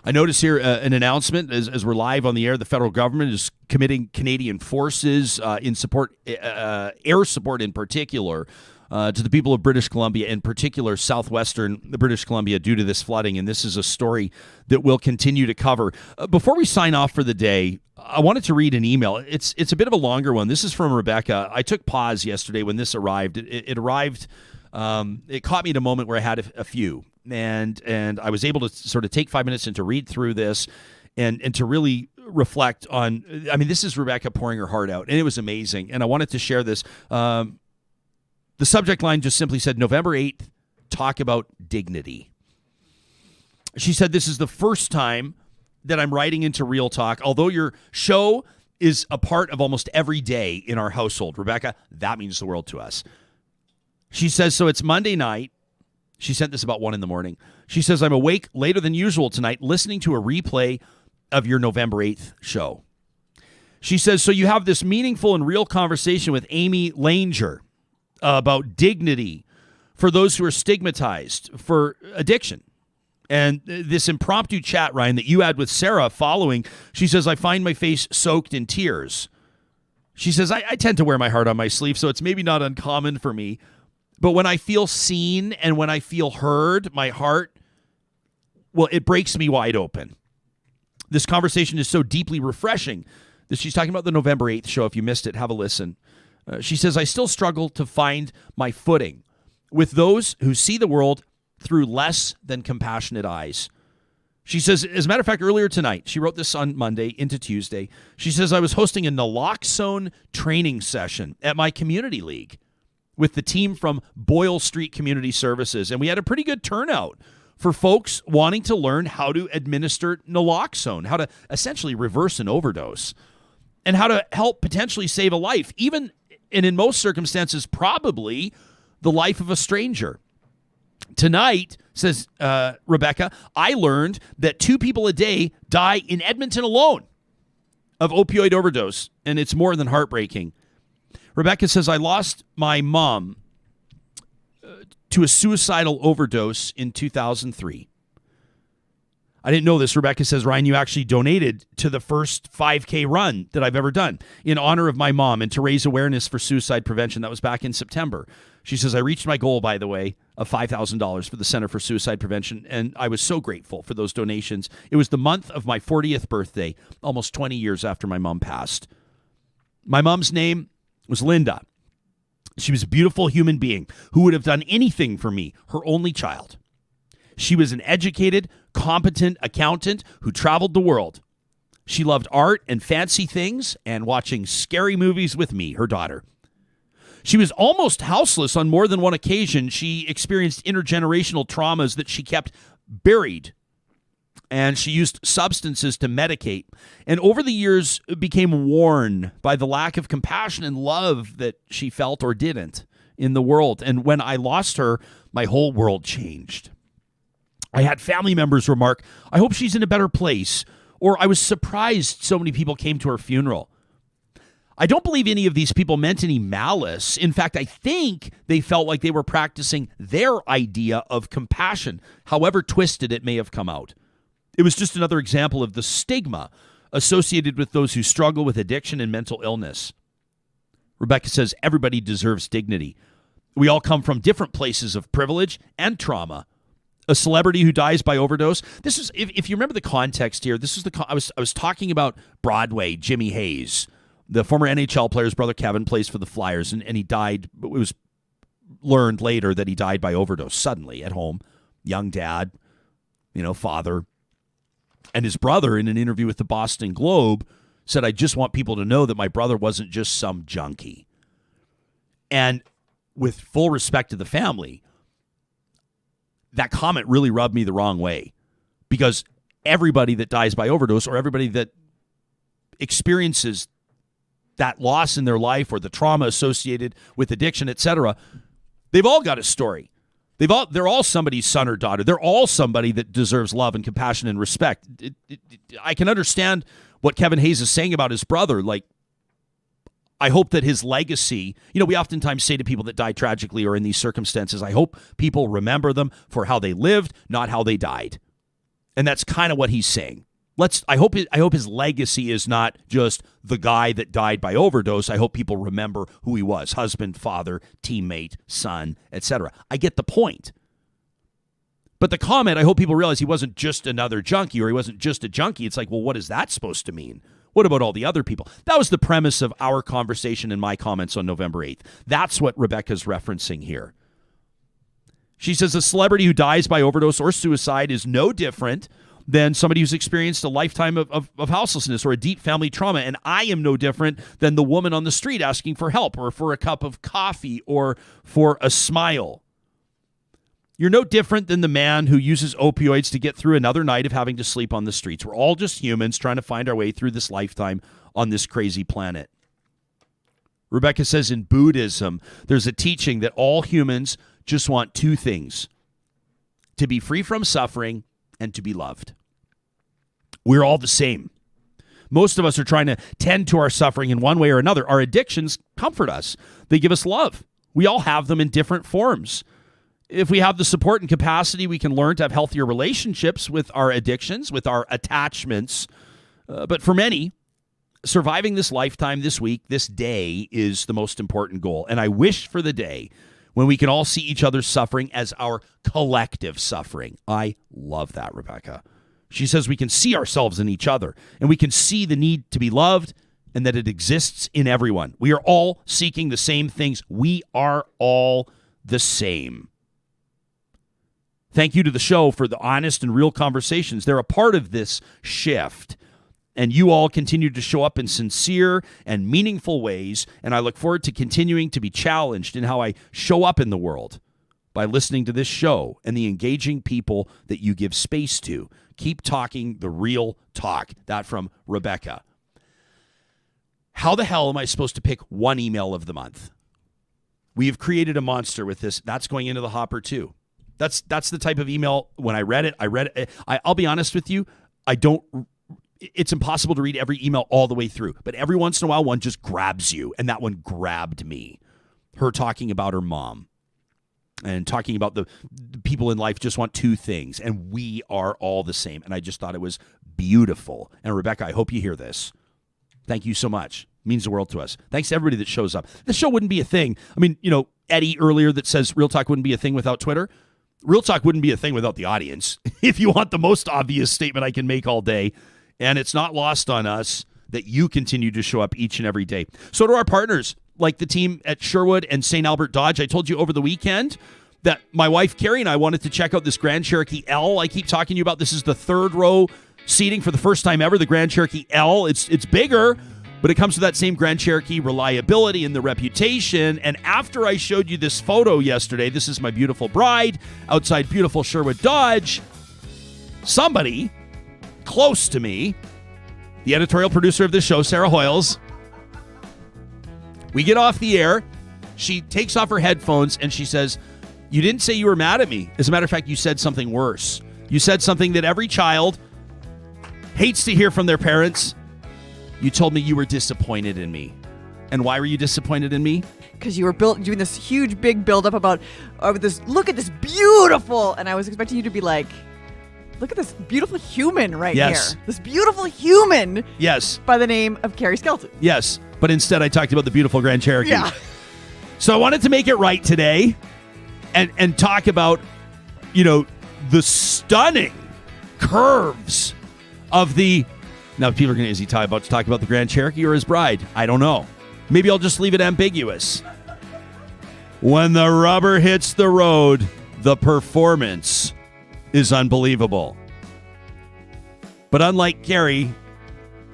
I notice here an announcement as we're live on the air. The federal government is committing Canadian forces in support, air support in particular, to the people of British Columbia, in particular southwestern British Columbia, due to this flooding. And this is a story that we'll continue to cover. Before we sign off for the day, I wanted to read an email. It's a bit of a longer one. This is from Rebecca. I took pause yesterday when this arrived. It arrived. It caught me at a moment where I had a few. And I was able to sort of take 5 minutes and to read through this and to really reflect on, I mean, this is Rebecca pouring her heart out, and it was amazing. And I wanted to share this. The subject line just simply said, November 8th, talk about dignity. She said, this is the first time that I'm writing into Real Talk, although your show is a part of almost every day in our household. Rebecca, that means the world to us. She says, so it's Monday night. She sent this about 1 a.m. She says, I'm awake later than usual tonight, listening to a replay of your November 8th show. She says, so you have this meaningful and real conversation with Amy Langer about dignity for those who are stigmatized for addiction. And this impromptu chat, Ryan, that you had with Sarah following, she says, I find my face soaked in tears. She says, I tend to wear my heart on my sleeve, so it's maybe not uncommon for me. But when I feel seen and when I feel heard, my heart, well, it breaks me wide open. This conversation is so deeply refreshing that she's talking about the November 8th show. If you missed it, have a listen. She says, I still struggle to find my footing with those who see the world through less than compassionate eyes. She says, as a matter of fact, earlier tonight, she wrote this on Monday into Tuesday. She says, I was hosting a naloxone training session at my community league with the team from Boyle Street Community Services. And we had a pretty good turnout for folks wanting to learn how to administer naloxone, how to essentially reverse an overdose, and how to help potentially save a life, even, and in most circumstances, probably the life of a stranger. Tonight, says Rebecca, I learned that 2 people a day die in Edmonton alone of opioid overdose, and it's more than heartbreaking. Rebecca says, I lost my mom to a suicidal overdose in 2003. I didn't know this. Rebecca says, Ryan, you actually donated to the first 5K run that I've ever done in honor of my mom and to raise awareness for suicide prevention. That was back in September. She says, I reached my goal, by the way, of $5,000 for the Center for Suicide Prevention, and I was so grateful for those donations. It was the month of my 40th birthday, almost 20 years after my mom passed. My mom's name was Linda. She was a beautiful human being who would have done anything for me, her only child. She was an educated, competent accountant who traveled the world. She loved art and fancy things and watching scary movies with me, her daughter. She was almost houseless on more than one occasion. She experienced intergenerational traumas that she kept buried, and she used substances to medicate. And over the years, became worn by the lack of compassion and love that she felt or didn't in the world. And when I lost her, my whole world changed. I had family members remark, I hope she's in a better place, or I was surprised so many people came to her funeral. I don't believe any of these people meant any malice. In fact, I think they felt like they were practicing their idea of compassion, however twisted it may have come out. It was just another example of the stigma associated with those who struggle with addiction and mental illness. Rebecca says everybody deserves dignity. We all come from different places of privilege and trauma. A celebrity who dies by overdose. This is, if you remember the context here, this is I was talking about Broadway, Jimmy Hayes, the former NHL player. His brother Kevin plays for the Flyers, and he died. It was learned later that he died by overdose suddenly at home. Young dad, father. And his brother, in an interview with the Boston Globe, said, I just want people to know that my brother wasn't just some junkie. And with full respect to the family, that comment really rubbed me the wrong way, because everybody that dies by overdose, or everybody that experiences that loss in their life or the trauma associated with addiction, etc., they've all got a story. They're all somebody's son or daughter. They're all somebody that deserves love and compassion and respect. I can understand what Kevin Hayes is saying about his brother. Like, I hope that his legacy, we oftentimes say to people that die tragically or in these circumstances, I hope people remember them for how they lived, not how they died. And that's kind of what he's saying. I hope his legacy is not just the guy that died by overdose. I hope people remember who he was: husband, father, teammate, son, etc. I get the point. But the comment, I hope people realize he wasn't just another junkie, or he wasn't just a junkie. It's like, well, what is that supposed to mean? What about all the other people? That was the premise of our conversation and my comments on November 8th. That's what Rebecca's referencing here. She says a celebrity who dies by overdose or suicide is no different than somebody who's experienced a lifetime of houselessness or a deep family trauma. And I am no different than the woman on the street asking for help or for a cup of coffee or for a smile. You're no different than the man who uses opioids to get through another night of having to sleep on the streets. We're all just humans trying to find our way through this lifetime on this crazy planet. Rebecca says in Buddhism, there's a teaching that all humans just want two things: to be free from suffering and to be loved. We're all the same. Most of us are trying to tend to our suffering in one way or another. Our addictions comfort us. They give us love. We all have them in different forms. If we have the support and capacity, we can learn to have healthier relationships with our addictions, with our attachments. But for many, surviving this lifetime, this week, this day is the most important goal. And I wish for the day when we can all see each other's suffering as our collective suffering. I love that, Rebecca. She says we can see ourselves in each other, and we can see the need to be loved, and that it exists in everyone. We are all seeking the same things. We are all the same. Thank you to the show for the honest and real conversations. They're a part of this shift. And you all continue to show up in sincere and meaningful ways. And I look forward to continuing to be challenged in how I show up in the world by listening to this show and the engaging people that you give space to. Keep talking the real talk. That from Rebecca. How the hell am I supposed to pick one email of the month? We have created a monster with this. That's going into the hopper too. That's the type of email, when I read it. I'll be honest with you, it's impossible to read every email all the way through. But every once in a while, one just grabs you. And that one grabbed me. Her talking about her mom. and talking about the people in life just want two things, and we are all the same. And I just thought it was beautiful. And Rebecca, I hope you hear this. Thank you so much. It means the world to us. Thanks to everybody that shows up. The show wouldn't be a thing. I mean, Eddie earlier that says Real Talk wouldn't be a thing without Twitter. Real Talk wouldn't be a thing without the audience, if you want the most obvious statement I can make all day. And it's not lost on us that you continue to show up each and every day. So to our partners, like the team at Sherwood and St. Albert Dodge, I told you over the weekend that my wife, Carrie, and I wanted to check out this Grand Cherokee L I keep talking to you about. This is the third row seating for the first time ever, the Grand Cherokee L. It's bigger, but it comes with that same Grand Cherokee reliability and the reputation. And after I showed you this photo yesterday, this is my beautiful bride outside beautiful Sherwood Dodge, somebody close to me, the editorial producer of this show, Sarah Hoyles, we get off the air. She takes off her headphones and she says, "You didn't say you were mad at me. As a matter of fact, you said something worse. You said something that every child hates to hear from their parents. You told me you were disappointed in me." And why were you disappointed in me? Because you were doing this huge, big build-up about this. Look at this beautiful, and I was expecting you to be like, "Look at this beautiful human right here. This beautiful human." Yes. By the name of Carrie Skelton. Yes. But instead, I talked about the beautiful Grand Cherokee. Yeah. So I wanted to make it right today, and talk about, the stunning curves of the. Now, people are going to, is he about to talk about the Grand Cherokee or his bride? I don't know. Maybe I'll just leave it ambiguous. When the rubber hits the road, the performance is unbelievable. But unlike Carrie,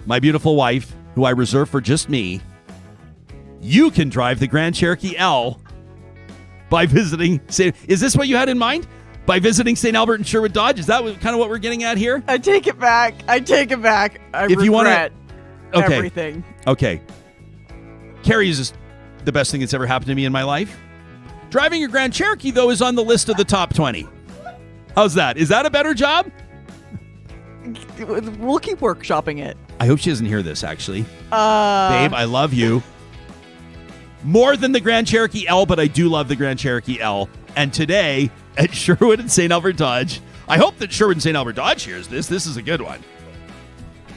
my beautiful wife, who I reserve for just me, you can drive the Grand Cherokee L by visiting. Is this what you had in mind? By visiting St. Albert and Sherwood Dodge? Is that kind of what we're getting at here? I take it back. I regret everything. Okay. Carrie is the best thing that's ever happened to me in my life. Driving a Grand Cherokee, though, is on the list of the top 20. How's that? Is that a better job? We'll keep workshopping it. I hope she doesn't hear this, actually. Babe, I love you. More than the Grand Cherokee L, but I do love the Grand Cherokee L. And today, at Sherwood and St. Albert Dodge, I hope that Sherwood and St. Albert Dodge hears this. This is a good one.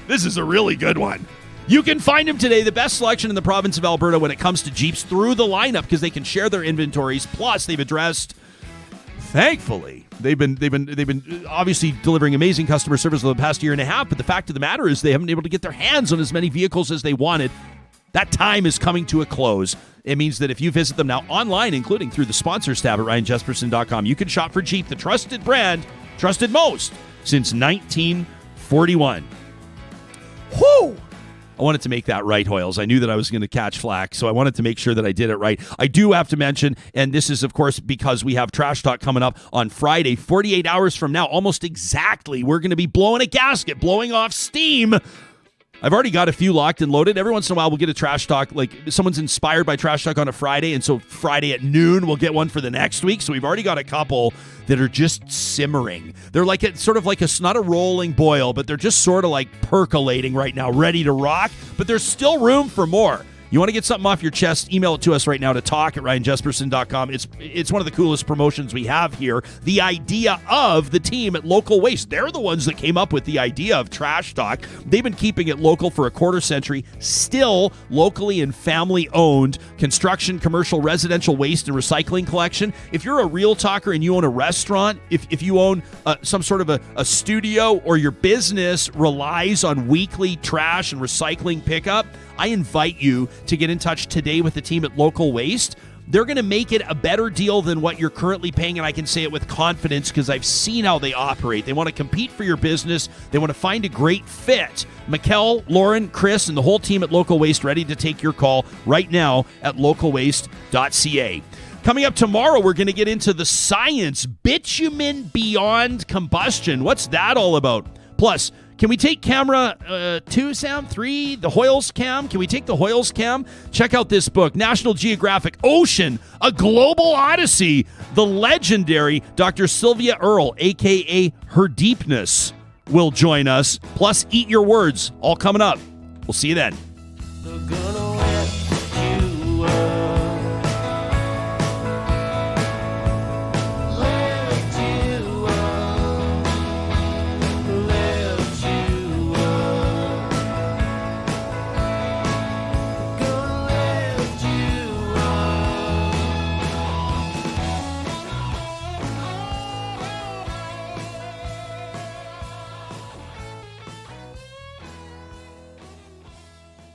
This is a really good one. You can find them today, the best selection in the province of Alberta when it comes to Jeeps through the lineup, because they can share their inventories. Plus, they've addressed, thankfully, they've been obviously delivering amazing customer service over the past year and a half. But the fact of the matter is they haven't been able to get their hands on as many vehicles as they wanted. That time is coming to a close. It means that if you visit them now online, including through the sponsors tab at RyanJesperson.com, you can shop for Jeep, the trusted brand, trusted most since 1941. Whoo! I wanted to make that right, Hoyles. I knew that I was going to catch flack, so I wanted to make sure that I did it right. I do have to mention, and this is, of course, because we have Trash Talk coming up on Friday, 48 hours from now, almost exactly. We're going to be blowing a gasket, blowing off steam. I've already got a few locked and loaded. Every once in a while, we'll get a Trash Talk. Like, someone's inspired by Trash Talk on a Friday, and so Friday at noon, we'll get one for the next week. So we've already got a couple that are just simmering. They're like sort of like not a rolling boil, but they're just sort of like percolating right now, ready to rock. But there's still room for more. You want to get something off your chest, email it to us right now to talk@RyanJesperson.com. It's one of the coolest promotions we have here. The idea of the team at Local Waste. They're the ones that came up with the idea of Trash Talk. They've been keeping it local for a quarter century, still locally and family-owned construction, commercial, residential waste and recycling collection. If you're a real talker and you own a restaurant, if you own some sort of a studio, or your business relies on weekly trash and recycling pickup, I invite you to get in touch today with the team at Local Waste. They're going to make it a better deal than what you're currently paying, and I can say it with confidence because I've seen how they operate. They want to compete for your business. They want to find a great fit. Mikkel, Lauren, Chris, and the whole team at Local Waste ready to take your call right now at localwaste.ca. Coming up tomorrow, we're going to get into the science, bitumen beyond combustion. What's that all about? Plus, can we take camera 2, Sam? 3, the Hoyles cam? Can we take the Hoyles cam? Check out this book, National Geographic Ocean, A Global Odyssey. The legendary Dr. Sylvia Earle, a.k.a. Her Deepness, will join us. Plus, Eat Your Words, all coming up. We'll see you then.